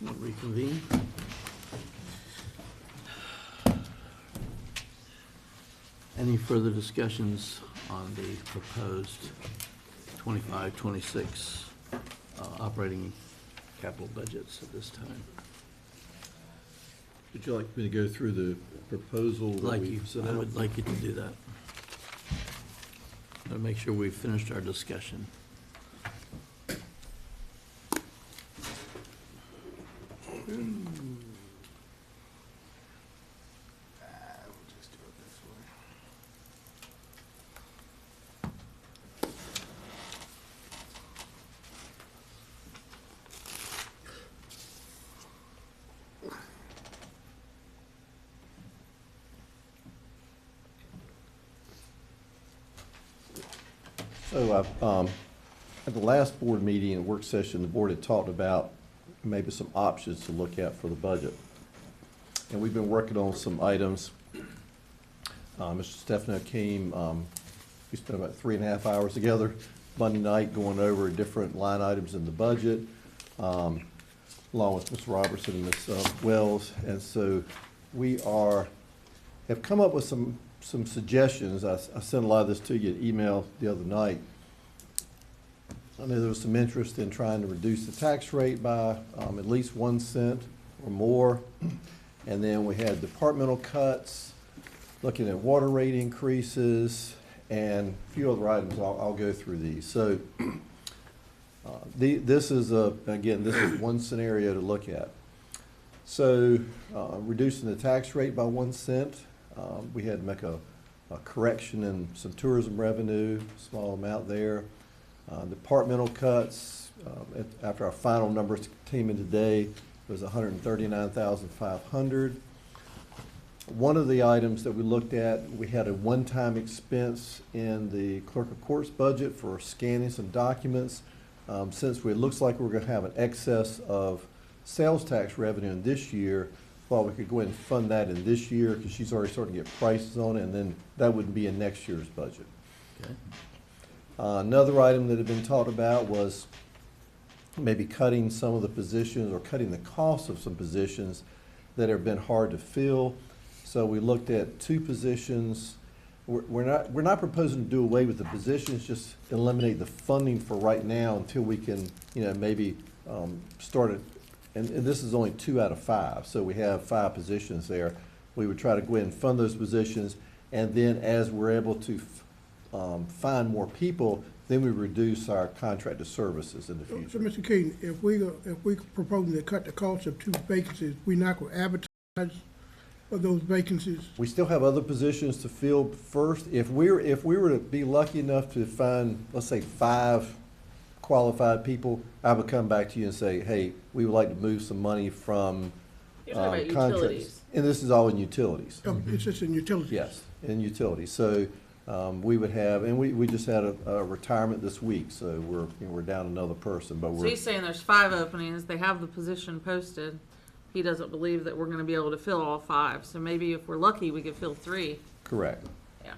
We'll reconvene. Any further discussions on the proposed 25-26 operating capital budgets at this time? Would you like me to go through the proposal that we set I out? would like you to do that. I'll make sure we've finished our discussion. So at the last board meeting and work session, the board had talked about maybe some options to look at for the budget. And we've been working on some items. Mr. Stefano came, we spent about 3.5 hours together Monday night going over different line items in the budget, along with Ms. Robertson and Ms. Wells. And so we have come up with some suggestions. I sent a lot of this to you in email the other night. I know there was some interest in trying to reduce the tax rate by at least 1 cent or more. And then we had departmental cuts, looking at water rate increases, and a few other items. I'll go through these. So this is one scenario to look at. So reducing the tax rate by 1 cent. We had to make a correction in some tourism revenue, small amount there. Departmental cuts, after our final numbers came in today, was $139,500. One of the items that we looked at, we had a one-time expense in the clerk of court's budget for scanning some documents. Since it looks like we're going to have an excess of sales tax revenue in this year, thought we could go ahead and fund that in this year because she's already starting to get prices on it, and then that wouldn't be in next year's budget. Okay. Another item that had been talked about was maybe cutting some of the positions or cutting the cost of some positions that have been hard to fill. So we looked at 2 positions. We're not proposing to do away with the positions, just eliminate the funding for right now until we can, maybe start it. And this is only 2 out of 5, so we have 5 positions there. We would try to go ahead and fund those positions, and then as we're able to find more people, then we reduce our contracted services in the future. So, Mr. Keaton, if we propose to cut the cost of 2 vacancies, we're not going to advertise for those vacancies? We still have other positions to fill first. If we were to be lucky enough to find, let's say, 5 qualified people, I would come back to you and say, hey, we would like to move some money from You're talking about contracts. utilities. And this is all in utilities. It's just in utilities? Yes, in utilities. So we would have, and we just had a retirement this week, so we're down another person, but So we're. he's saying there's 5 openings, they have the position posted. He doesn't believe that we're gonna be able to fill all 5, so maybe if we're lucky, we could fill 3. Correct. Yeah.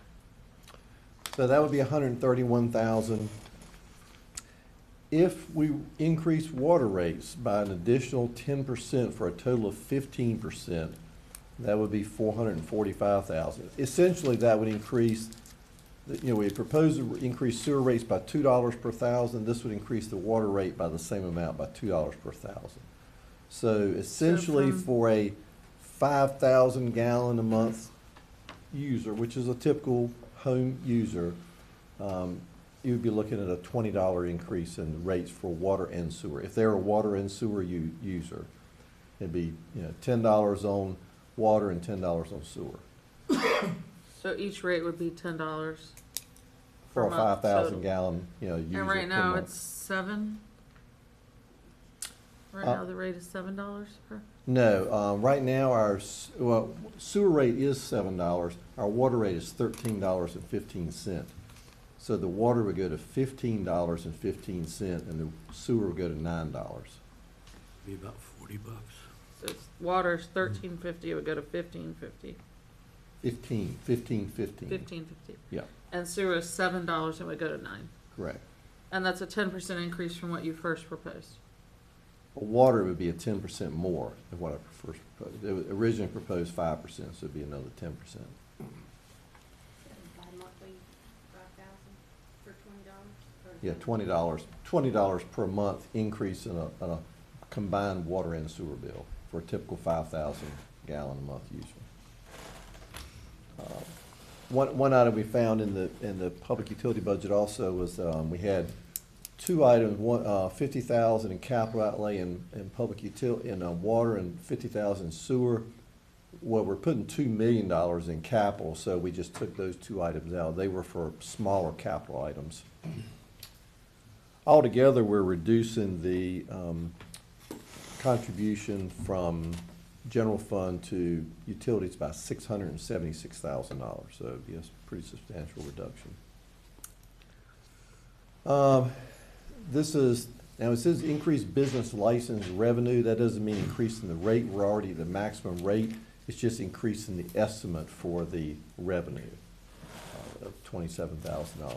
So that would be $131,000. If we increase water rates by an additional 10% for a total of 15%, that would be $445,000. Essentially, that would increase, we had proposed to increase sewer rates by $2 per thousand. This would increase the water rate by the same amount, by $2 per thousand. So essentially, for a 5,000 gallon a month user, which is a typical home user, you would be looking at a $20 increase in the rates for water and sewer. If they're a water and sewer user, it'd be $10 on water and $10 on sewer. So each rate would be $10 For a per month 5,000 total. gallon, user. And right per now, month. it's 7? Right now, the rate is $7 per? No, right now sewer rate is $7. Our water rate is $13.15. So the water would go to $15.15 and the sewer would go to $9. Be about $40. So it's water's $13.50, it would go to $15.50. $15.50. $15.50. Yeah, And sewer is $7, it would go to $9. correct. And that's a 10% increase from what you first proposed. Water would be a 10% more than what I first proposed. It was originally proposed 5%, so it'd be another 10%. Bi-monthly, 5,000 for $20? Yeah, $20 per month increase in a combined water and sewer bill for a typical 5,000 gallon a month user. One item we found in the public utility budget also was we had two items, one 50,000 in capital outlay in public utility in water and 50,000 in sewer. Well, we're putting $2 million in capital, so we just took those two items out. They were for smaller capital items. Altogether, we're reducing the contribution from general fund to utilities by $676,000, so it'd be a pretty substantial reduction. This is, now it says increased business license revenue. That doesn't mean increasing the rate. We're already at the maximum rate. It's just increasing the estimate for the revenue of $27,000.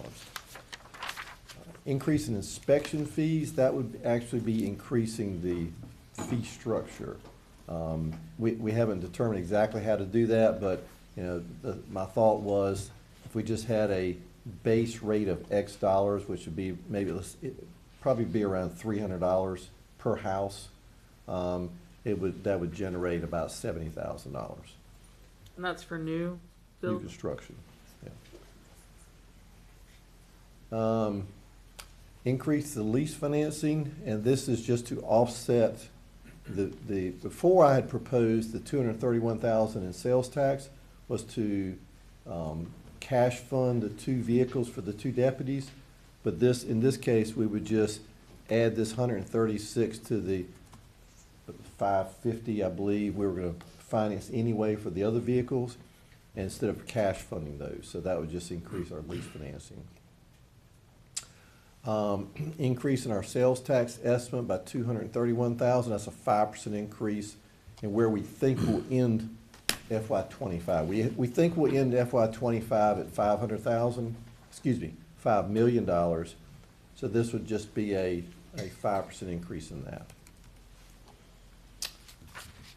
Increase in inspection fees, that would actually be increasing the fee structure. We haven't determined exactly how to do that, but you know, my thought was if we just had a base rate of X dollars, which would be maybe probably be around $300 per house, that would generate about $70,000. And that's for new New build? construction, yeah. Increase the lease financing, and this is just to offset before I had proposed the $231,000 in sales tax was to cash fund the two vehicles for the two deputies, but in this case we would just add this 136 to the 550 I believe we were going to finance anyway for the other vehicles instead of cash funding those, so that would just increase our lease financing. Increase in our sales tax estimate by $231,000. That's a 5% increase in where we think we'll end FY25. We think we'll end FY25 at $5 million. So this would just be a 5% increase in that.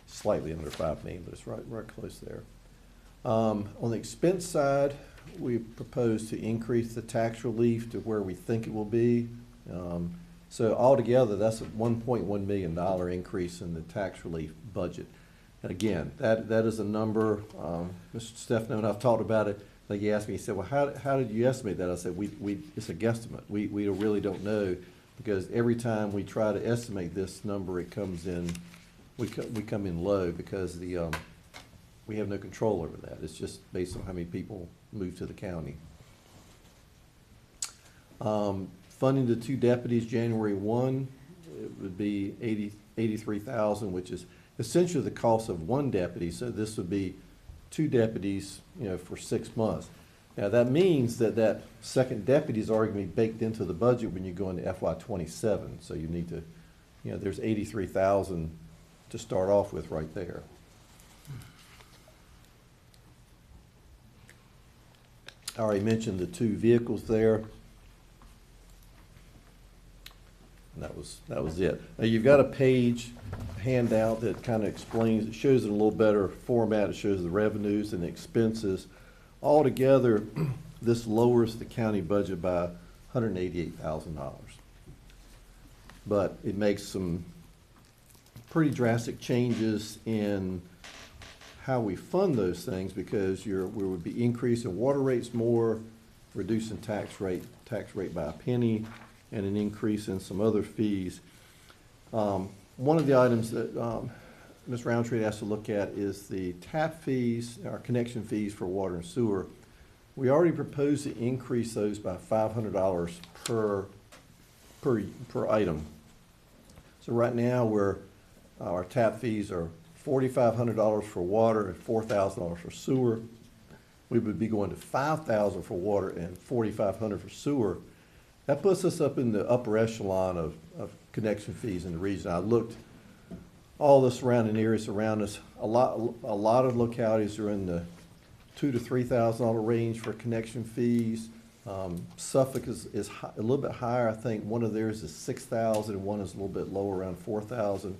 Slightly under $5 million, but it's right close there. On the expense side, we propose to increase the tax relief to where we think it will be. So altogether, that's a $1.1 million increase in the tax relief budget. And again, that is a number, Mr. Stefano and I've talked about it. Like he asked me, he said, well, how did you estimate that? I said, it's a guesstimate. We really don't know, because every time we try to estimate this number, it comes in, we come in low because we have no control over that. It's just based on how many people move to the county. Funding the two deputies January 1, it would be $83,000, which is essentially the cost of one deputy. So this would be two deputies, for 6 months. Now that means that second deputy is already going to be baked into the budget when you go into FY27. So you need to, there's $83,000 to start off with right there. I already mentioned the two vehicles there. And that was it. Now you've got a page handout that kind of explains, it shows it in a little better format. It shows the revenues and the expenses. Altogether, this lowers the county budget by $188,000. But it makes some pretty drastic changes in how we fund those things, because we would be increasing water rates more, reducing tax rate by a penny, and an increase in some other fees. One of the items that Ms. Roundtree asked to look at is the tap fees, our connection fees for water and sewer. We already proposed to increase those by $500 per item. So right now our tap fees are $4,500 for water and $4,000 for sewer. We would be going to $5,000 for water and $4,500 for sewer. That puts us up in the upper echelon of connection fees in the region. I looked all the surrounding areas around us. A lot of localities are in the $2,000 to $3,000 range for connection fees. Suffolk is a little bit higher. I think one of theirs is 6,000 and one is a little bit lower, around 4,000.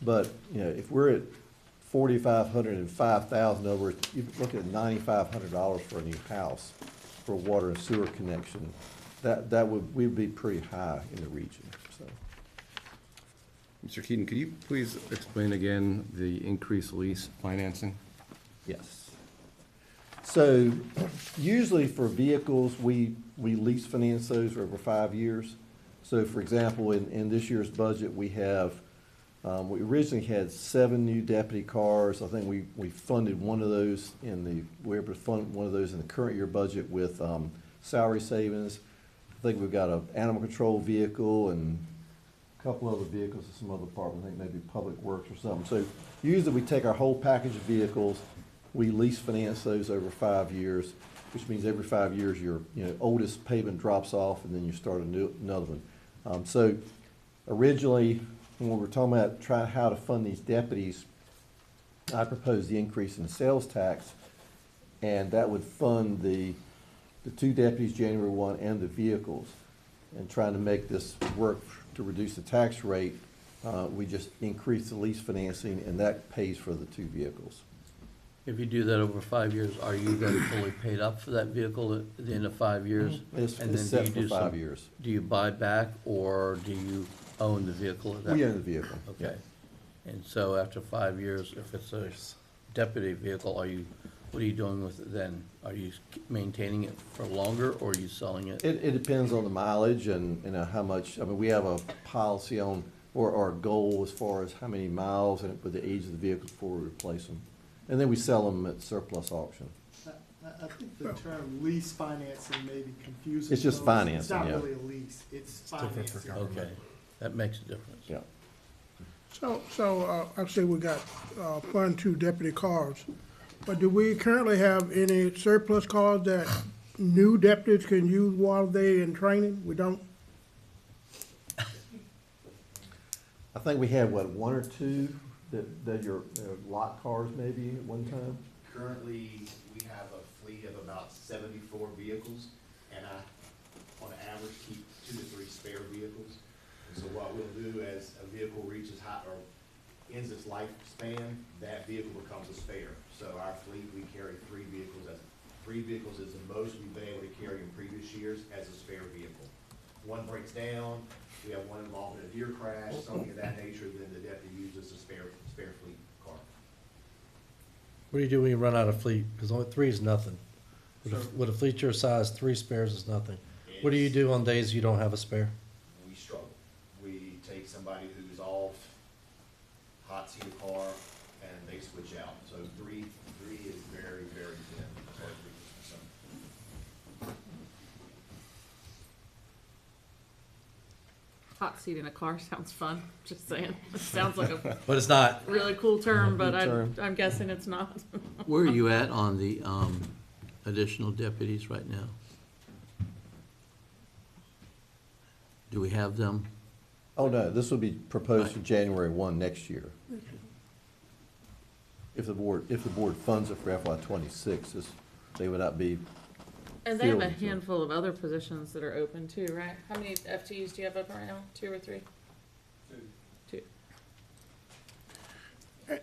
But, you know, if we're at 4,500 and 5,000, in other words, you're looking at $9,500 for a new house for a water and sewer connection. We'd be pretty high in the region, so. Mr. Keaton, could you please explain again the increased lease financing? Yes. So usually for vehicles, we lease finance those over 5 years. So for example, in this year's budget, we have, we originally had 7 new deputy cars. I think we funded one of those we were able to fund one of those in the current year budget with salary savings. I think we've got an animal control vehicle and a couple other vehicles in some other department, I think maybe Public Works or something. So usually we take our whole package of vehicles, we lease finance those over 5 years, which means every 5 years your oldest payment drops off and then you start another one. So originally, when we were talking about trying how to fund these deputies, I proposed the increase in the sales tax, and that would fund the 2 deputies January 1 and the vehicles. And trying to make this work to reduce the tax rate, we just increase the lease financing, and that pays for the 2 vehicles. If you do that over 5 years, are you then fully paid up for that vehicle at the end of 5 years? It's And then set do you for do 5 some- years. Do you buy back, or do you own the vehicle at that? We own the vehicle. Okay. And so after 5 years, if it's a deputy vehicle, what are you doing with it then? Are you maintaining it for longer, or are you selling it? It depends on the mileage and how much, I mean, we have a policy on, or our goal as far as how many miles and with the age of the vehicle before we replace them. And then we sell them at surplus auction. I think the term lease financing may be confusing. It's just folks. financing, It's not yeah. really a lease, it's financing. Okay, that makes a difference. Yeah. So I say we got, fund 2 deputy cars, but do we currently have any surplus cars that new deputies can use while they in training? We don't? I think we have, what, 1 or 2 that are lot cars maybe at one time? Currently, we have a fleet of about 74 vehicles, and I, on average, keep 2 to 3 spare vehicles. And so what we'll do as a vehicle reaches high, or ends its lifespan, that vehicle becomes a spare. So our fleet, we carry 3 vehicles. 3 vehicles is the most we've been able to carry in previous years as a spare vehicle. One breaks down, we have one involved in a deer crash, something of that nature, then the deputy uses a spare fleet car. What do you do when you run out of fleet? Because only 3 is nothing. With a fleet your size, 3 spares is nothing. What do you do on days you don't have a spare? We struggle. We take somebody who's off, hot seat a car, and they switch out. So three is very, very thin as far as vehicles are concerned. Hot seat in a car sounds fun, just saying. It sounds like a But it's not. really cool term, but Good term. I'm guessing it's not. Where are you at on the additional deputies right now? Do we have them? Oh, no, this will be proposed for January 1 next year. If the board funds it for FY '26, they would not be. And they have a filled until- handful of other positions that are open too, right? How many FTEs do you have open right now? 2 or 3? 2.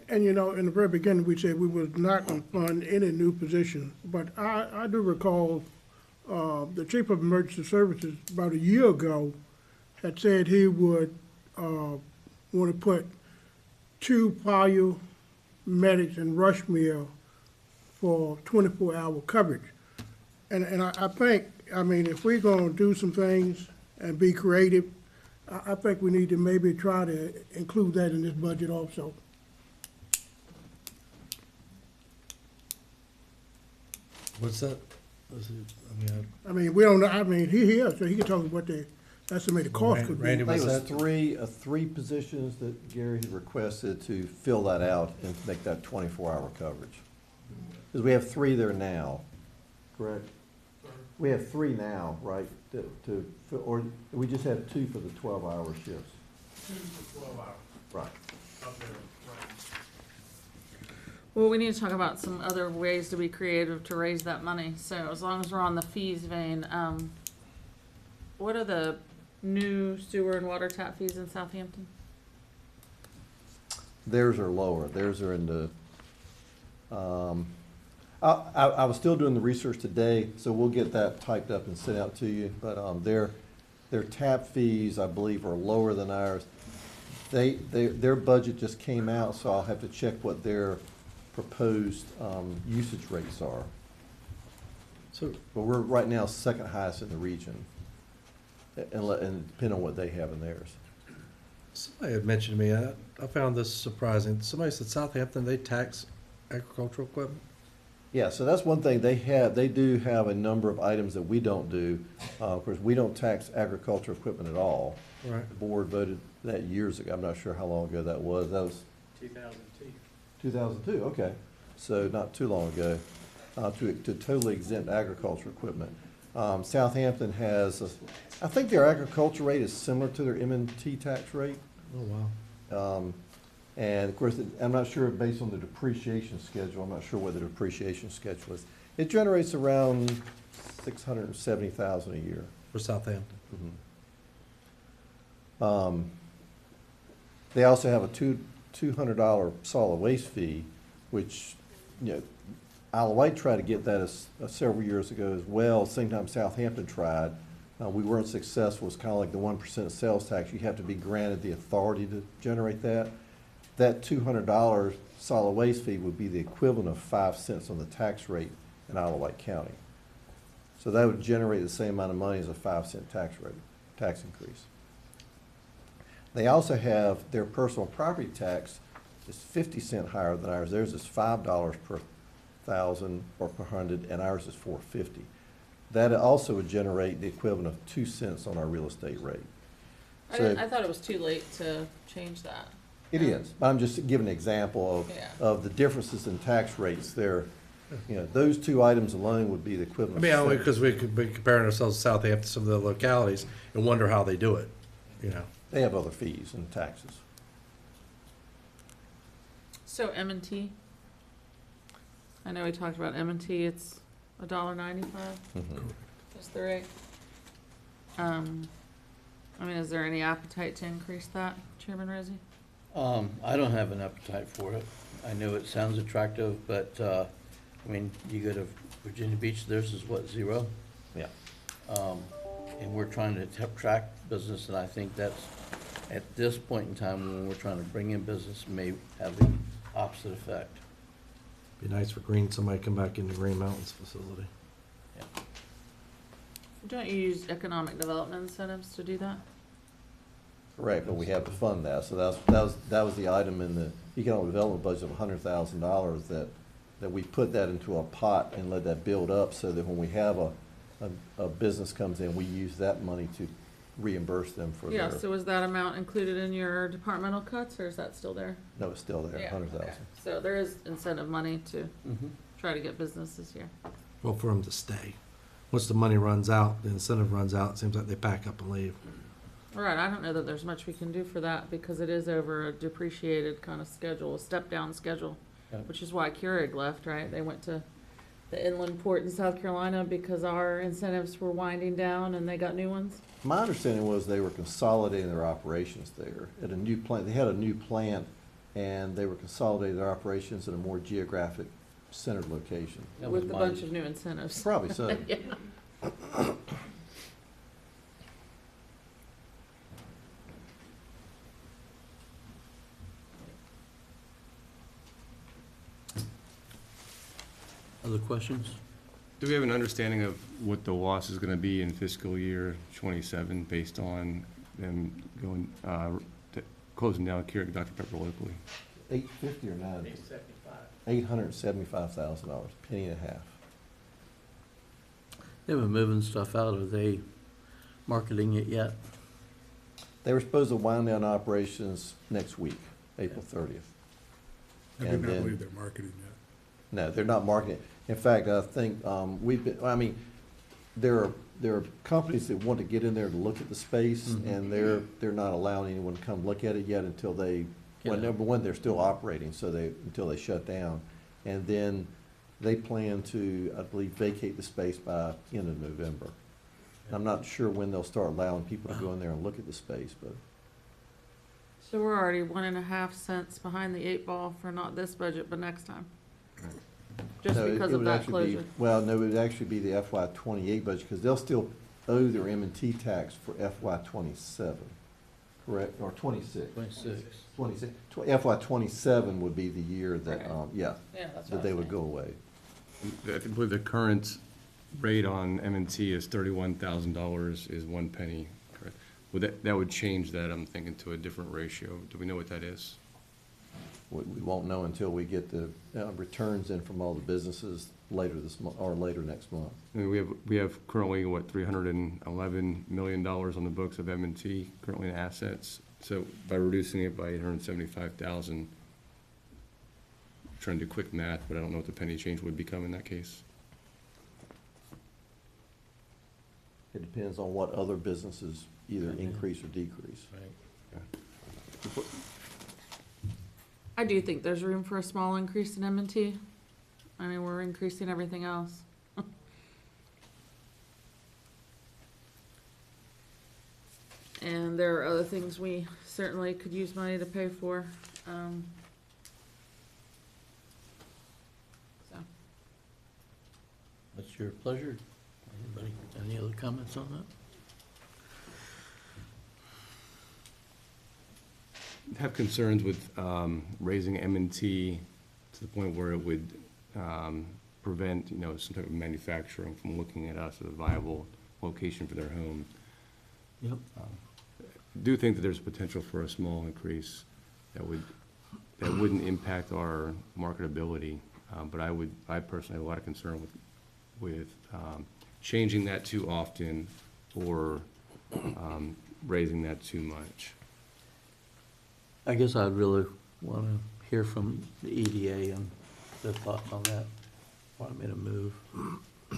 And in the very beginning, we said we was not gonna fund any new positions, but I do recall, the Chief of Emergency Services about a year ago had said he would, want to put 2 fire medics in Rushmere for 24-hour coverage. And I think, if we're gonna do some things and be creative, I think we need to maybe try to include that in this budget also. What's that? We don't know, he here, so he can talk about the estimated cost could be. Randy, I think what's it was 3 positions that Gary had requested to fill that out and to make that 24-hour coverage. Because we have 3 there now, correct? We have 3 now, right, or we just have 2 for the 12-hour shifts? 2 to 12 hours. Right. Up there, right. Well, we need to talk about some other ways to be creative to raise that money. So as long as we're on the fees vein, what are the new sewer and water tap fees in Southampton? Theirs are lower. Theirs are in the, I was still doing the research today, so we'll get that typed up and sent out to you. But their tap fees, I believe, are lower than ours. Their budget just came out, so I'll have to check what their proposed usage rates are. So, But we're right now second highest in the region, and depending on what they have in theirs. somebody had mentioned to me, I found this surprising. Somebody said Southampton, they tax agricultural equipment. Yeah, so that's one thing. They do have a number of items that we don't do. Of course, we don't tax agricultural equipment at all. Right. The board voted that years ago. I'm not sure how long ago that was. That was 2002. 2002, okay. So not too long ago, to totally exempt agricultural equipment. Southampton has, I think their agriculture rate is similar to their M&T tax rate. Oh, wow. And of course, I'm not sure, based on the depreciation schedule, I'm not sure what the depreciation schedule is. It generates around $670,000 a year. For Southampton. Mm-hmm. They also have a $200 solid waste fee, which, you know, Isle of Wight tried to get that several years ago as well. Same time Southampton tried. We weren't successful. It's kind of like the 1% sales tax. You have to be granted the authority to generate that. That $200 solid waste fee would be the equivalent of 5 cents on the tax rate in Isle of Wight County. So that would generate the same amount of money as a 5-cent tax increase. They also have their personal property tax is 50 cents higher than ours. Theirs is $5 per thousand or per hundred, and ours is $4.50. That also would generate the equivalent of 2 cents on our real estate rate. I thought it was too late to change that. It is, but I'm just giving an example of the differences in tax rates there. You know, those two items alone would be the I equivalent. mean, only because we could be comparing ourselves to Southampton, some of the localities, and wonder how they do it, you know. They have other fees and taxes. So M&T? I know we talked about M&T, it's $1.95. That's the rate. I mean, is there any appetite to increase that, Chairman Rizzi? I don't have an appetite for it. I know it sounds attractive, but, I mean, you go to Virginia Beach, theirs is what, 0? Yeah. And we're trying to attract business, and I think that's, at this point in time, when we're trying to bring in business, may have the opposite effect. Be nice for somebody to come back into Green Mountains facility. Don't you use economic development incentives to do that? Correct, but we have to fund that. So that was the item in the economic development budget of $100,000 that we put that into a pot and let that build up so that when we have a business comes in, we use that money to reimburse them for Yeah, their. so was that amount included in your departmental cuts, or is that still there? No, it's still there, Yeah, 100,000. okay. So there is incentive money to try to get business this year. Well, for them to stay. Once the money runs out, the incentive runs out, it seems like they pack up and leave. All right, I don't know that there's much we can do for that because it is over a depreciated kind of schedule, a step-down schedule, which is why Keurig left, right? They went to the inland port in South Carolina because our incentives were winding down and they got new ones. My understanding was they were consolidating their operations there at a new plant. They had a new plant and they were consolidating their operations in a more geographic centered location. With a bunch of new incentives. Probably so. Yeah. Other questions? Do we have an understanding of what the loss is gonna be in fiscal year '27 based on them going, closing down Keurig Dr. Pepper locally? $850 or $950? $875,000, penny and a half. They've been moving stuff out. Are they marketing it yet? They were supposed to wind down operations next week, April 30th. I do not believe they're marketing yet. No, they're not marketing it. In fact, I think there are companies that want to get in there to look at the space, and they're not allowing anyone to come look at it yet until they, number one, they're still operating, so until they shut down. And then they plan to, I believe, vacate the space by end of November. I'm not sure when they'll start allowing people to go in there and look at the space, but So we're already 1.5 cents behind the 8 ball for not this budget, but next time. Just no, because it of would that actually be, closure. well, no, it would actually be the FY '28 budget, because they'll still owe their M&T tax for FY '27, correct, or '26? 26. 26. FY '27 would be the year that, Right. yeah, Yeah, that's what that I they was would saying. go away. I believe the current rate on M&T is $31,000 is 1 penny, correct? That would change that, I'm thinking, to a different ratio. Do we know what that is? We won't know until we get the returns in from all the businesses later this month, or later next month. I mean, we have currently, what, $311 million on the books of M&T currently in assets. So by reducing it by 875,000, trying to do quick math, but I don't know what the penny change would become in that case. It depends on what other businesses either increase or decrease. Right. I do think there's room for a small increase in M&T. I mean, we're increasing everything else. And there are other things we certainly could use money to pay for. So, What's your pleasure? Anybody, any other comments on that? Have concerns with raising M&T to the point where it would prevent, some type of manufacturing from looking at us as a viable location for their home. Yep. Do think that there's potential for a small increase that wouldn't impact our marketability, but I personally have a lot of concern with changing that too often or raising that too much. I guess I'd really want to hear from the EDA and their thoughts on that. Want me to move? I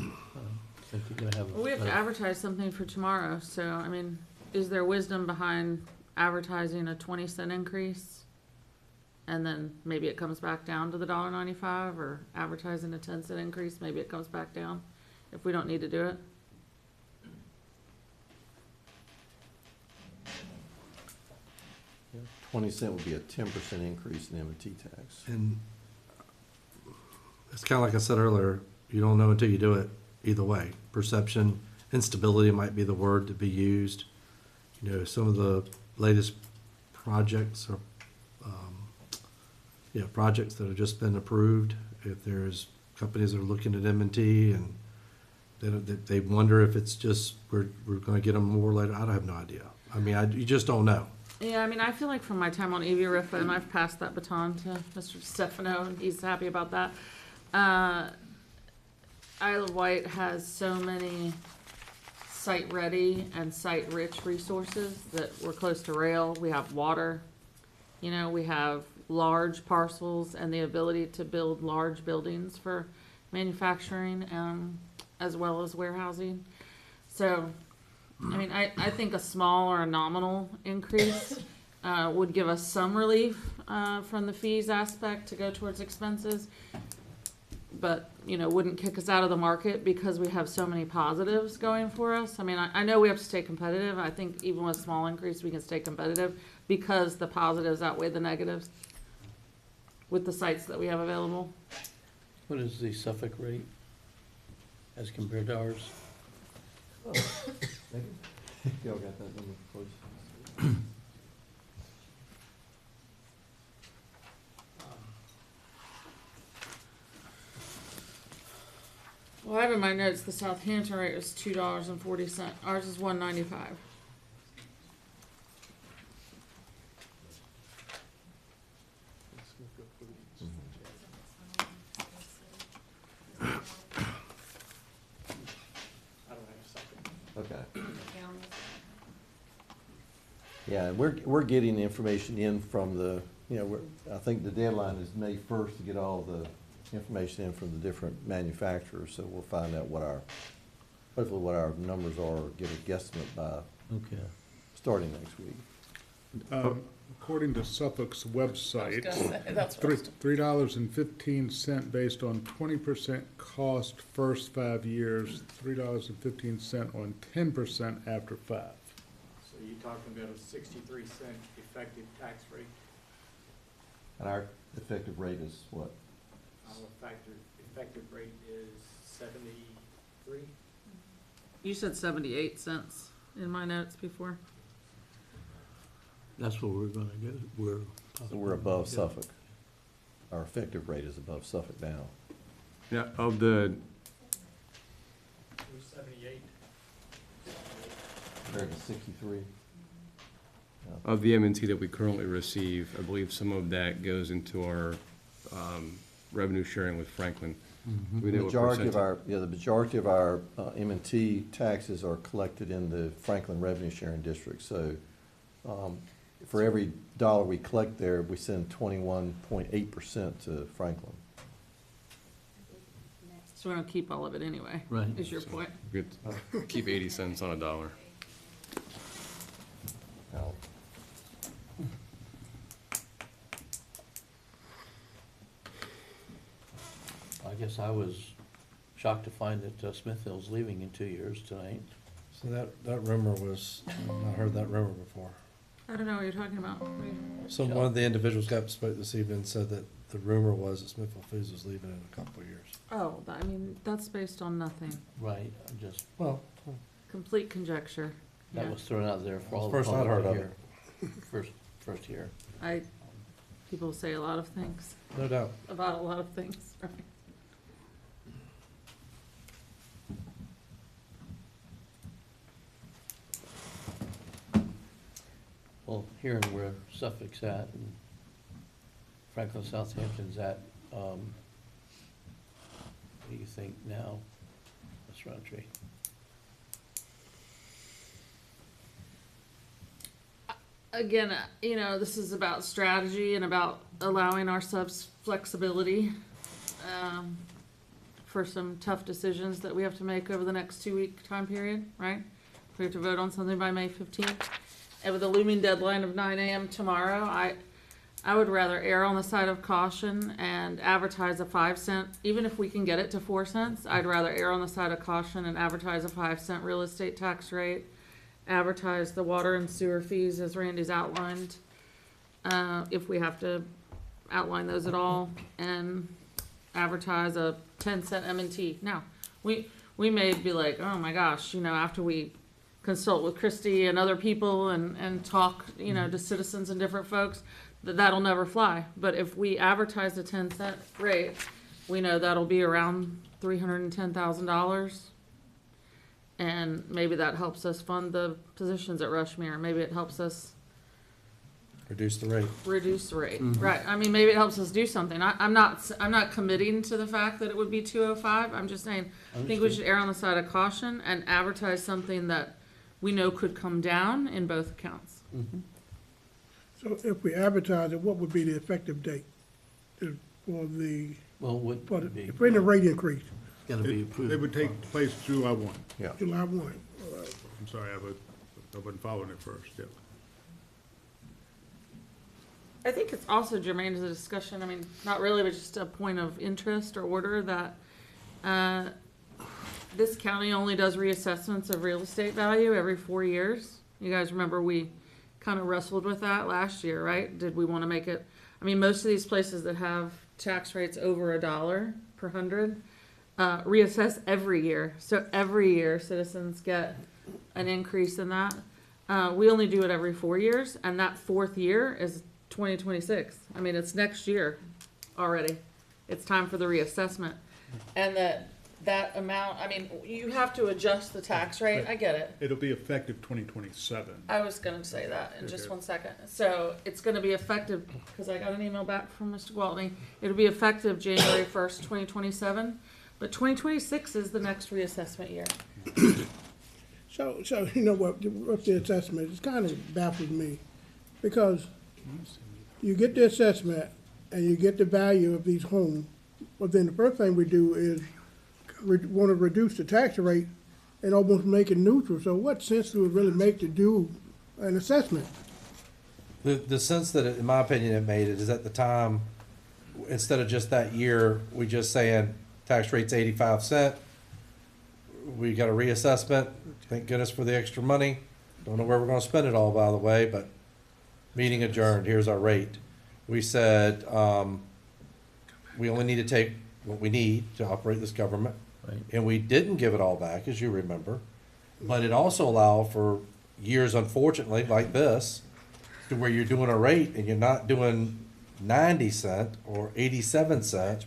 think you're gonna have. well, we have to advertise something for tomorrow, so, I mean, is there wisdom behind advertising a 20-cent increase? And then maybe it comes back down to the $1.95, or advertising a 10-cent increase, maybe it comes back down if we don't need to do it? 20 cent would be a 10% increase in M&T tax. And it's kind of like I said earlier, you don't know until you do it either way. Perception, instability might be the word to be used. Some of the latest projects are, projects that have just been approved. If there's companies that are looking at M&T and they wonder if it's just, we're going to get them more later. I have no idea. I mean, you just don't know. Yeah, I mean, I feel like from my time on EV-RIFA, and I've passed that baton to Mr. Stefano, and he's happy about that. Isle of Wight has so many site-ready and site-rich resources that we're close to rail. We have water, we have large parcels and the ability to build large buildings for manufacturing, as well as warehousing. So, I mean, I think a small or a nominal increase would give us some relief from the fees aspect to go towards expenses, but, wouldn't kick us out of the market because we have so many positives going for us. I mean, I know we have to stay competitive. I think even with a small increase, we can stay competitive because the positives outweigh the negatives with the sites that we have available. What is the Suffolk rate as compared to ours? Y'all got that number close? Well, I have in my notes, the Southampton rate was $2.40. Ours is $1.95. Okay. Yeah, and we're getting the information in from the, I think the deadline is May 1st to get all the information in from the different manufacturers, so we'll find out hopefully what our numbers are, or get a guesstimate by Okay. starting next week. According to Suffolk's website, gonna say, that's what I was- $3.15 based on 20% cost first 5 years, $3.15 on 10% after 5. So you're talking about a 63-cent effective tax rate? And our effective rate is what? Our effective rate is 73? You said 78 cents in my notes before. That's what we're gonna get, So we're above Suffolk. Our effective rate is above Suffolk now. Yeah, of the, We're 78. Compared to 63. of the M&T that we currently receive, I believe some of that goes into our revenue sharing with Franklin. Mm-hmm. We The know what majority of percent- our, the majority of our M&T taxes are collected in the Franklin Revenue Sharing District. So for every dollar we collect there, we send 21.8% to Franklin. So we don't keep all of it anyway. Right. Is your point? we could keep 80 cents on a dollar. Now, I guess I was shocked to find that Smithfield's leaving in 2 years tonight. So that rumor was, I heard that rumor before. I don't know what you're talking about. So one of the individuals got spoke this evening and said that the rumor was that Smithfield Foods was leaving in a couple of years. Oh, I mean, that's based on nothing. Right, I just, Well, Complete conjecture. that Yeah. was thrown out there for all the First I'd public heard to of hear. First here. People say a lot of things no doubt. about a lot of things, right? Well, hearing where Suffolk's at and Franklin Southampton's at, what do you think now, Ms. Roundtree? Again, this is about strategy and about allowing our subs flexibility for some tough decisions that we have to make over the next 2-week time period, right? We have to vote on something by May 15th. And with a looming deadline of 9 a.m. tomorrow, I would rather err on the side of caution and advertise a 5-cent, even if we can get it to 4 cents, I'd rather err on the side of caution and advertise a 5-cent real estate tax rate, advertise the water and sewer fees as Randy's outlined, if we have to outline those at all, and advertise a 10-cent M&T. Now, we may be like, oh my gosh, after we consult with Christie and other people and talk, to citizens and different folks, that'll never fly. But if we advertise a 10-cent rate, we know that'll be around $310,000. And maybe that helps us fund the positions at Rushmere. Maybe it helps us Reduce the rate. reduce the rate. Mhm. Right. I mean, maybe it helps us do something. I'm not committing to the fact that it would be 205. I'm just saying, I think we Understood. should err on the side of caution and advertise something that we know could come down in both accounts. Mhm. So if we advertise it, what would be the effective date for the, Well, what for would be, the rate increase? gotta be It approved. would take place July 1. Yeah. July 1? All right. I'm sorry, I wasn't following it first, yeah. I think it's also germane to the discussion, I mean, not really, but just a point of interest or order that this county only does reassessments of real estate value every 4 years. You guys remember we kind of wrestled with that last year, right? Did we want to make it, I mean, most of these places that have tax rates over $1 per hundred reassess every year. So every year citizens get an increase in that. We only do it every 4 years, and that 4th year is 2026. I mean, it's next year already. It's time for the reassessment. And that amount, I mean, you have to adjust the tax rate. I get it. It'll be effective 2027. I was gonna say that in just Okay. 1 second. So it's gonna be effective, because I got an email back from Mr. Gwaltney. It'll be effective January 1st, 2027, but 2026 is the next reassessment year. So, you know what the assessment, it's kind of baffles me, because you get the assessment and you get the value of these homes, but then the first thing we do is want to reduce the tax rate and almost make it neutral. So what sense do it really make to do an assessment? The sense that, in my opinion, it made it is at the time, instead of just that year, we just saying tax rate's 85 cent. We got a reassessment. Thank goodness for the extra money. Don't know where we're gonna spend it all, by the way, but meeting adjourned, here's our rate. We said, we only need to take what we need to operate this government. Right. And we didn't give it all back, as you remember. But it also allowed for years, unfortunately, like this, to where you're doing a rate and you're not doing 90 cent or 87 cent,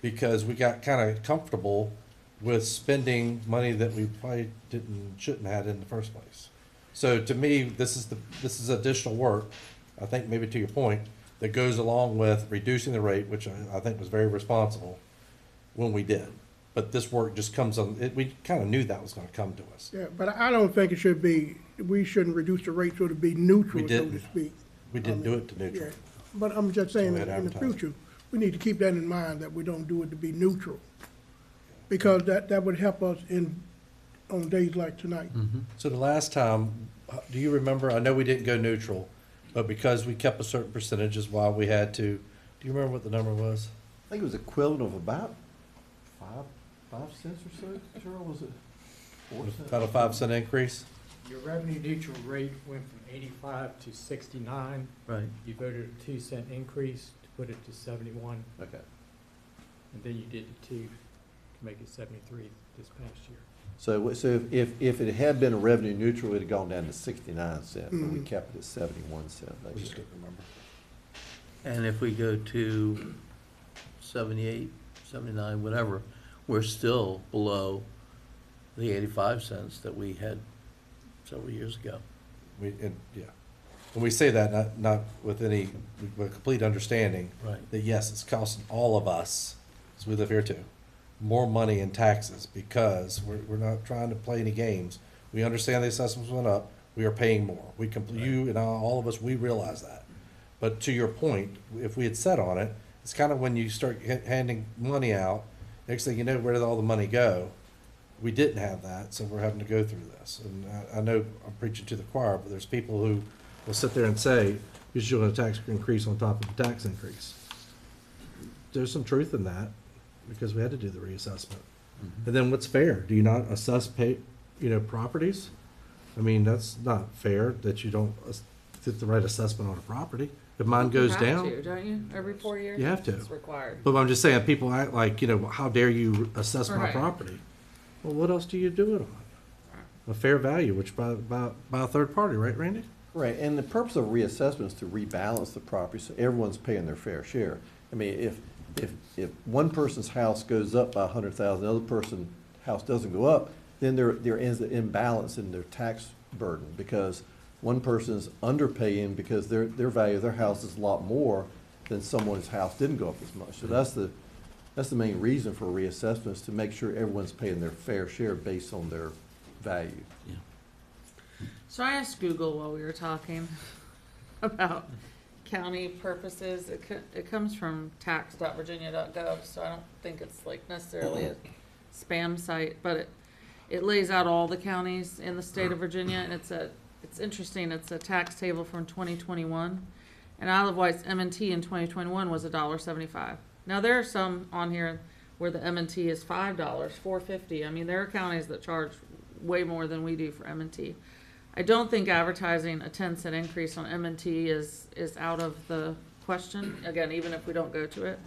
because we got kind of comfortable with spending money that we probably shouldn't have had in the first place. So to me, this is additional work, I think maybe to your point, that goes along with reducing the rate, which I think was very responsible when we did. But this work just comes on, we kind of knew that was gonna come to us. Yeah, but I don't think it should be, we shouldn't reduce the rate so to be neutral, We so to didn't. speak. We didn't do it to neutral. Yeah, but I'm just saying, So we had in the advertising. future, we need to keep that in mind, that we don't do it to be neutral. Because that would help us on days like tonight. So the last time, do you remember, I know we didn't go neutral, but because we kept a certain percentage is why we had to, do you remember what the number was? I think it was equivalent of about 5 cents or so, Cheryl, was it? 4 cents? About a 5 cent increase? Your revenue neutral rate went from 85 to 69. Right. You voted a 2-cent increase to put it to 71, Okay. and then you did the 2 to make it 73 this past year. So if it had been a revenue neutral, it'd have gone down to 69 cents, but we kept it at 71 cents. We just couldn't remember. And if we go to 78, 79, whatever, we're still below the 85 cents that we had several years ago. Yeah. When we say that, not with any, with complete understanding. Right. That yes, it's costing all of us, as we live here too, more money in taxes, because we're not trying to play any games. We understand the assessments went up, we are paying more. You and all of us, we realize that. But to your point, if we had set on it, it's kind of when you start handing money out, next thing you know, where did all the money go? We didn't have that, so we're having to go through this. And I know I'm preaching to the choir, but there's people who will sit there and say, you're just doing a tax increase on top of the tax increase. There's some truth in that, because we had to do the reassessment. And then what's fair? Do you not assess properties? I mean, that's not fair that you don't get the right assessment on a property. If mine goes You have down. to, don't you? Every 4 years? You have to. It's required. But I'm just saying, people act like, how dare you assess my Right. property? Well, what else do you do it on? A fair value, which by a third party, right, Randy? Right, and the purpose of reassessment is to rebalance the property so everyone's paying their fair share. I mean, if one person's house goes up by 100,000, the other person's house doesn't go up, then there is an imbalance in their tax burden, because one person's underpaying because their value of their house is a lot more than someone's house didn't go up as much. So that's the main reason for reassessment, is to make sure everyone's paying their fair share based on their value. So I asked Google while we were talking about county purposes. It comes from tax.virginia.gov, so I don't think it's like necessarily a spam site, but it lays out all the counties in the state of Virginia, and it's interesting. It's a tax table from 2021, and Isle of Wight's M&T in 2021 was $1.75. Now there are some on here where the M&T is $5, $4.50. I mean, there are counties that charge way more than we do for M&T. I don't think advertising a 10-cent increase on M&T is out of the question, again, even if we don't go to it.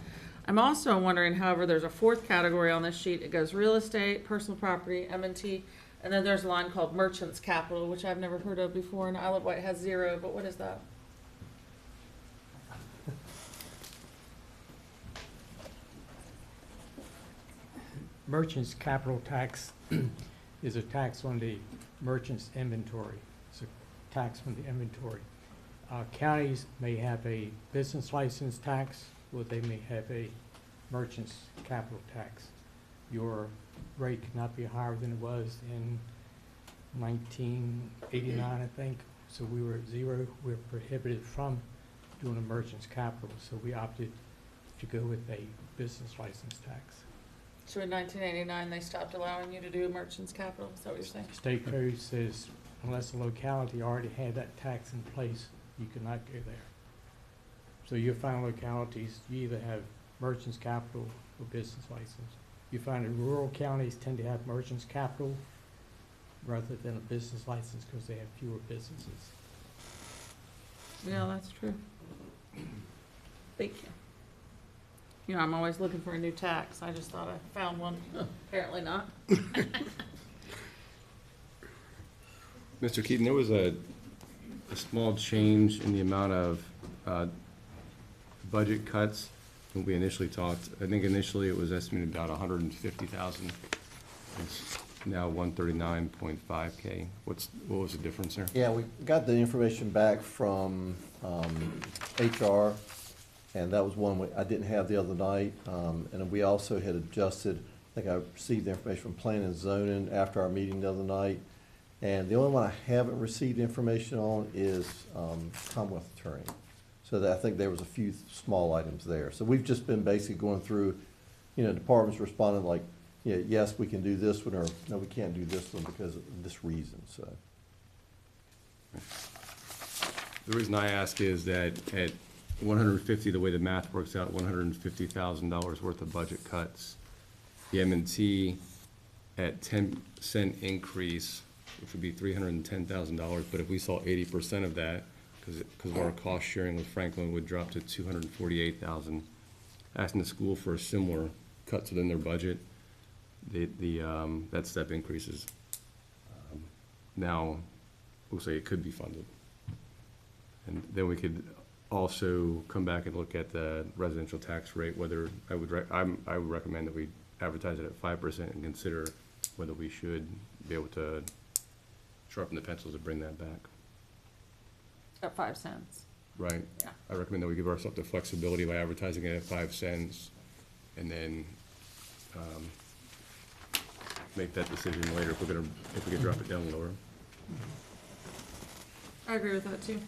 I'm also wondering, however, there's a fourth category on this sheet. It goes real estate, personal property, M&T, and then there's a line called merchants capital, which I've never heard of before, and Isle of Wight has 0, but what is that? Merchants capital tax is a tax on the merchant's inventory. It's a tax on the inventory. Counties may have a business license tax, or they may have a merchant's capital tax. Your rate cannot be higher than it was in 1989, I think. So we were at 0. We're prohibited from doing a merchant's capital, so we opted to go with a business license tax. So in 1989, they stopped allowing you to do a merchant's capital, is that what you're saying? State code says unless a locality already had that tax in place, you cannot go there. So you'll find localities, you either have merchants capital or business license. You find that rural counties tend to have merchants capital rather than a business license because they have fewer businesses. Yeah, that's true. Thank you. You know, I'm always looking for a new tax. I just thought I found one. Apparently not. Mr. Keaton, there was a small change in the amount of budget cuts when we initially talked. I think initially it was estimated about 150,000. It's now 139.5K. What was the difference there? Yeah, we got the information back from HR, and that was one I didn't have the other night. And we also had adjusted, I think I received the information from Planning and Zoning after our meeting the other night. And the only one I haven't received information on is Commonwealth Attorney. So that I think there was a few small items there. So we've just been basically going through, you know, departments responding like, yeah, yes, we can do this one, or no, we can't do this one because of this reason, so. The reason I ask is that at 150, the way the math works out, $150,000 worth of budget cuts, the M&T at 10% increase, which would be $310,000, but if we saw 80% of that, because of our cost sharing with Franklin, would drop to $248,000. Asking the school for a similar cuts within their budget, that step increases. Now, we'll say it could be funded. And then we could also come back and look at the residential tax rate, whether I would recommend that we advertise it at 5% and consider whether we should be able to sharpen the pencils and bring that back. At 5 cents. Right. Yeah. I recommend that we give ourselves the flexibility by advertising it at 5 cents and then make that decision later if we could drop it down lower. I agree with that too.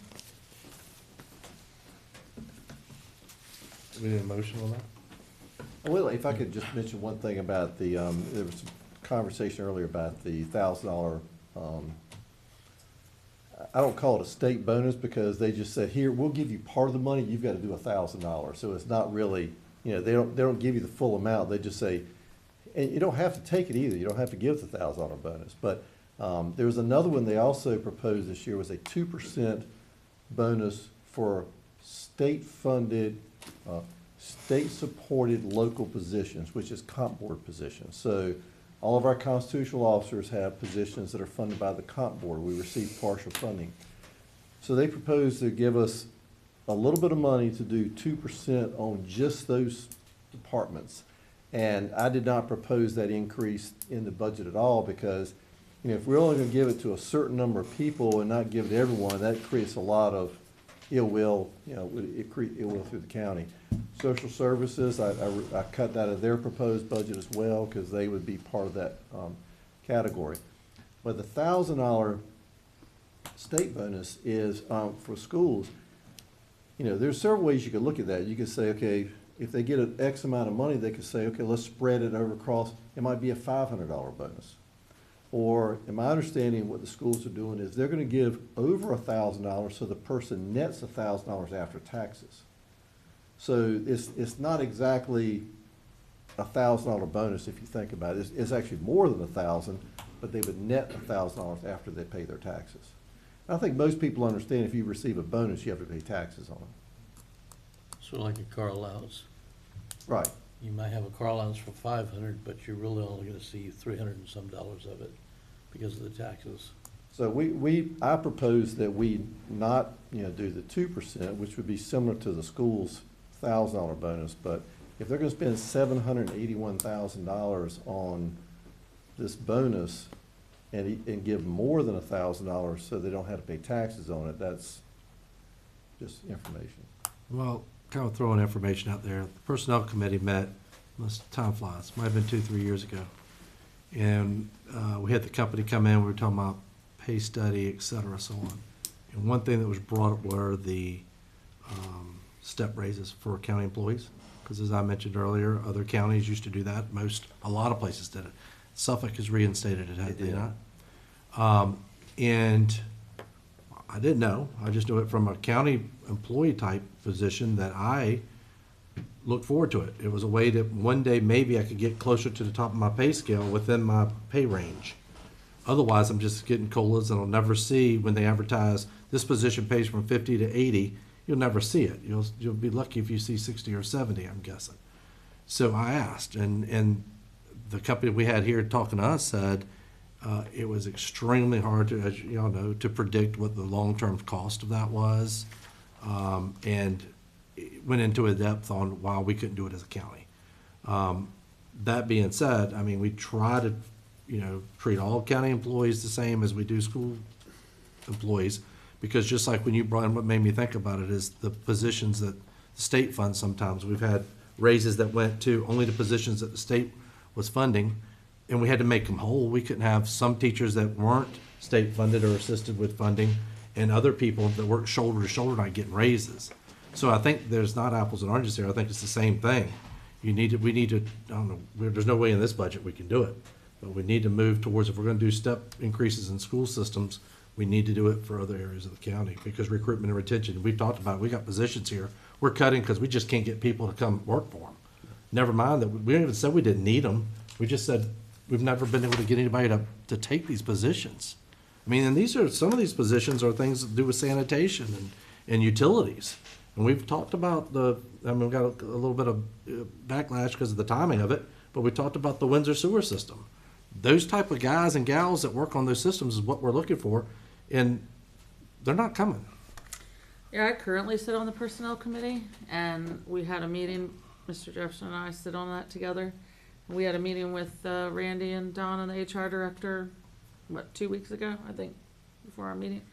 We need a motion on that? Well, if I could just mention one thing about the, there was some conversation earlier about the $1,000, I don't call it a state bonus because they just said, here, we'll give you part of the money, you've got to do $1,000. So it's not really, you know, they don't give you the full amount, they just say, and you don't have to take it either, you don't have to give the $1,000 bonus. But there was another one they also proposed this year, was a 2% bonus for state-funded, state-supported local positions, which is comp board positions. So all of our constitutional officers have positions that are funded by the comp board. We receive partial funding. So they proposed to give us a little bit of money to do 2% on just those departments. And I did not propose that increase in the budget at all because, you know, if we're only going to give it to a certain number of people and not give it to everyone, that creates a lot of ill will, you know, it creates ill will through the county. Social services, I cut that out of their proposed budget as well because they would be part of that category. But the $1,000 state bonus is for schools. You know, there's several ways you could look at that. You could say, okay, if they get an X amount of money, they could say, okay, let's spread it over across. It might be a $500 bonus. Or, in my understanding, what the schools are doing is they're going to give over $1,000 so the person nets $1,000 after taxes. So it's not exactly a $1,000 bonus if you think about it. It's actually more than $1,000, but they would net $1,000 after they pay their taxes. I think most people understand if you receive a bonus, you have to pay taxes on it. Sort of like a car allowance. Right. You might have a car allowance for $500, but you're really only gonna see $300 and some dollars of it because of the taxes. So I propose that we not, you know, do the 2%, which would be similar to the school's $1,000 bonus, but if they're gonna spend $781,000 on this bonus and give more than $1,000 so they don't have to pay taxes on it, that's just information. Well, kind of throwing information out there. The Personnel Committee met, time flies, might have been 2-3 years ago. And we had the company come in, we were talking about pay study, et cetera, so on. And one thing that was brought up were the step raises for county employees. Because as I mentioned earlier, other counties used to do that. A lot of places did it. Suffolk has reinstated it, have they not? And I didn't know. I just knew it from a county employee type position that I looked forward to it. It was a way that one day maybe I could get closer to the top of my pay scale within my pay range. Otherwise, I'm just getting COLAs and I'll never see when they advertise, this position pays from 50 to 80. You'll never see it. You'll be lucky if you see 60 or 70, I'm guessing. So I asked, and the company we had here talking to us said it was extremely hard to, as you all know, to predict what the long-term cost of that was, and it went into a depth on why we couldn't do it as a county. That being said, I mean, we try to, treat all county employees the same as we do school employees, because just like when you brought in, what made me think about it is the positions that the state funds sometimes. We've had raises that went to only the positions that the state was funding, and we had to make them whole. We couldn't have some teachers that weren't state funded or assisted with funding, and other people that work shoulder to shoulder not getting raises. So I think there's not apples and oranges here. I think it's the same thing. We need to, I don't know, there's no way in this budget we can do it, but we need to move towards, if we're gonna do step increases in school systems, we need to do it for other areas of the county, because recruitment and retention, we've talked about, we got positions here, we're cutting because we just can't get people to come work for them. Never mind that, we even said we didn't need them, we just said we've never been able to get anybody to take these positions. I mean, and some of these positions are things that do with sanitation and utilities. And we've talked about we've got a little bit of backlash because of the timing of it, but we talked about the Windsor sewer system. Those type of guys and gals that work on those systems is what we're looking for, and they're not coming. Yeah, I currently sit on the personnel committee, and we had a meeting, Mr. Jefferson and I sit on that together. We had a meeting with Randy and Don and the HR director, 2 weeks ago, I think, before our meeting.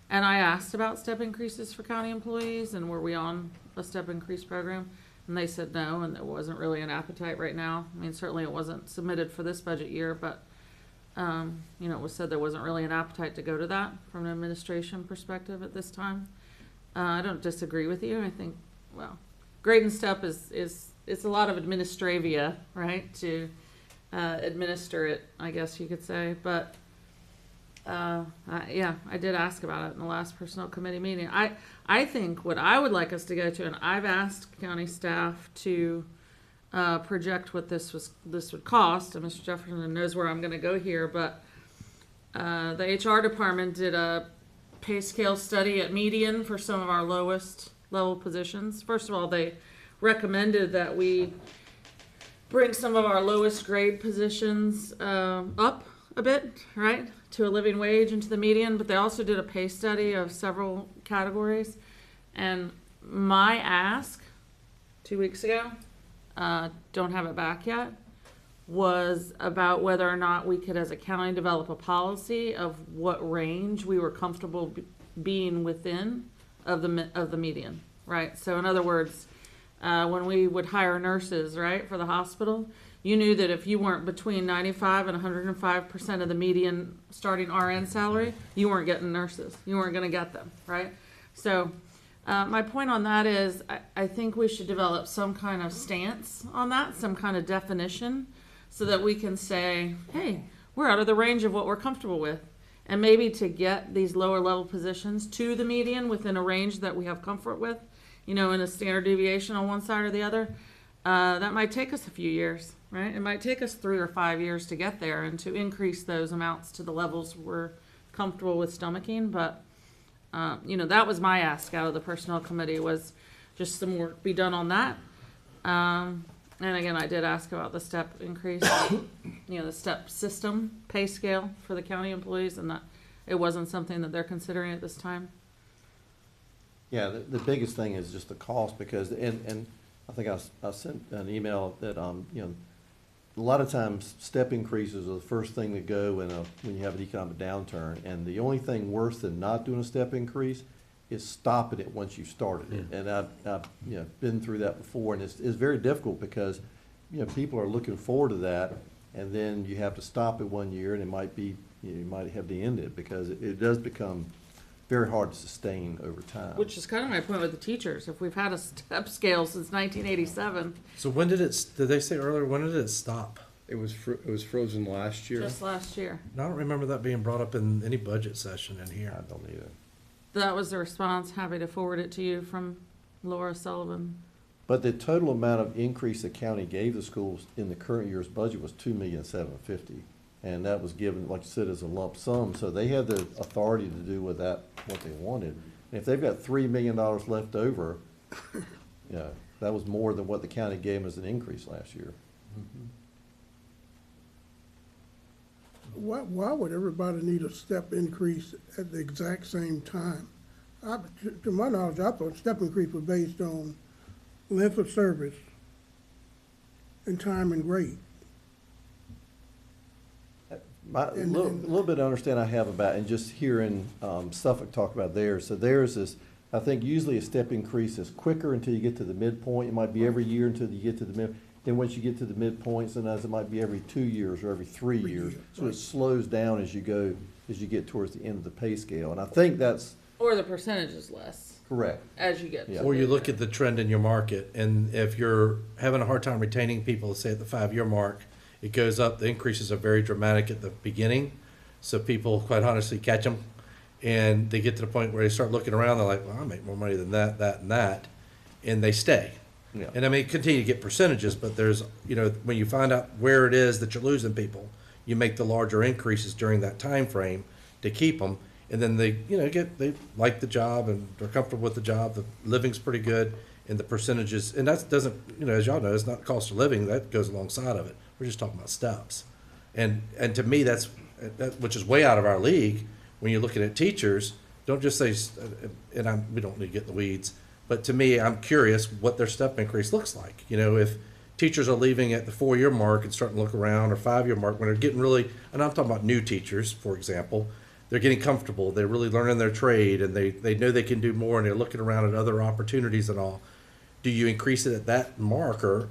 And I asked about step increases for county employees, and were we on a step increase program? And they said no, and there wasn't really an appetite right now. I mean, certainly it wasn't submitted for this budget year, but, it was said there wasn't really an appetite to go to that from an administration perspective at this time. I don't disagree with you. I think, grade and step it's a lot of administravia, right, to administer it, I guess you could say. But I did ask about it in the last personnel committee meeting. I think what I would like us to go to, and I've asked county staff to project what this would cost, and Mr. Jefferson knows where I'm going to go here, but the HR department did a pay scale study at median for some of our lowest level positions. First of all, they recommended that we bring some of our lowest grade positions up a bit, right, to a living wage and to the median, but they also did a pay study of several categories. And my ask 2 weeks ago, don't have it back yet, was about whether or not we could as a county develop a policy of what range we were comfortable being within of the median, right? So in other words, when we would hire nurses, right, for the hospital, you knew that if you weren't between 95 and 105% of the median starting RN salary, you weren't getting nurses. You weren't going to get them, right? So my point on that is I think we should develop some kind of stance on that, some kind of definition, so that we can say, hey, we're out of the range of what we're comfortable with. And maybe to get these lower level positions to the median within a range that we have comfort with, in a standard deviation on one side or the other, that might take us a few years, right? It might take us 3 or 5 years to get there and to increase those amounts to the levels we're comfortable with stomaching. But, that was my ask out of the personnel committee, was just some work be done on that. And again, I did ask about the step increase, the step system pay scale for the county employees, and that it wasn't something that they're considering at this time. Yeah, the biggest thing is just the cost, because, and I think I sent an email that, a lot of times step increases are the first thing to go when you have an economic downturn. And the only thing worse than not doing a step increase is stopping it once you've started it. And I've been through that before, and it's very difficult because, people are looking forward to that, and then you have to stop it 1 year, and it might be, you might have to end it, because it does become very hard to sustain over time. Which is kind of my point with the teachers. If we've had a step scale since 1987. So when did they say earlier, when did it stop? It was frozen last year. Just last year. I don't remember that being brought up in any budget session in here. I don't either. That was the response. Happy to forward it to you from Laura Sullivan. But the total amount of increase the county gave the schools in the current year's budget was $2,750,000. And that was given, like you said, as a lump sum, so they had the authority to do with that what they wanted. And if they've got $3 million left over, that was more than what the county gave them as an increase last year. Why would everybody need a step increase at the exact same time? To my knowledge, I thought step increase was based on length of service and time and grade. A little bit of understanding I have about, and just hearing Suffolk talk about theirs. So theirs is, I think usually a step increase is quicker until you get to the midpoint. It might be every year until you get to the mid. Then once you get to the midpoint, sometimes it might be every 2 years or every 3 years. So it slows down as you get towards the end of the pay scale. And I think that's Or the percentage is less. correct. As you get. Yeah. Or you look at the trend in your market, and if you're having a hard time retaining people, say at the 5-year mark, it goes up, the increases are very dramatic at the beginning, so people quite honestly catch them, and they get to the point where they start looking around, they're like, well, I make more money than that, and that, and they stay. Yeah. And I mean, continue to get percentages, but there's, when you find out where it is that you're losing people, you make the larger increases during that time frame to keep them, and then they like the job and they're comfortable with the job, the living's pretty good, and the percentages, and that doesn't, as y'all know, it's not cost of living, that goes alongside of it. We're just talking about steps. And to me, that which is way out of our league, when you're looking at teachers, don't just say, we don't need to get in the weeds, but to me, I'm curious what their step increase looks like. If teachers are leaving at the 4-year mark and starting to look around, or 5-year mark, when they're getting really, and I'm talking about new teachers, for example, they're getting comfortable, they're really learning their trade, and they know they can do more, and they're looking around at other opportunities and all. Do you increase it at that mark, or,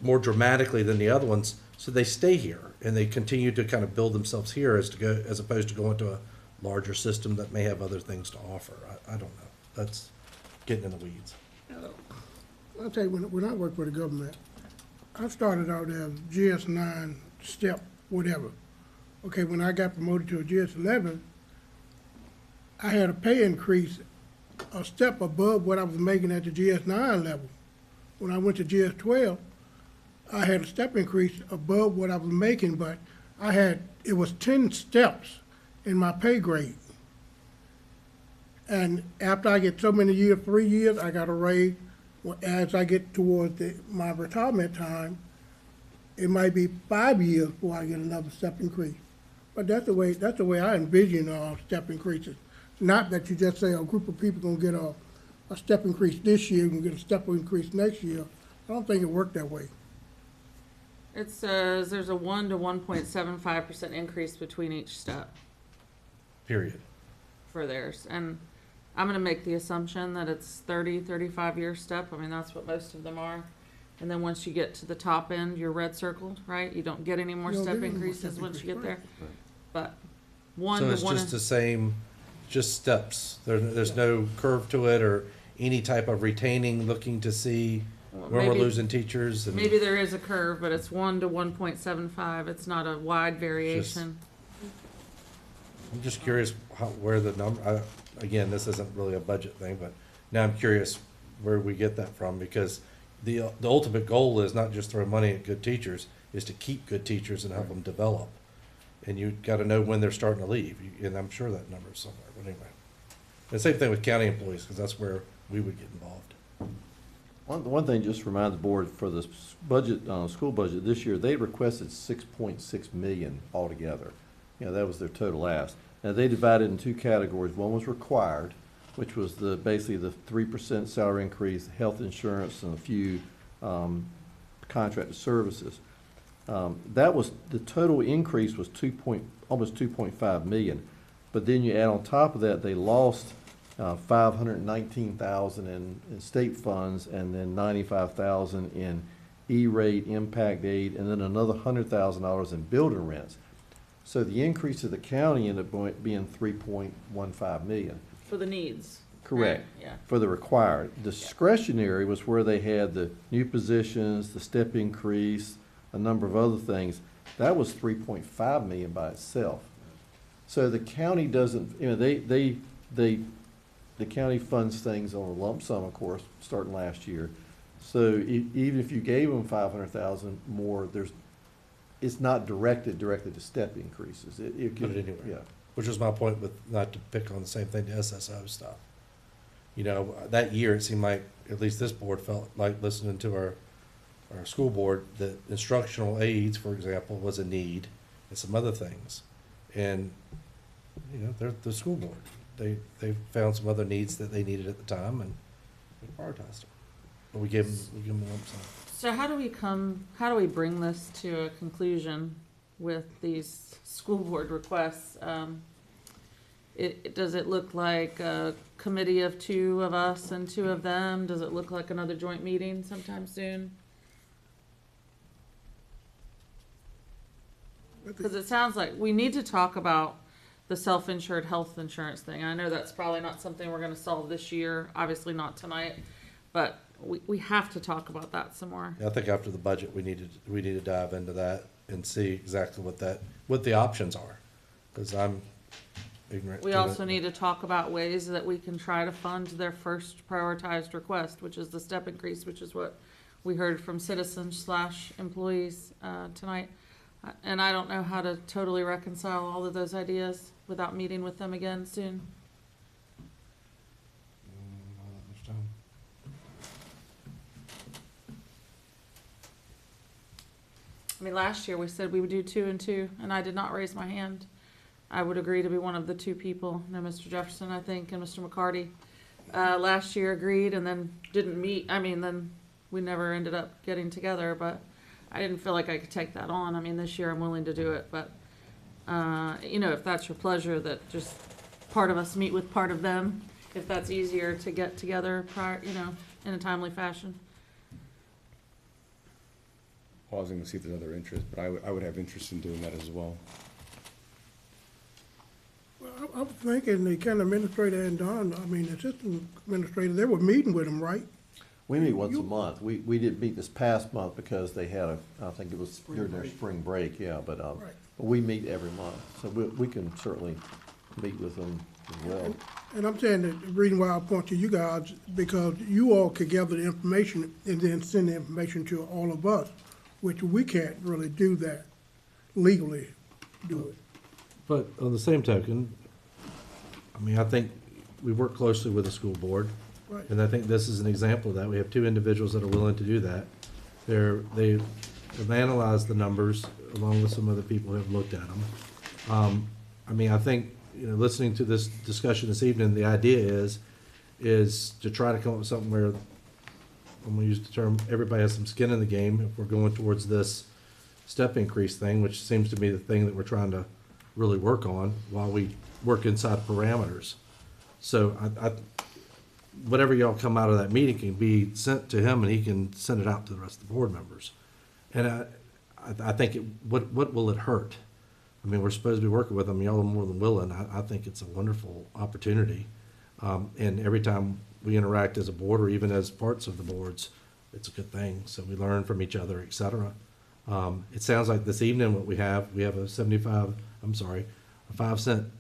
more dramatically than the other ones, so they stay here and they continue to kind of build themselves here as opposed to going to a larger system that may have other things to offer? I don't know. That's getting in the weeds. I'll tell you, when I worked for the government, I started out as GS9 step whatever. Okay, when I got promoted to a GS11, I had a pay increase a step above what I was making at the GS9 level. When I went to GS12, I had a step increase above what I was making, but it was 10 steps in my pay grade. And after I get so many years, 3 years, I got a raise. As I get towards my retirement time, it might be 5 years before I get another step increase. But that's the way I envision step increases. Not that you just say a group of people gonna get a step increase this year, gonna get a step increase next year. I don't think it worked that way. It says there's a 1 to 1.75% increase between each step Period. for theirs. And I'm gonna make the assumption that it's 35-year step. I mean, that's what most of them are. And then once you get to the top end, you're red circled, right? You don't get any more You don't step get any more increases step once you get increase, there. But one So to it's one. just the same, just steps. There's no curve to it or any type of retaining, looking to see Well, where we're maybe- losing teachers. And Maybe there is a curve, but it's 1 to 1.75. It's not a wide variation. I'm just curious where the number, again, this isn't really a budget thing, but now I'm curious where we get that from, because the ultimate goal is not just throw money at good teachers, is to keep good teachers and help them develop. And you gotta know when they're starting to leave, and I'm sure that number is somewhere, but anyway. The same thing with county employees, because that's where we would get involved. One thing, just to remind the board, for the budget, school budget this year, they requested $6.6 million altogether. That was their total ask. Now, they divided in 2 categories. One was required, which was basically the 3% salary increase, health insurance, and a few contracted services. That was, the total increase was almost 2.5 million. But then you add on top of that, they lost $519,000 in state funds, and then $95,000 in E-rate, impact aid, and then another $100,000 in building rents. So the increase of the county ended up being 3.15 million. For the needs. Correct. Right, yeah. For the required. Discretionary was where they had the new positions, the step increase, a number of other things. That was 3.5 million by itself. So the county doesn't, they the county funds things on a lump sum, of course, starting last year. So even if you gave them 500,000 more, it's not directed directly to step increases. It Put could, it anywhere. yeah. Which was my point with, not to pick on the same thing, the SSO stuff. You know, that year, it seemed like, at least this board felt like listening to our school board, that instructional aides, for example, was a need, and some other things. And, you know, they're the school board. They found some other needs that they needed at the time, and we prioritized them. But we gave them a lump sum. So how do we bring this to a conclusion with these school board requests? Does it look like a committee of 2 of us and 2 of them? Does it look like another joint meeting sometime soon? Because it sounds like we need to talk about the self-insured health insurance thing. I know that's probably not something we're gonna solve this year, obviously not tonight, but we have to talk about that some more. I think after the budget, we need to dive into that and see exactly what the options are, because I'm ignorant. We to also it. need to talk about ways that we can try to fund their first prioritized request, which is the step increase, which is what we heard from citizens/employees tonight. And I don't know how to totally reconcile all of those ideas without meeting with them again soon. I mean, last year we said we would do 2 and 2, and I did not raise my hand. I would agree to be one of the 2 people. No, Mr. Jefferson, I think, and Mr. McCarty. Last year agreed and then didn't meet. I mean, then we never ended up getting together, but I didn't feel like I could take that on. I mean, this year I'm willing to do it, but, you know, if that's your pleasure, that just part of us meet with part of them, if that's easier to get together prior, you know, in a timely fashion. Pausing to see if there's other interest, but I would have interest in doing that as well. Well, I'm thinking the county administrator and Don, I mean, the assistant administrator, they were meeting with them, right? We meet once a month. We didn't meet this past month because they had I think it was during their spring break, yeah, but we meet every month. So we can certainly meet with them as well. And I'm saying that the reason why I point to you guys, because you all could gather the information and then send the information to all of us, which we can't really do that legally, do it. But on the same token, I mean, I think we work closely with the school board. Right. And I think this is an example of that. We have 2 individuals that are willing to do that. They have analyzed the numbers along with some other people who have looked at them. I mean, I think, you know, listening to this discussion this evening, the idea is to try to come up with something where, I'm gonna use the term, everybody has some skin in the game if we're going towards this step increase thing, which seems to be the thing that we're trying to really work on while we work inside parameters. So whatever y'all come out of that meeting can be sent to him, and he can send it out to the rest of the board members. And I think what will it hurt? I mean, we're supposed to be working with them, y'all are more than willing. I think it's a wonderful opportunity. And every time we interact as a board, or even as parts of the boards, it's a good thing. So we learn from each other, et cetera. It sounds like this evening what we have a 5-cent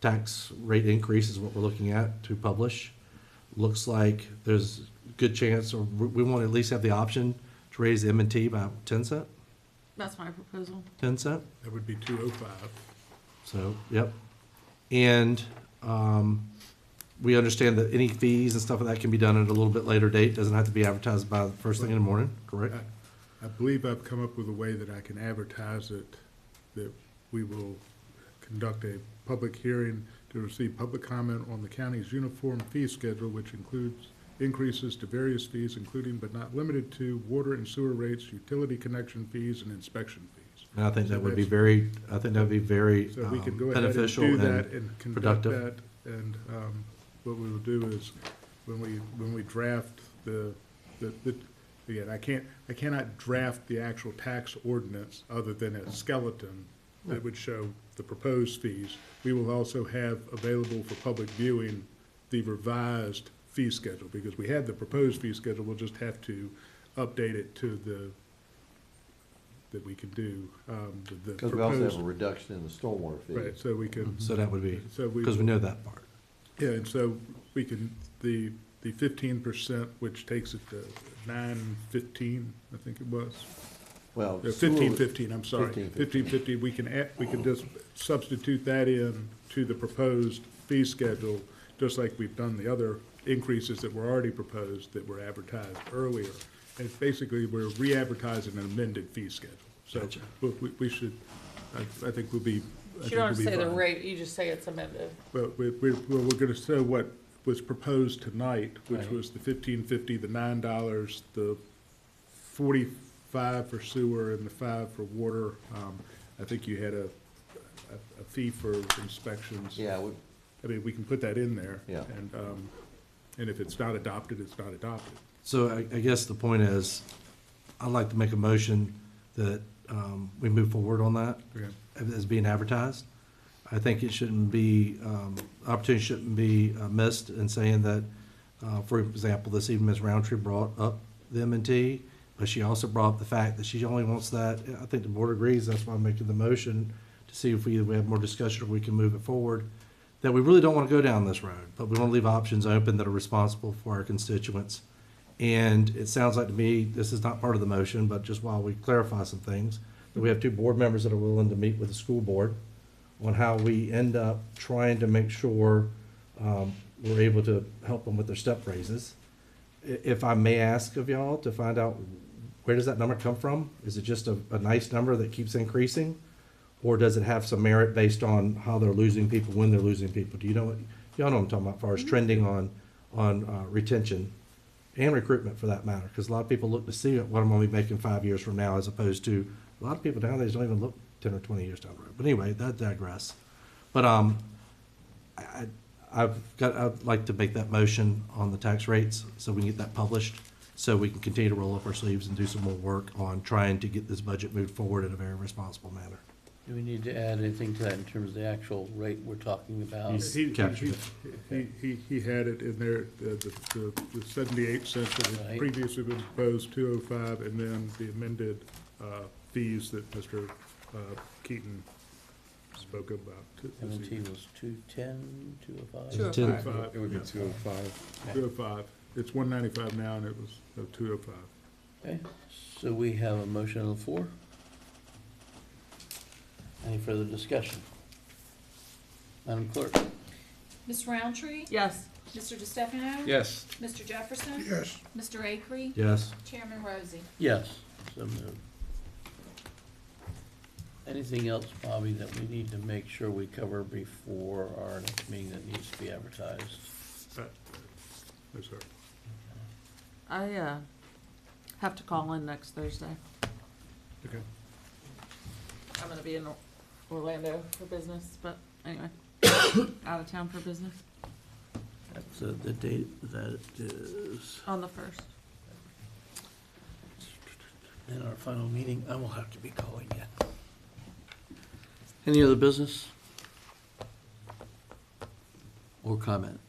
tax rate increase is what we're looking at to publish. Looks like there's a good chance, or we want to at least have the option to raise the M&T by 10 cent? That's my proposal. 10 cent? That would be 205. So, yep. And we understand that any fees and stuff like that can be done at a little bit later date. Doesn't have to be advertised by the first thing in the morning, correct? I believe I've come up with a way that I can advertise it, that we will conduct a public hearing to receive public comment on the county's uniform fee schedule, which includes increases to various fees, including but not limited to water and sewer rates, utility connection fees, and inspection fees. And I think that would be very So we can go ahead and beneficial do that and and conduct productive. that. And what we will do is, when we draft again, I cannot draft the actual tax ordinance other than a skeleton that would show the proposed fees. We will also have available for public viewing the revised fee schedule, because we have the proposed fee schedule. We'll just have to update it to that we can do. Because we also have a reduction in the stormwater fee. Right, so we can. So that would be, So because we know that part. Yeah, and so we can, the 15%, which takes it to 915, I think it was. Well, 1515, I'm sorry, 1515. 1550, we can just substitute that in to the proposed fee schedule, just like we've done the other increases that were already proposed that were advertised earlier. And it's basically, we're re-advertising an amended fee schedule. So we should, I think we'll be, You don't say the rate, you just say it's amended. well, we're gonna say what was proposed tonight, which Right. was the $15.50, the $9, the 45 for sewer and the 5 for water. I think you had a fee for inspections. Yeah, I mean, we can put that in there. Yeah. And if it's not adopted, it's not adopted. So I guess the point is, I'd like to make a motion that we move forward on that Okay. as being advertised. I think it shouldn't be, opportunity shouldn't be missed in saying that, for example, this evening Ms. Roundtree brought up the M&T, but she also brought up the fact that she only wants that, I think the board agrees, that's why I'm making the motion, to see if we have more discussion or we can move it forward, that we really don't want to go down this road, but we want to leave options open that are responsible for our constituents. And it sounds like to me, this is not part of the motion, but just while we clarify some things, that we have 2 board members that are willing to meet with the school board on how we end up trying to make sure we're able to help them with their step raises. If I may ask of y'all to find out, where does that number come from? Is it just a nice number that keeps increasing? Or does it have some merit based on how they're losing people, when they're losing people? Do you know what, y'all know what I'm talking about as far as trending on retention and recruitment for that matter? Because a lot of people look to see what I'm gonna be making 5 years from now, as opposed to, a lot of people nowadays don't even look 10 or 20 years down the road. But anyway, that digress. But I'd like to make that motion on the tax rates so we can get that published, so we can continue to roll up our sleeves and do some more work on trying to get this budget moved forward in a very responsible manner. Do we need to add anything to that in terms of the actual rate we're talking about? He captured he had it in there, the 78 cents that had Right. previously been proposed, 205, and then the amended fees that Mr. Keaton spoke about. M&T was 210, 205? 205. It would be 205. 205. It's 195 now, and it was 205. Okay, so we have a motion on the floor. Any further discussion? Madam Clerk? Ms. Roundtree? Yes. Mr. DeStefano? Yes. Mr. Jefferson? Yes. Mr. Acree? Yes. Chairman Rosie? Yes, so moved. Anything else, Bobby, that we need to make sure we cover before our next meeting that needs to be advertised? No, sir. I have to call in next Thursday. Okay. I'm gonna be in Orlando for business, but anyway, out of town for business That's the date that is, on the 1st. in our final meeting, I will have to be calling you. Any other business? Or comment?